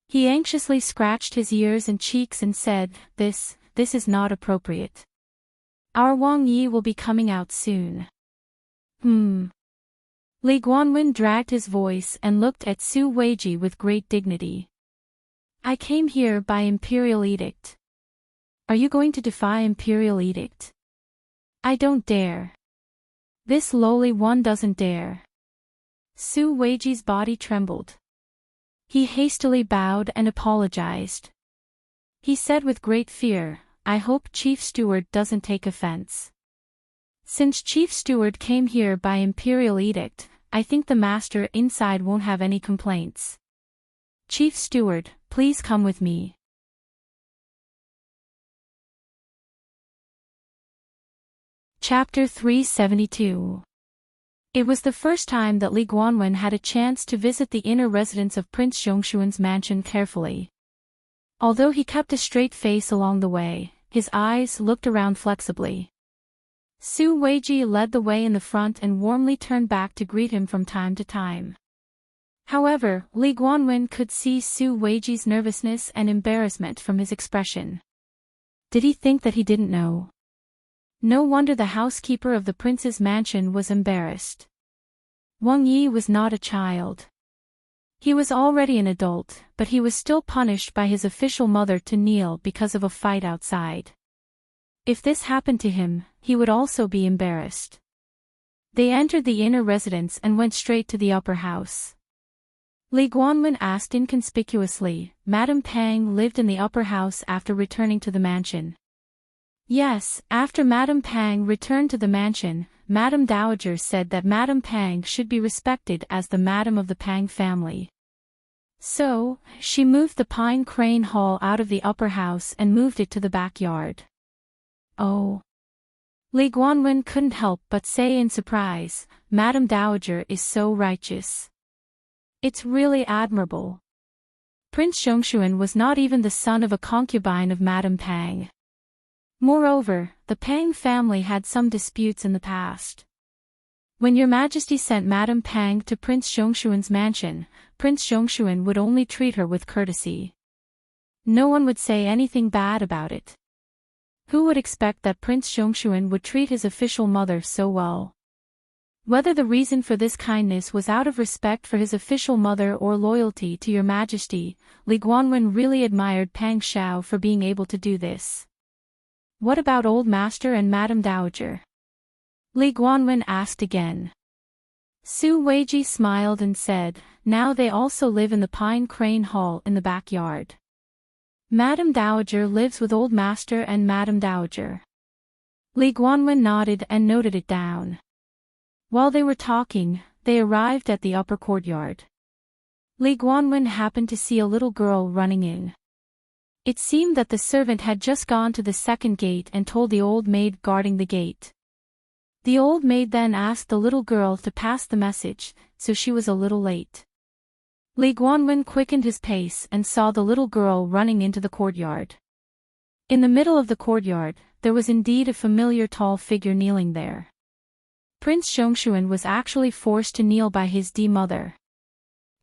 He anxiously scratched his ears and cheeks and said, This is not appropriate. Our Wang Yi will be coming out soon. Li Guanwen dragged his voice and looked at Su Weiji with great dignity. I came here by imperial edict. Are you going to defy imperial edict? I don't dare. This lowly one doesn't dare. Su Weiji's body trembled. He hastily bowed and apologized. He said with great fear, I hope Chief Steward doesn't take offense. Since Chief Steward came here by imperial edict, I think the master inside won't have any complaints. Chief Steward, please come with me. Chapter 372. It was the first time that Li Guanwen had a chance to visit the inner residence of Prince Zhongshuan's mansion carefully. Although he kept a straight face along the way, his eyes looked around flexibly. Su Weiji led the way in the front and warmly turned back to greet him from time to time. However, Li Guanwen could see Su Weiji's nervousness and embarrassment from his expression. Did he think that he didn't know? No wonder the housekeeper of the prince's mansion was embarrassed. Wang Yi was not a child. He was already an adult, but he was still punished by his official mother to kneel because of a fight outside. If this happened to him, he would also be embarrassed. They entered the inner residence and went straight to the upper house. Li Guanwen asked inconspicuously, Madame Pang lived in the upper house after returning to the mansion. Yes, after Madame Pang returned to the mansion, Madame Dowager said that Madame Pang should be respected as the Madame of the Pang family. So, she moved the pine crane hall out of the upper house and moved it to the backyard. Oh. Li Guanwen couldn't help but say in surprise, Madame Dowager is so righteous. It's really admirable. Prince Xiongxuan was not even the son of a concubine of Madame Pang. Moreover, the Pang family had some disputes in the past. When Your Majesty sent Madame Pang to Prince Xiongxuan's mansion, Prince Xiongxuan would only treat her with courtesy. No one would say anything bad about it. Who would expect that Prince Xiongxuan would treat his official mother so well? Whether the reason for this kindness was out of respect for his official mother or loyalty to Your Majesty, Li Guanwen really admired Pang Xiao for being able to do this. What about Old Master and Madame Dowager? Li Guanwen asked again. Su Weiji smiled and said, now they also live in the Pine Crane Hall in the backyard. Madame Dowager lives with Old Master and Madame Dowager. Li Guanwen nodded and noted it down. While they were talking, they arrived at the upper courtyard. Li Guanwen happened to see a little girl running in. It seemed that the servant had just gone to the second gate and told the old maid guarding the gate. The old maid then asked the little girl to pass the message, so she was a little late. Li Guanwen quickened his pace and saw the little girl running into the courtyard. In the middle of the courtyard, there was indeed a familiar tall figure kneeling there. Prince Xiongxuan was actually forced to kneel by his mother.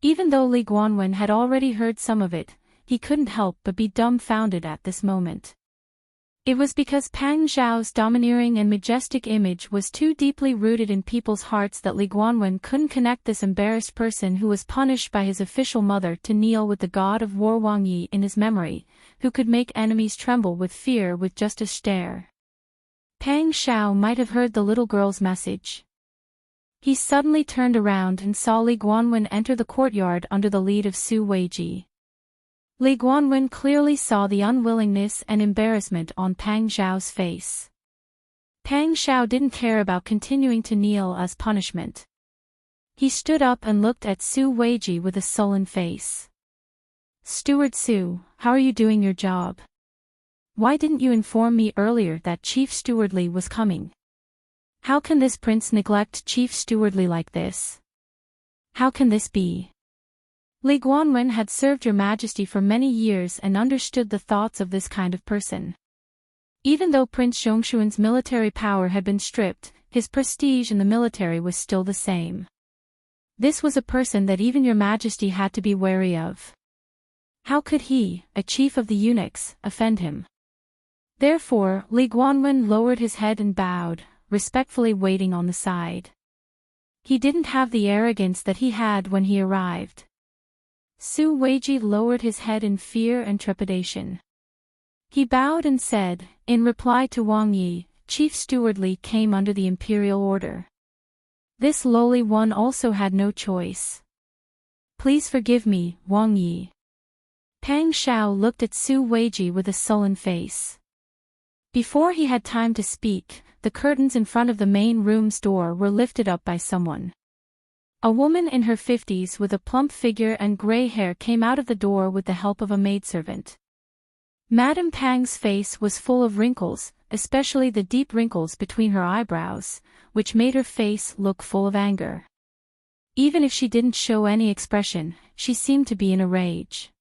Even though Li Guanwen had already heard some of it, he couldn't help but be dumbfounded at this moment. It was because Pang Zhao's domineering and majestic image was too deeply rooted in people's hearts that Li Guanwen couldn't connect this embarrassed person who was punished by his official mother to kneel with the god of war Wang Yi in his memory, who could make enemies tremble with fear with just a stare. Pang Xiao might have heard the little girl's message. He suddenly turned around and saw Li Guanwen enter the courtyard under the lead of Su Weiji. Li Guanwen clearly saw the unwillingness and embarrassment on Pang Zhao's face. Pang Xiao didn't care about continuing to kneel as punishment. He stood up and looked at Su Weiji with a sullen face. Steward Su, how are you doing your job? Why didn't you inform me earlier that Chief Steward Li was coming? How can this prince neglect Chief Steward Li like this? How can this be? Li Guanwen had served Your Majesty for many years and understood the thoughts of this kind of person. Even though Prince Xiongxuan's military power had been stripped, his prestige in the military was still the same. This was a person that even Your Majesty had to be wary of. How could he, a chief of the eunuchs, offend him? Therefore, Li Guanwen lowered his head and bowed, respectfully waiting on the side. He didn't have the arrogance that he had when he arrived. Su Weiji lowered his head in fear and trepidation. He bowed and said, in reply to Wang Yi, Chief Steward Li came under the imperial order. This lowly one also had no choice. Please forgive me, Wang Yi. Pang Xiao looked at Su Weiji with a sullen face. Before he had time to speak, the curtains in front of the main room's door were lifted up by someone. A woman in her 50s with a plump figure and gray hair came out of the door with the help of a maidservant. Madame Pang's face was full of wrinkles, especially the deep wrinkles between her eyebrows, which made her face look full of anger. Even if she didn't show any expression, she seemed to be in a rage.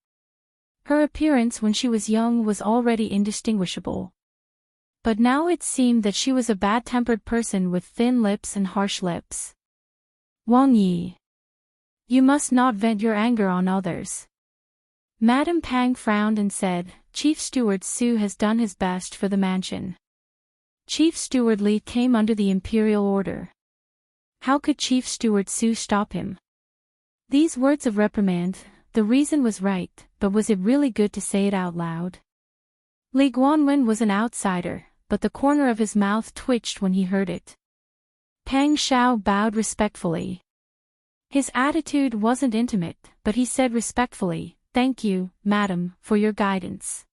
Her appearance when she was young was already indistinguishable. But now it seemed that she was a bad-tempered person with thin lips and harsh lips. Wang Yi. You must not vent your anger on others. Madame Pang frowned and said, Chief Steward Su has done his best for the mansion. Chief Steward Li came under the imperial order. How could Chief Steward Su stop him? These words of reprimand, the reason was right, but was it really good to say it out loud? Li Guanwen was an outsider, but the corner of his mouth twitched when he heard it. Pang Xiao bowed respectfully. His attitude wasn't intimate, but he said respectfully, Thank you, madam, for your guidance.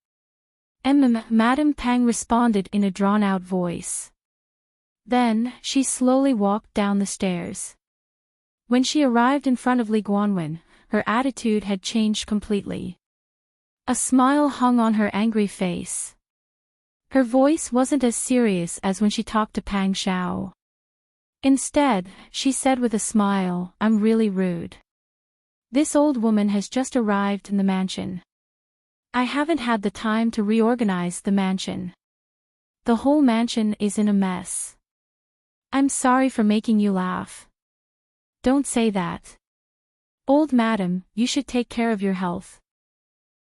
Madame Pang responded in a drawn-out voice. Then, she slowly walked down the stairs. When she arrived in front of Li Guanwen, her attitude had changed completely. A smile hung on her angry face. Her voice wasn't as serious as when she talked to Pang Xiao. Instead, she said with a smile, "I'm really rude. This old woman has just arrived in the mansion. I haven't had the time to reorganize the mansion. The whole mansion is in a mess. I'm sorry for making you laugh." "Don't say that. Old madam, you should take care of your health.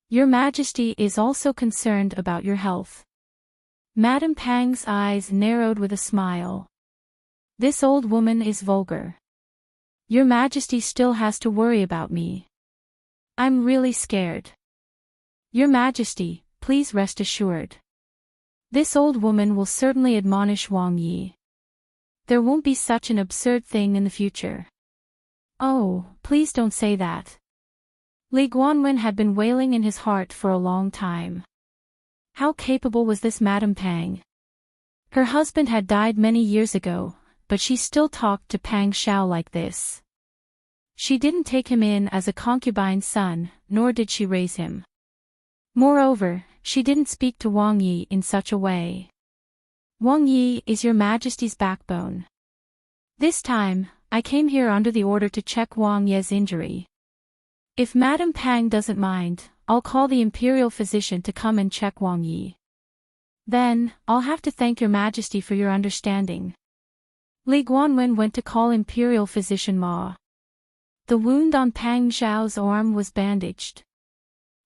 Your Majesty is also concerned about your health." Madame Pang's eyes narrowed with a smile. "This old woman is vulgar. Your Majesty still has to worry about me. I'm really scared. Your Majesty, please rest assured. This old woman will certainly admonish Wang Yi. There won't be such an absurd thing in the future." "Oh, please don't say that." Li Guanwen had been wailing in his heart for a long time. How capable was this Madame Pang? Her husband had died many years ago, but she still talked to Pang Xiao like this. She didn't take him in as a concubine's son, nor did she raise him. Moreover, she didn't speak to Wang Yi in such a way. "Wang Yi is your Majesty's backbone. This time, I came here under the order to check Wang Ye's injury. If Madame Pang doesn't mind, I'll call the imperial physician to come and check Wang Yi. Then, I'll have to thank your Majesty for your understanding." Li Guanwen went to call imperial physician Ma. The wound on Pang Xiao's arm was bandaged.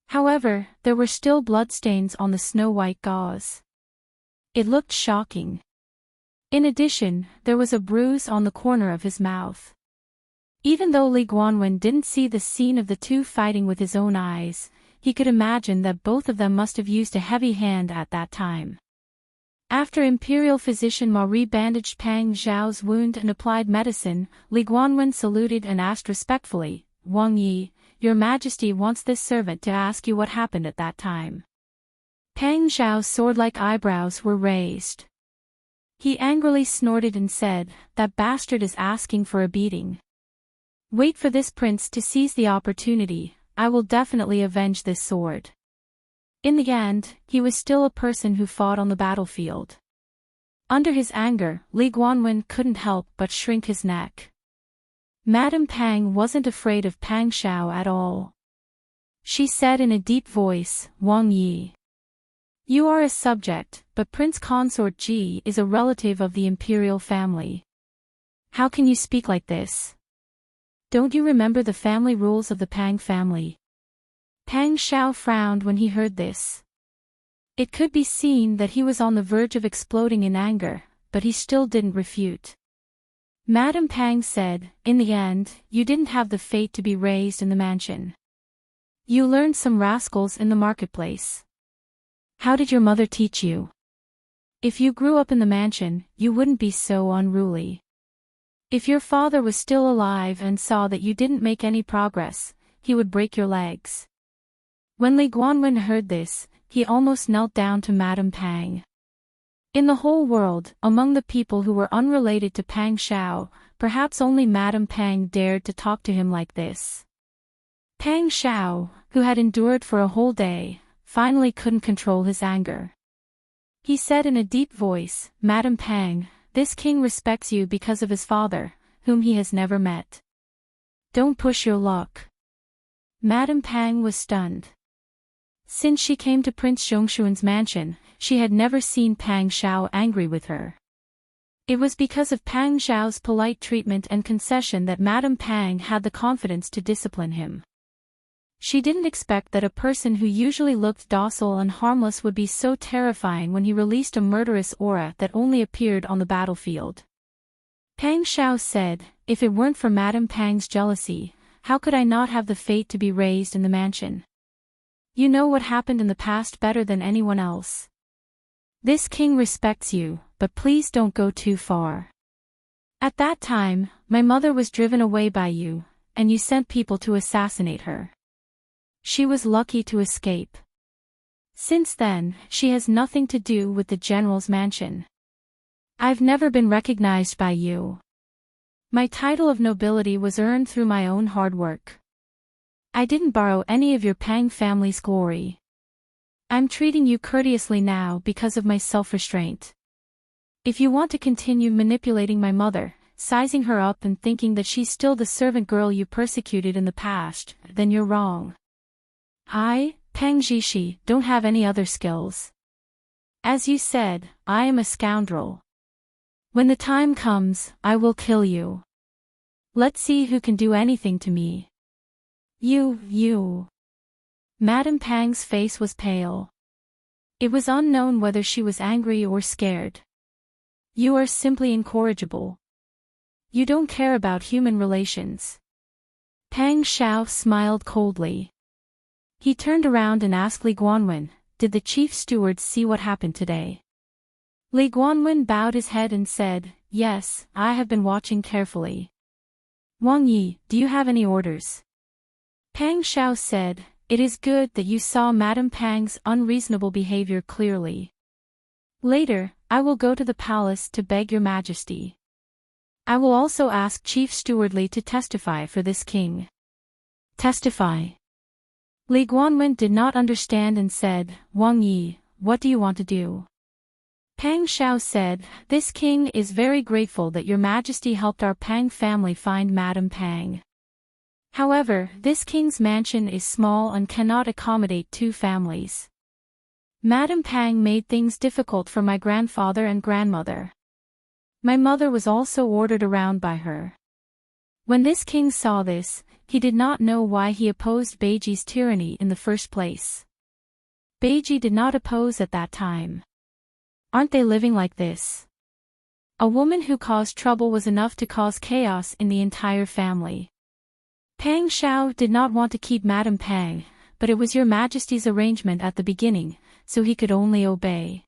However, there were still bloodstains on the snow-white gauze. It looked shocking. In addition, there was a bruise on the corner of his mouth. Even though Li Guanwen didn't see the scene of the two fighting with his own eyes, he could imagine that both of them must have used a heavy hand at that time. After imperial physician Ma re-bandaged Pang Xiao's wound and applied medicine, Li Guanwen saluted and asked respectfully, "Wang Yi, your Majesty wants this servant to ask you what happened at that time." Pang Xiao's sword-like eyebrows were raised. He angrily snorted and said, "That bastard is asking for a beating. Wait for this prince to seize the opportunity, I will definitely avenge this sword." In the end, he was still a person who fought on the battlefield. Under his anger, Li Guanwen couldn't help but shrink his neck. Madame Pang wasn't afraid of Pang Xiao at all. She said in a deep voice, "Wang Yi. You are a subject, but Prince Consort Ji is a relative of the imperial family. How can you speak like this? Don't you remember the family rules of the Pang family?" Pang Xiao frowned when he heard this. It could be seen that he was on the verge of exploding in anger, but he still didn't refute. Madame Pang said, "In the end, you didn't have the fate to be raised in the mansion. You learned some rascals in the marketplace. How did your mother teach you? If you grew up in the mansion, you wouldn't be so unruly. If your father was still alive and saw that you didn't make any progress, he would break your legs." When Li Guanwen heard this, he almost knelt down to Madame Pang. In the whole world, among the people who were unrelated to Pang Xiao, perhaps only Madame Pang dared to talk to him like this. Pang Xiao, who had endured for a whole day, finally couldn't control his anger. He said in a deep voice, "Madame Pang, this king respects you because of his father, whom he has never met. Don't push your luck." Madame Pang was stunned. Since she came to Prince Zhongshuan's mansion, she had never seen Pang Xiao angry with her. It was because of Pang Xiao's polite treatment and concession that Madame Pang had the confidence to discipline him. She didn't expect that a person who usually looked docile and harmless would be so terrifying when he released a murderous aura that only appeared on the battlefield. Pang Xiao said, "If it weren't for Madame Pang's jealousy, how could I not have the fate to be raised in the mansion? You know what happened in the past better than anyone else. This king respects you, but please don't go too far. At that time, my mother was driven away by you, and you sent people to assassinate her. She was lucky to escape. Since then, she has nothing to do with the general's mansion. I've never been recognized by you. My title of nobility was earned through my own hard work. I didn't borrow any of your Pang family's glory. I'm treating you courteously now because of my self-restraint. If you want to continue manipulating my mother, sizing her up and thinking that she's still the servant girl you persecuted in the past, then you're wrong. I, Peng Zhishi, don't have any other skills. As you said, I am a scoundrel. When the time comes, I will kill you. Let's see who can do anything to me. You. Madame Pang's face was pale. It was unknown whether she was angry or scared. You are simply incorrigible. You don't care about human relations. Pang Xiao smiled coldly. He turned around and asked Li Guanwen, did the chief steward see what happened today? Li Guanwen bowed his head and said, yes, I have been watching carefully. Wang Yi, do you have any orders? Pang Xiao said, it is good that you saw Madame Pang's unreasonable behavior clearly. Later, I will go to the palace to beg your majesty. I will also ask Chief Steward Li to testify for this king. Testify. Li Guanwen did not understand and said, Wang Yi, what do you want to do? Pang Xiao said, this king is very grateful that your majesty helped our Pang family find Madame Pang. However, this king's mansion is small and cannot accommodate 2 families. Madame Pang made things difficult for my grandfather and grandmother. My mother was also ordered around by her. When this king saw this, he did not know why he opposed Beiji's tyranny in the first place. Beiji did not oppose at that time. Aren't they living like this? A woman who caused trouble was enough to cause chaos in the entire family. Pang Xiao did not want to keep Madame Pang, but it was your majesty's arrangement at the beginning, so he could only obey.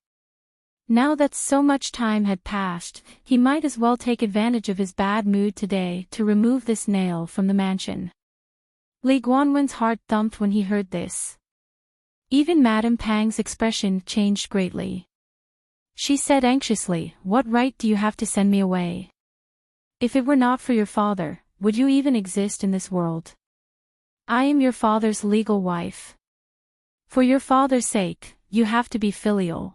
Now that so much time had passed, he might as well take advantage of his bad mood today to remove this nail from the mansion. Li Guanwen's heart thumped when he heard this. Even Madame Pang's expression changed greatly. She said anxiously, what right do you have to send me away? If it were not for your father, would you even exist in this world? I am your father's legal wife. For your father's sake, you have to be filial.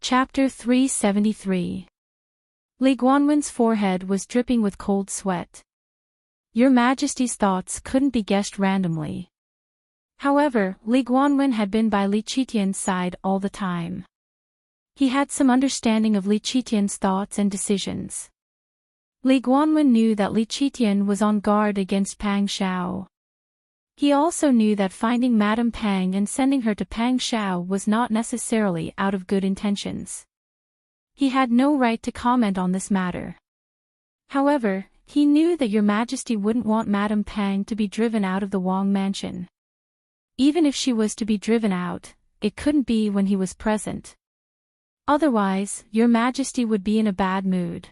Chapter 373. Li Guanwen's forehead was dripping with cold sweat. Your Majesty's thoughts couldn't be guessed randomly. However, Li Guanwen had been by Li Qitian's side all the time. He had some understanding of Li Qitian's thoughts and decisions. Li Guanwen knew that Li Qitian was on guard against Pang Xiao. He also knew that finding Madame Pang and sending her to Pang Xiao was not necessarily out of good intentions. He had no right to comment on this matter. However, he knew that Your Majesty wouldn't want Madame Pang to be driven out of the Wang mansion. Even if she was to be driven out, it couldn't be when he was present. Otherwise, Your Majesty would be in a bad mood.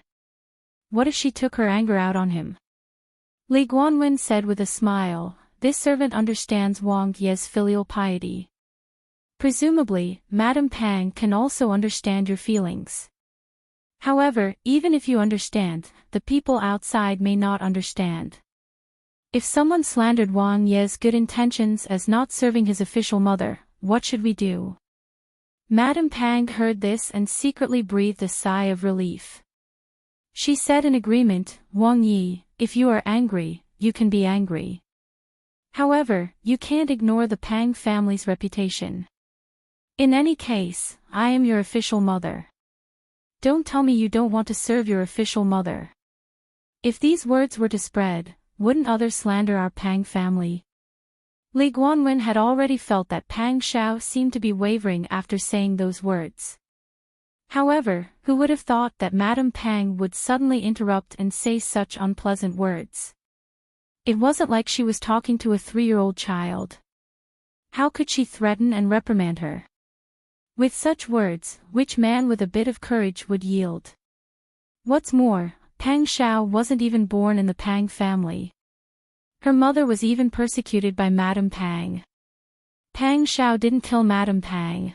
What if she took her anger out on him? Li Guanwen said with a smile, this servant understands Wang Ye's filial piety. Presumably, Madame Pang can also understand your feelings. However, even if you understand, the people outside may not understand. If someone slandered Wang Ye's good intentions as not serving his official mother, what should we do? Madame Pang heard this and secretly breathed a sigh of relief. She said in agreement, Wang Yi, if you are angry, you can be angry. However, you can't ignore the Pang family's reputation. In any case, I am your official mother. Don't tell me you don't want to serve your official mother. If these words were to spread, wouldn't others slander our Pang family? Li Guanwen had already felt that Pang Xiao seemed to be wavering after saying those words. However, who would have thought that Madame Pang would suddenly interrupt and say such unpleasant words? It wasn't like she was talking to a 3-year-old child. How could she threaten and reprimand her? With such words, which man with a bit of courage would yield? What's more, Pang Xiao wasn't even born in the Pang family. Her mother was even persecuted by Madame Pang. Pang Xiao didn't kill Madame Pang.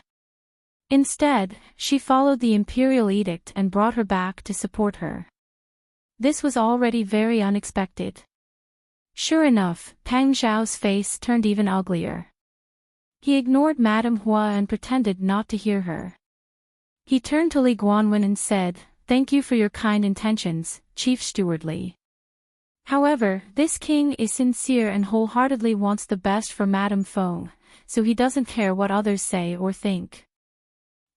Instead, she followed the imperial edict and brought her back to support her. This was already very unexpected. Sure enough, Pang Zhao's face turned even uglier. He ignored Madame Hua and pretended not to hear her. He turned to Li Guanwen and said, "Thank you for your kind intentions, Chief Steward Li. However, this king is sincere and wholeheartedly wants the best for Madame Feng, so he doesn't care what others say or think.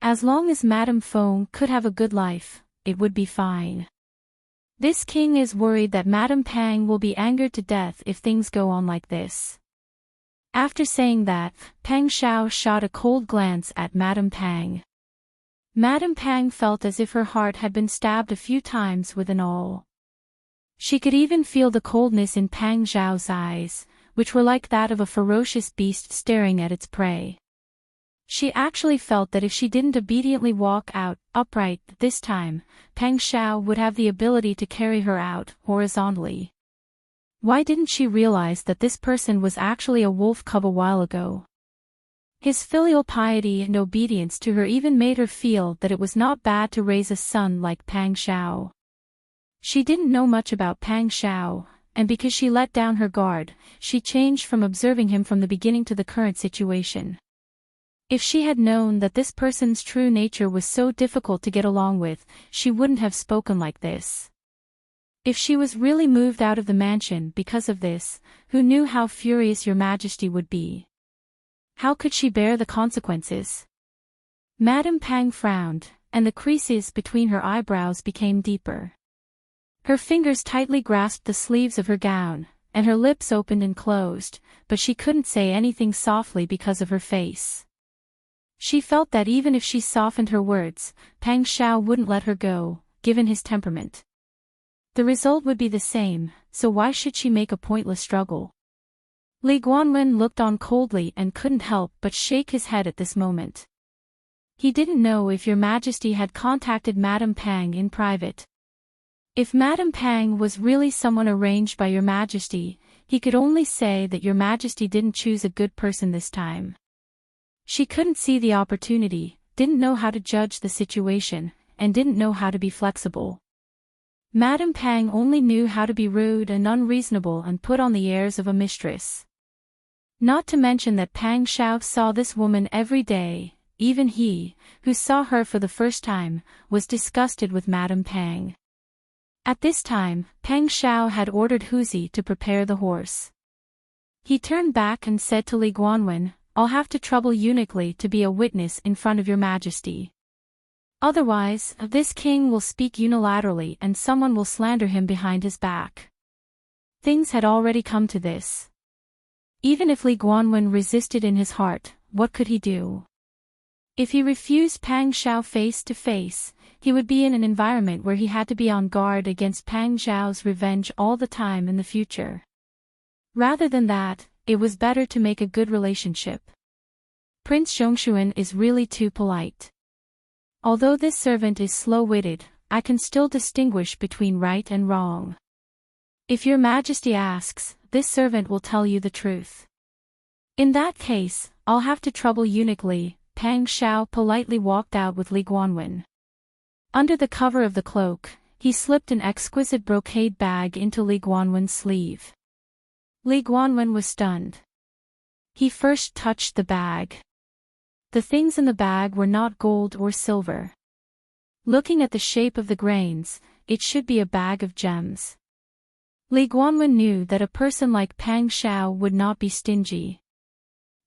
As long as Madame Feng could have a good life, it would be fine. This king is worried that Madame Pang will be angered to death if things go on like this." After saying that, Pang Xiao shot a cold glance at Madame Pang. Madame Pang felt as if her heart had been stabbed a few times with an awl. She could even feel the coldness in Pang Zhao's eyes, which were like that of a ferocious beast staring at its prey. She actually felt that if she didn't obediently walk out, upright, this time, Pang Xiao would have the ability to carry her out, horizontally. Why didn't she realize that this person was actually a wolf cub a while ago? His filial piety and obedience to her even made her feel that it was not bad to raise a son like Pang Xiao. She didn't know much about Pang Xiao, and because she let down her guard, she changed from observing him from the beginning to the current situation. If she had known that this person's true nature was so difficult to get along with, she wouldn't have spoken like this. If she was really moved out of the mansion because of this, who knew how furious Your Majesty would be? How could she bear the consequences? Madame Pang frowned, and the creases between her eyebrows became deeper. Her fingers tightly grasped the sleeves of her gown, and her lips opened and closed, but she couldn't say anything softly because of her face. She felt that even if she softened her words, Pang Xiao wouldn't let her go, given his temperament. The result would be the same, so why should she make a pointless struggle? Li Guanwen looked on coldly and couldn't help but shake his head at this moment. He didn't know if Your Majesty had contacted Madame Pang in private. If Madame Pang was really someone arranged by Your Majesty, he could only say that Your Majesty didn't choose a good person this time. She couldn't see the opportunity, didn't know how to judge the situation, and didn't know how to be flexible. Madame Pang only knew how to be rude and unreasonable and put on the airs of a mistress. Not to mention that Pang Xiao saw this woman every day, even he, who saw her for the first time, was disgusted with Madame Pang. At this time, Pang Xiao had ordered Huzi to prepare the horse. He turned back and said to Li Guanwen, "I'll have to trouble Eunuch Li to be a witness in front of Your Majesty. Otherwise, this king will speak unilaterally and someone will slander him behind his back." Things had already come to this. Even if Li Guanwen resisted in his heart, what could he do? If he refused Pang Xiao face to face, he would be in an environment where he had to be on guard against Pang Zhao's revenge all the time in the future. Rather than that, it was better to make a good relationship. Prince Zhongshuan is really too polite. Although this servant is slow-witted, I can still distinguish between right and wrong. If Your Majesty asks, this servant will tell you the truth. In that case, I'll have to trouble Eunuch Li. Pang Xiao politely walked out with Li Guanwen. Under the cover of the cloak, he slipped an exquisite brocade bag into Li Guanwen's sleeve. Li Guanwen was stunned. He first touched the bag. The things in the bag were not gold or silver. Looking at the shape of the grains, it should be a bag of gems. Li Guanwen knew that a person like Pang Xiao would not be stingy.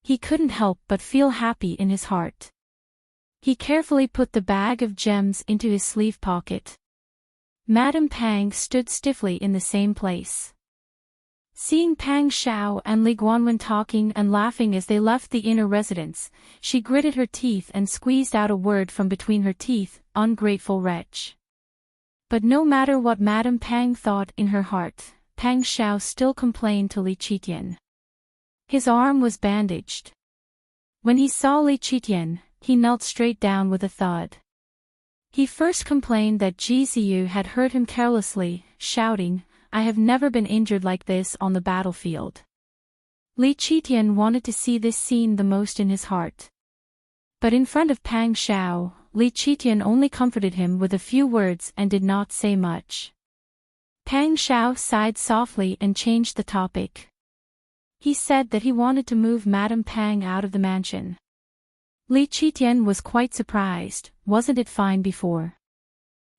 He couldn't help but feel happy in his heart. He carefully put the bag of gems into his sleeve pocket. Madame Pang stood stiffly in the same place. Seeing Pang Xiao and Li Guanwen talking and laughing as they left the inner residence, she gritted her teeth and squeezed out a word from between her teeth, "Ungrateful wretch." But no matter what Madame Pang thought in her heart, Pang Xiao still complained to Li Qitian. His arm was bandaged. When he saw Li Qitian, he knelt straight down with a thud. He first complained that Ji Ziyu had hurt him carelessly, shouting, "I have never been injured like this on the battlefield." Li Qitian wanted to see this scene the most in his heart. But in front of Pang Xiao, Li Qitian only comforted him with a few words and did not say much. Pang Xiao sighed softly and changed the topic. He said that he wanted to move Madame Pang out of the mansion. Li Qitian was quite surprised. Wasn't it fine before?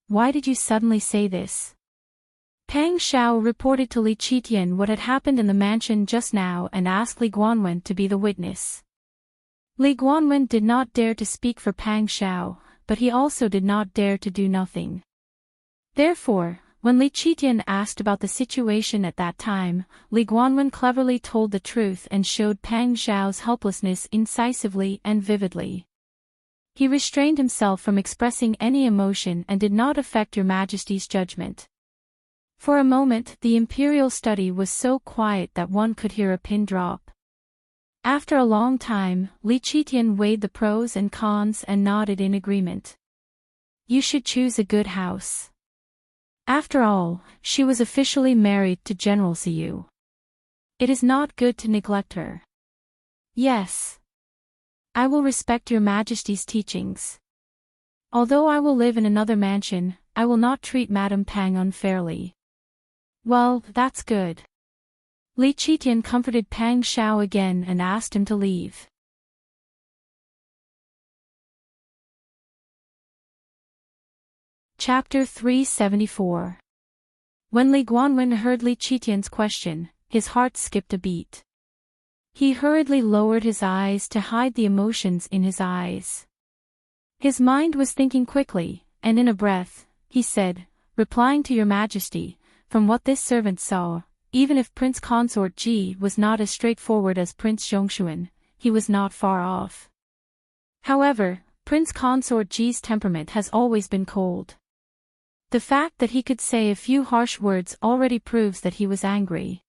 Why did you suddenly say this? Pang Xiao reported to Li Qitian what had happened in the mansion just now and asked Li Guanwen to be the witness. Li Guanwen did not dare to speak for Pang Xiao, but he also did not dare to do nothing. Therefore, when Li Qitian asked about the situation at that time, Li Guanwen cleverly told the truth and showed Pang Xiao's helplessness incisively and vividly. He restrained himself from expressing any emotion and did not affect Your Majesty's judgment. For a moment the imperial study was so quiet that one could hear a pin drop. After a long time, Li Qitian weighed the pros and cons and nodded in agreement. You should choose a good house. After all, she was officially married to General Siyu. It is not good to neglect her. Yes. I will respect Your Majesty's teachings. Although I will live in another mansion, I will not treat Madame Pang unfairly. Well, that's good. Li Qitian comforted Pang Xiao again and asked him to leave. Chapter 374. When Li Guanwen heard Li Qitian's question, his heart skipped a beat. He hurriedly lowered his eyes to hide the emotions in his eyes. His mind was thinking quickly, and in a breath, he said, replying to Your Majesty, from what this servant saw, even if Prince Consort Ji was not as straightforward as Prince Zhongshuan, he was not far off. However, Prince Consort Ji's temperament has always been cold. The fact that he could say a few harsh words already proves that he was angry.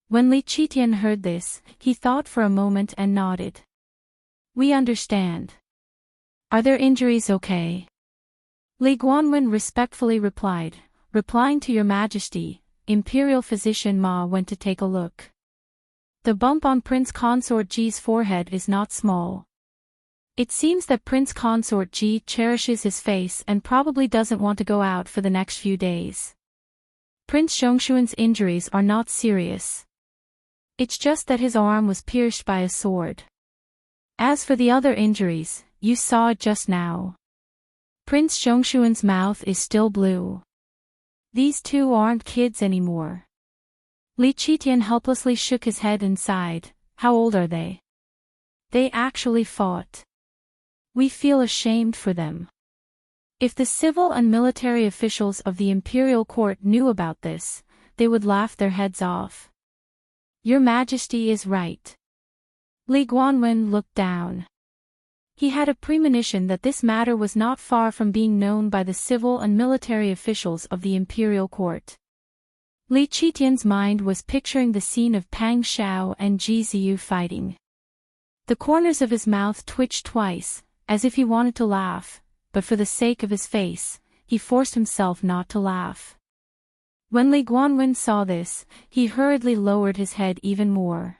When Li Qitian heard this, he thought for a moment and nodded. We understand. Are their injuries okay? Li Guanwen respectfully replied, replying to Your Majesty, Imperial Physician Ma went to take a look. The bump on Prince Consort Ji's forehead is not small. It seems that Prince Consort Ji cherishes his face and probably doesn't want to go out for the next few days. Prince Zhongshuan's injuries are not serious. It's just that his arm was pierced by a sword. As for the other injuries, you saw it just now. Prince Zhongshuan's mouth is still blue. These two aren't kids anymore. Li Qitian helplessly shook his head and sighed. How old are they? They actually fought. We feel ashamed for them. If the civil and military officials of the imperial court knew about this, they would laugh their heads off. Your Majesty is right. Li Guanwen looked down. He had a premonition that this matter was not far from being known by the civil and military officials of the imperial court. Li Qitian's mind was picturing the scene of Pang Xiao and Ji Ziyu fighting. The corners of his mouth twitched twice, as if he wanted to laugh, but for the sake of his face, he forced himself not to laugh. When Li Guanwen saw this, he hurriedly lowered his head even more.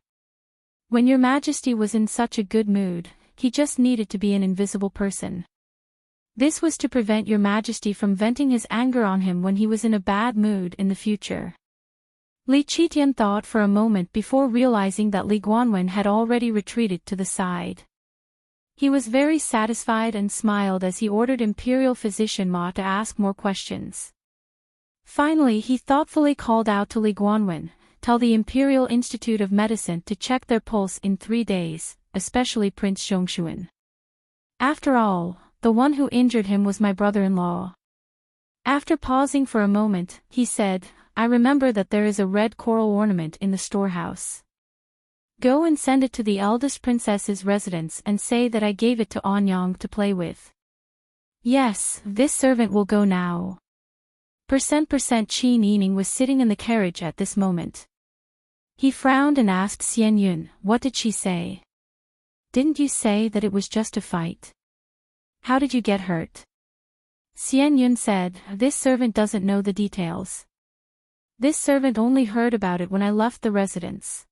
When Your Majesty was in such a good mood, he just needed to be an invisible person. This was to prevent Your Majesty from venting his anger on him when he was in a bad mood in the future. Li Qitian thought for a moment before realizing that Li Guanwen had already retreated to the side. He was very satisfied and smiled as he ordered Imperial Physician Ma to ask more questions. Finally he thoughtfully called out to Li Guanwen, tell the Imperial Institute of Medicine to check their pulse in 3 days, especially Prince Zhongshuan. After all, the one who injured him was my brother-in-law. After pausing for a moment, he said, I remember that there is a red coral ornament in the storehouse. Go and send it to the eldest princess's residence and say that I gave it to Anyang to play with. Yes, this servant will go now. Qin Yining was sitting in the carriage at this moment. He frowned and asked Xian Yun, what did she say? Didn't you say that it was just a fight? How did you get hurt? Xian Yun said, this servant doesn't know the details. This servant only heard about it when I left the residence.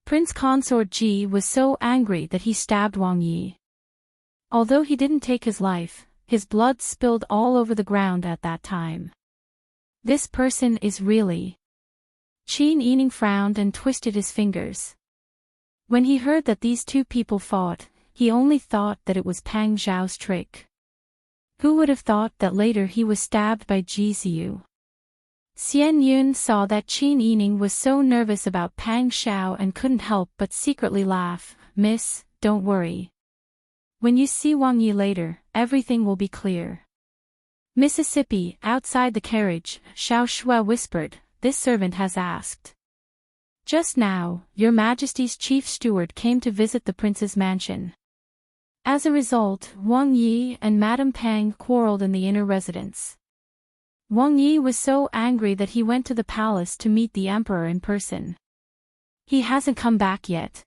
Prince Consort Ji was so angry that he stabbed Wang Yi. Although he didn't take his life, his blood spilled all over the ground at that time. This person is really. Qin Yining frowned and twisted his fingers. When he heard that these two people fought, he only thought that it was Pang Zhao's trick. Who would have thought that later he was stabbed by Ji Ziyu? Xian Yun saw that Qin Yining was so nervous about Pang Zhao and couldn't help but secretly laugh. "Miss, don't worry. When you see Wang Yi later, everything will be clear." Mississippi, outside the carriage, Xiao Shui whispered, "This servant has asked. Just now, Your Majesty's chief steward came to visit the prince's mansion. As a result, Wang Yi and Madame Pang quarreled in the inner residence. Wang Yi was so angry that he went to the palace to meet the emperor in person. He hasn't come back yet."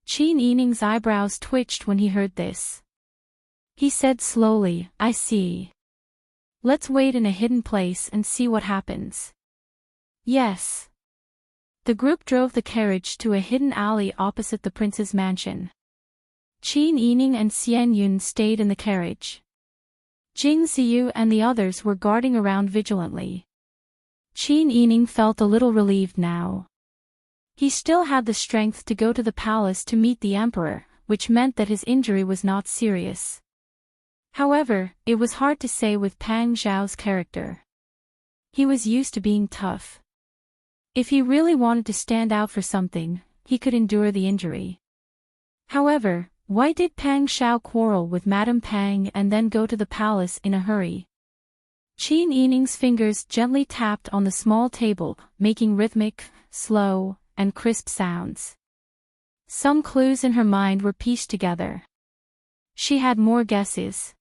Qin Yining's eyebrows twitched when he heard this. He said slowly, "I see. Let's wait in a hidden place and see what happens." "Yes." The group drove the carriage to a hidden alley opposite the prince's mansion. Qin Yining and Xian Yun stayed in the carriage. Jing Ziyu and the others were guarding around vigilantly. Qin Yining felt a little relieved now. He still had the strength to go to the palace to meet the emperor, which meant that his injury was not serious. However, it was hard to say with Pang Zhao's character. He was used to being tough. If he really wanted to stand out for something, he could endure the injury. However, why did Pang Zhao quarrel with Madame Pang and then go to the palace in a hurry? Qin Yining's fingers gently tapped on the small table, making rhythmic, slow, and crisp sounds. Some clues in her mind were pieced together. She had more guesses.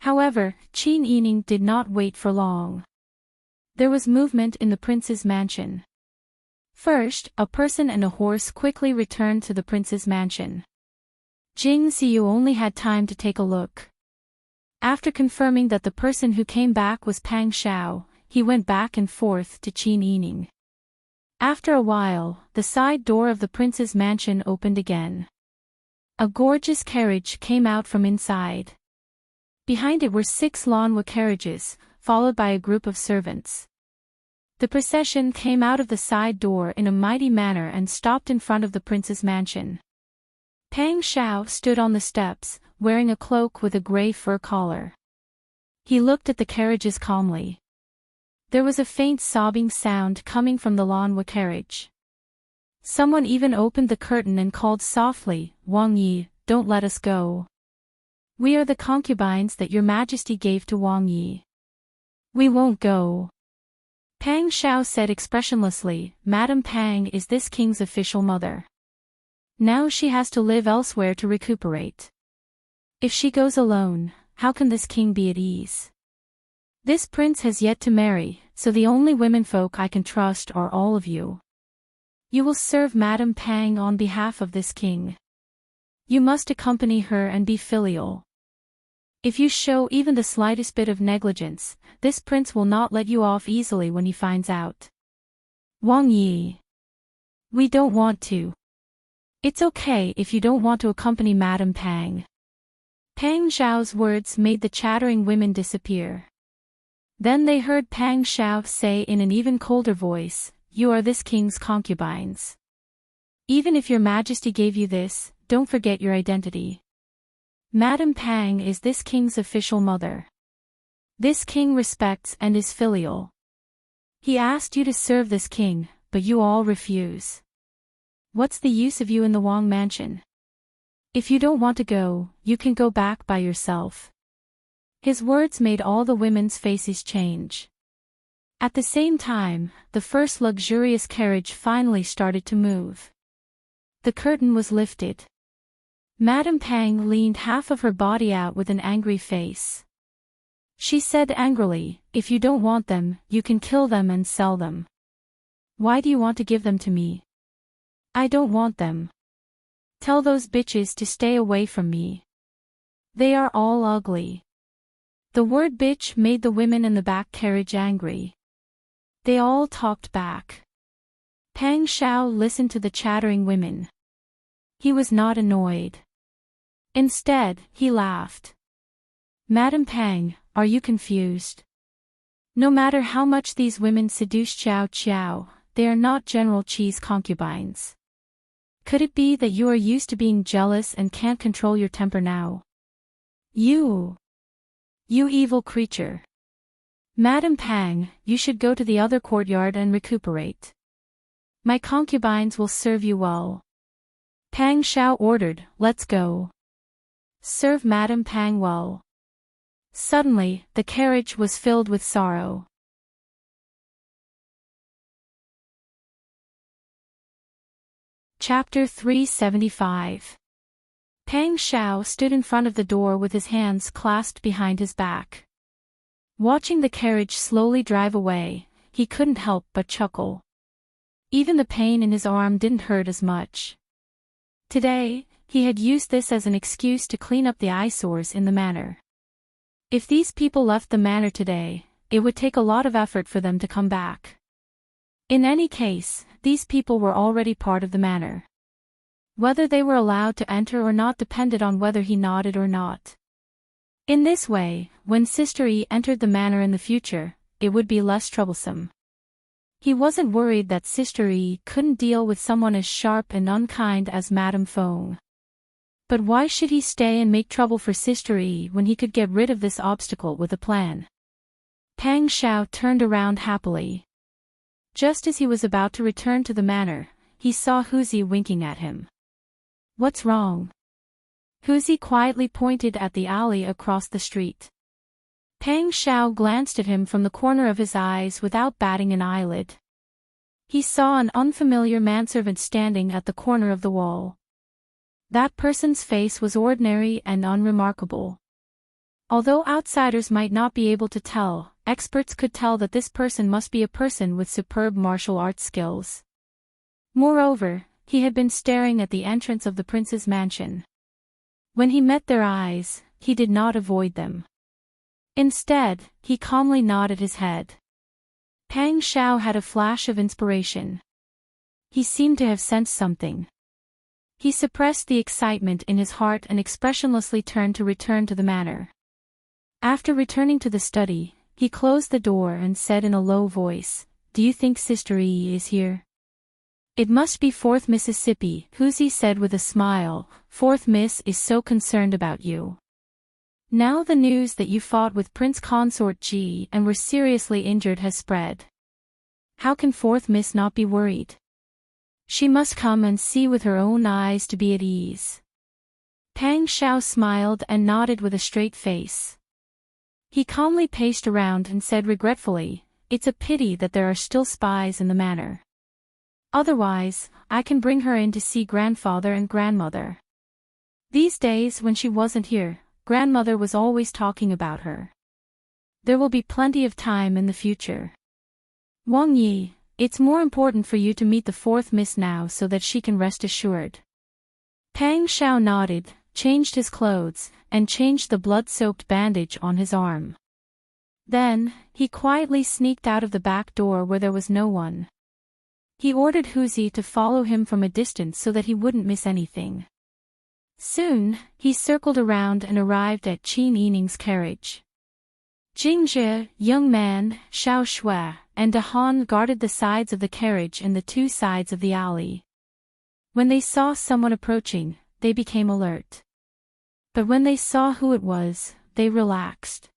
However, Qin Yining did not wait for long. There was movement in the prince's mansion. First, a person and a horse quickly returned to the prince's mansion. Jing Ziyu only had time to take a look. After confirming that the person who came back was Pang Zhao, he went back and forth to Qin Yining. After a while, the side door of the prince's mansion opened again. A gorgeous carriage came out from inside. Behind it were 6 Lanhua carriages, followed by a group of servants. The procession came out of the side door in a mighty manner and stopped in front of the prince's mansion. Pang Zhao stood on the steps, wearing a cloak with a gray fur collar. He looked at the carriages calmly. There was a faint sobbing sound coming from the Lanhua carriage. Someone even opened the curtain and called softly, "Wang Yi, don't let us go. We are the concubines that Your Majesty gave to Wang Yi. We won't go." Pang Zhao said expressionlessly, "Madame Pang is this king's official mother. Now she has to live elsewhere to recuperate. If she goes alone, how can this king be at ease? This prince has yet to marry, so the only womenfolk I can trust are all of you. You will serve Madame Pang on behalf of this king. You must accompany her and be filial. If you show even the slightest bit of negligence, this prince will not let you off easily when he finds out." "Wang Yi. We don't want to." "It's okay if you don't want to accompany Madame Pang." Pang Zhao's words made the chattering women disappear. Then they heard Pang Zhao say in an even colder voice, "You are this king's concubines. Even if Your Majesty gave you this, don't forget your identity. Madame Pang is this king's official mother. This king respects and is filial. He asked you to serve this king, but you all refuse. What's the use of you in the Wang mansion? If you don't want to go, you can go back by yourself." His words made all the women's faces change. At the same time, the first luxurious carriage finally started to move. The curtain was lifted. Madame Pang leaned half of her body out with an angry face. She said angrily, "If you don't want them, you can kill them and sell them. Why do you want to give them to me? I don't want them. Tell those bitches to stay away from me. They are all ugly." The word bitch made the women in the back carriage angry. They all talked back. Pang Zhao listened to the chattering women. He was not annoyed. Instead, he laughed. "Madame Pang, are you confused? No matter how much these women seduce Xiao Qiao, they are not General Qi's concubines. Could it be that you are used to being jealous and can't control your temper now? You evil creature. Madam Pang, you should go to the other courtyard and recuperate. My concubines will serve you well. Pang Shao ordered, let's go. Serve Madam Pang well. Suddenly, the carriage was filled with sorrow. Chapter 375. Pang Shao stood in front of the door with his hands clasped behind his back. Watching the carriage slowly drive away, he couldn't help but chuckle. Even the pain in his arm didn't hurt as much. Today, he had used this as an excuse to clean up the eyesores in the manor. If these people left the manor today, it would take a lot of effort for them to come back. In any case, these people were already part of the manor. Whether they were allowed to enter or not depended on whether he nodded or not. In this way, when Sister Yi entered the manor in the future, it would be less troublesome. He wasn't worried that Sister Yi couldn't deal with someone as sharp and unkind as Madame Feng. But why should he stay and make trouble for Sister Yi when he could get rid of this obstacle with a plan? Pang Shao turned around happily. Just as he was about to return to the manor, he saw Huzi winking at him. What's wrong? Huzi quietly pointed at the alley across the street. Pang Shao glanced at him from the corner of his eyes without batting an eyelid. He saw an unfamiliar manservant standing at the corner of the wall. That person's face was ordinary and unremarkable. Although outsiders might not be able to tell, experts could tell that this person must be a person with superb martial arts skills. Moreover, he had been staring at the entrance of the prince's mansion. When he met their eyes, he did not avoid them. Instead, he calmly nodded his head. Pang Shao had a flash of inspiration. He seemed to have sensed something. He suppressed the excitement in his heart and expressionlessly turned to return to the manor. After returning to the study, he closed the door and said in a low voice, "Do you think Sister Yi is here?" "It must be 4th Mississippi," Huzi said with a smile. 4th Miss is so concerned about you. Now the news that you fought with Prince Consort Ji and were seriously injured has spread. How can 4th Miss not be worried? She must come and see with her own eyes to be at ease. Pang Shao smiled and nodded with a straight face. He calmly paced around and said regretfully, "It's a pity that there are still spies in the manor. Otherwise, I can bring her in to see grandfather and grandmother." These days when she wasn't here, grandmother was always talking about her. There will be plenty of time in the future. Wang Yi, it's more important for you to meet the 4th Miss now so that she can rest assured. Pang Shao nodded, changed his clothes, and changed the blood-soaked bandage on his arm. Then, he quietly sneaked out of the back door where there was no one. He ordered Huzi to follow him from a distance so that he wouldn't miss anything. Soon, he circled around and arrived at Qin Yining's carriage. Jingzhe, young man, Xiao Shui, and De Han guarded the sides of the carriage and the two sides of the alley. When they saw someone approaching, they became alert. But when they saw who it was, they relaxed.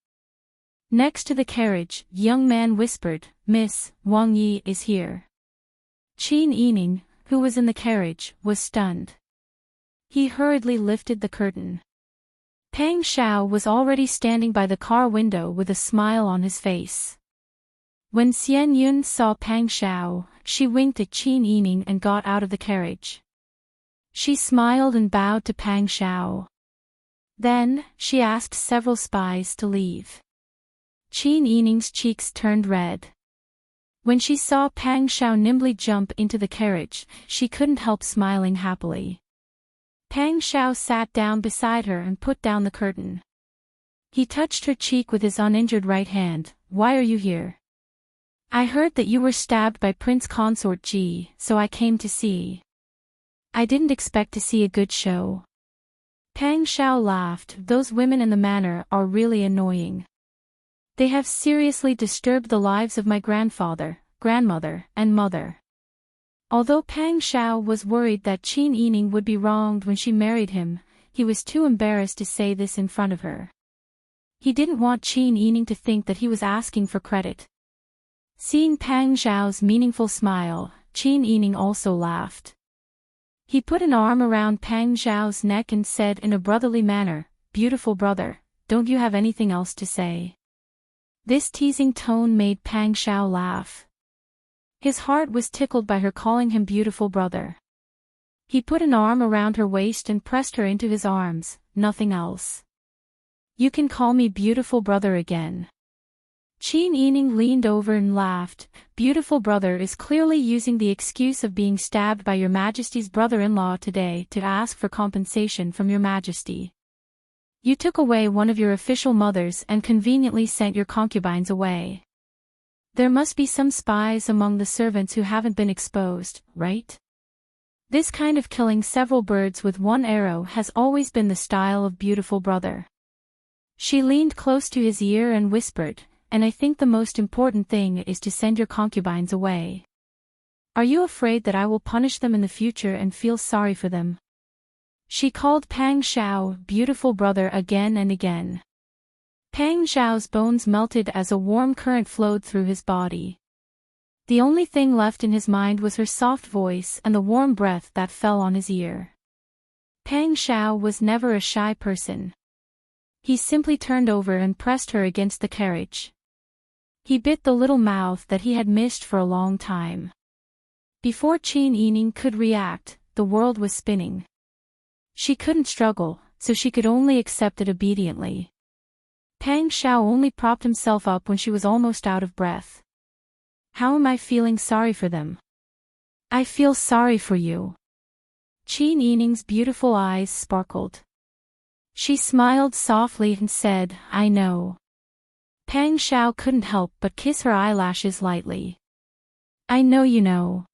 Next to the carriage, young man whispered, "Miss, Wang Yi is here." Qin Yining, who was in the carriage, was stunned. He hurriedly lifted the curtain. Pang Shao was already standing by the car window with a smile on his face. When Xian Yun saw Pang Shao, she winked at Qin Yining and got out of the carriage. She smiled and bowed to Pang Shao. Then, she asked several spies to leave. Qin Yining's cheeks turned red. When she saw Pang Shao nimbly jump into the carriage, she couldn't help smiling happily. Pang Shao sat down beside her and put down the curtain. He touched her cheek with his uninjured right hand. "Why are you here?" "I heard that you were stabbed by Prince Consort Ji, so I came to see." "I didn't expect to see a good show." Pang Shao laughed. "Those women in the manor are really annoying. They have seriously disturbed the lives of my grandfather, grandmother, and mother. Although Pang Xiao was worried that Qin Yining would be wronged when she married him, he was too embarrassed to say this in front of her. He didn't want Qin Yining to think that he was asking for credit. Seeing Pang Xiao's meaningful smile, Qin Yining also laughed. He put an arm around Pang Xiao's neck and said in a brotherly manner, "Beautiful brother, don't you have anything else to say?" This teasing tone made Pang Xiao laugh. His heart was tickled by her calling him beautiful brother. He put an arm around her waist and pressed her into his arms, nothing else. "You can call me beautiful brother again." Qin Yining leaned over and laughed. "Beautiful brother is clearly using the excuse of being stabbed by your majesty's brother-in-law today to ask for compensation from your majesty. You took away one of your official mothers and conveniently sent your concubines away. There must be some spies among the servants who haven't been exposed, right? This kind of killing several birds with one arrow has always been the style of beautiful brother." She leaned close to his ear and whispered, "And I think the most important thing is to send your concubines away. Are you afraid that I will punish them in the future and feel sorry for them?" She called Pang Xiao beautiful brother again and again. Pang Xiao's bones melted as a warm current flowed through his body. The only thing left in his mind was her soft voice and the warm breath that fell on his ear. Pang Xiao was never a shy person. He simply turned over and pressed her against the carriage. He bit the little mouth that he had missed for a long time. Before Qin Yining could react, the world was spinning. She couldn't struggle, so she could only accept it obediently. Pang Xiao only propped himself up when she was almost out of breath. "How am I feeling sorry for them?" "I feel sorry for you." Qin Yining's beautiful eyes sparkled. She smiled softly and said, "I know." Pang Xiao couldn't help but kiss her eyelashes lightly. "I know you know.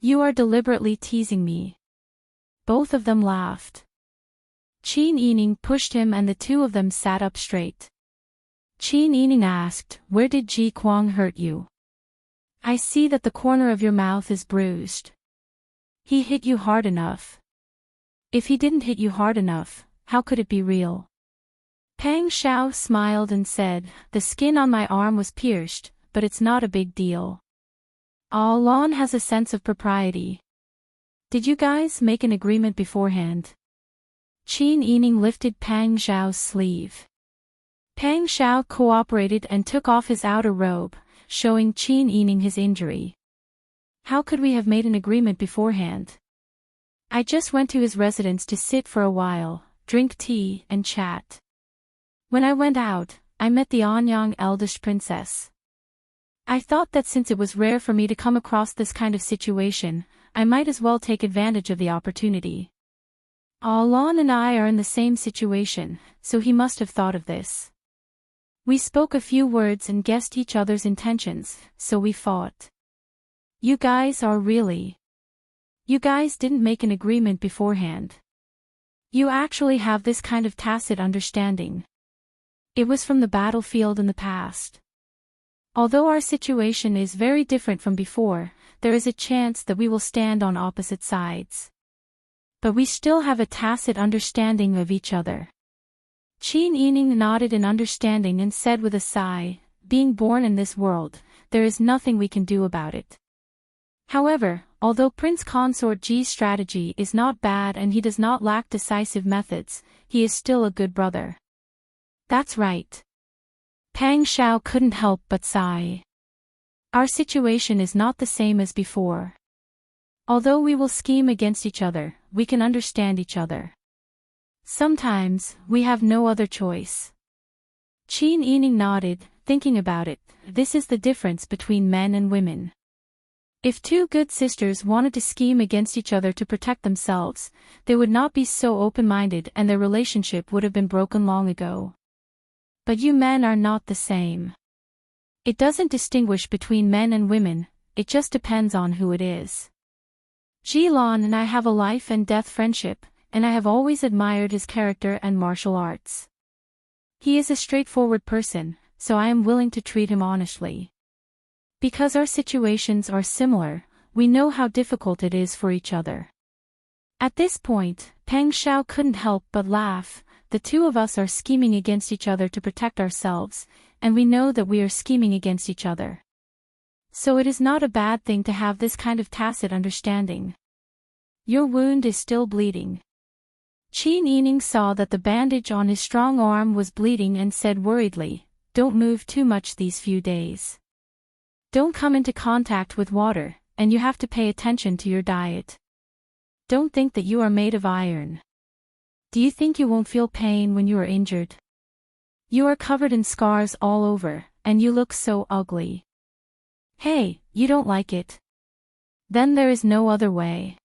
You are deliberately teasing me." Both of them laughed. Qin Yining pushed him and the two of them sat up straight. Qin Yining asked, "Where did Ji Kuang hurt you? I see that the corner of your mouth is bruised. He hit you hard enough." "If he didn't hit you hard enough, how could it be real?" Pang Xiao smiled and said, "The skin on my arm was pierced, but it's not a big deal. Lan has a sense of propriety." "Did you guys make an agreement beforehand?" Qin Yining lifted Pang Xiao's sleeve. Pang Xiao cooperated and took off his outer robe, showing Qin Yining his injury. "How could we have made an agreement beforehand? I just went to his residence to sit for a while, drink tea, and chat. When I went out, I met the Anyang eldest princess. I thought that since it was rare for me to come across this kind of situation, I might as well take advantage of the opportunity. Lan and I are in the same situation, so he must have thought of this. We spoke a few words and guessed each other's intentions, so we fought. You guys didn't make an agreement beforehand. You actually have this kind of tacit understanding. It was from the battlefield in the past. Although our situation is very different from before, there is a chance that we will stand on opposite sides. But we still have a tacit understanding of each other." Qin Yining nodded in understanding and said with a sigh, "Being born in this world, there is nothing we can do about it. However, although Prince Consort Ji's strategy is not bad and he does not lack decisive methods, he is still a good brother." "That's right." Pang Xiao couldn't help but sigh. "Our situation is not the same as before. Although we will scheme against each other, we can understand each other. Sometimes, we have no other choice." Qin Yining nodded, thinking about it. This is the difference between men and women. If two good sisters wanted to scheme against each other to protect themselves, they would not be so open-minded and their relationship would have been broken long ago. But you men are not the same. It doesn't distinguish between men and women, it just depends on who it is. Jilan and I have a life and death friendship, and I have always admired his character and martial arts. He is a straightforward person, so I am willing to treat him honestly. Because our situations are similar, we know how difficult it is for each other. At this point, Peng Xiao couldn't help but laugh. The two of us are scheming against each other to protect ourselves, and we know that we are scheming against each other. So it is not a bad thing to have this kind of tacit understanding. Your wound is still bleeding. Qin Yining saw that the bandage on his strong arm was bleeding and said worriedly, "Don't move too much these few days. Don't come into contact with water, and you have to pay attention to your diet. Don't think that you are made of iron. Do you think you won't feel pain when you are injured? You are covered in scars all over, and you look so ugly. Hey, you don't like it? Then there is no other way.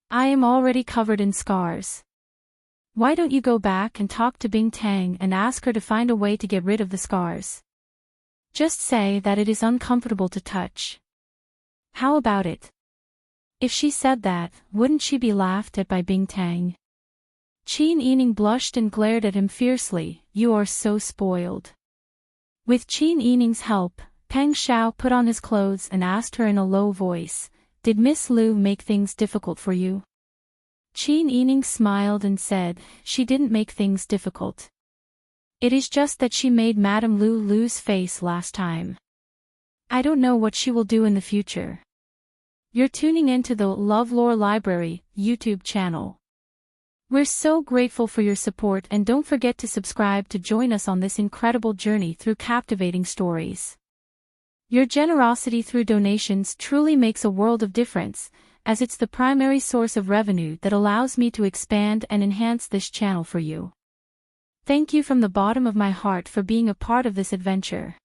I am already covered in scars. Why don't you go back and talk to Bing Tang and ask her to find a way to get rid of the scars? Just say that it is uncomfortable to touch. How about it?" If she said that, wouldn't she be laughed at by Bing Tang? Qin Yining blushed and glared at him fiercely. "You are so spoiled." With Qin Yining's help, Peng Xiao put on his clothes and asked her in a low voice, "Did Miss Lu make things difficult for you?" Qin Yining smiled and said, "She didn't make things difficult. It is just that she made Madame Lu lose face last time. I don't know what she will do in the future." You're tuning into the LoveLore Library YouTube channel. We're so grateful for your support, and don't forget to subscribe to join us on this incredible journey through captivating stories. Your generosity through donations truly makes a world of difference, as it's the primary source of revenue that allows me to expand and enhance this channel for you. Thank you from the bottom of my heart for being a part of this adventure.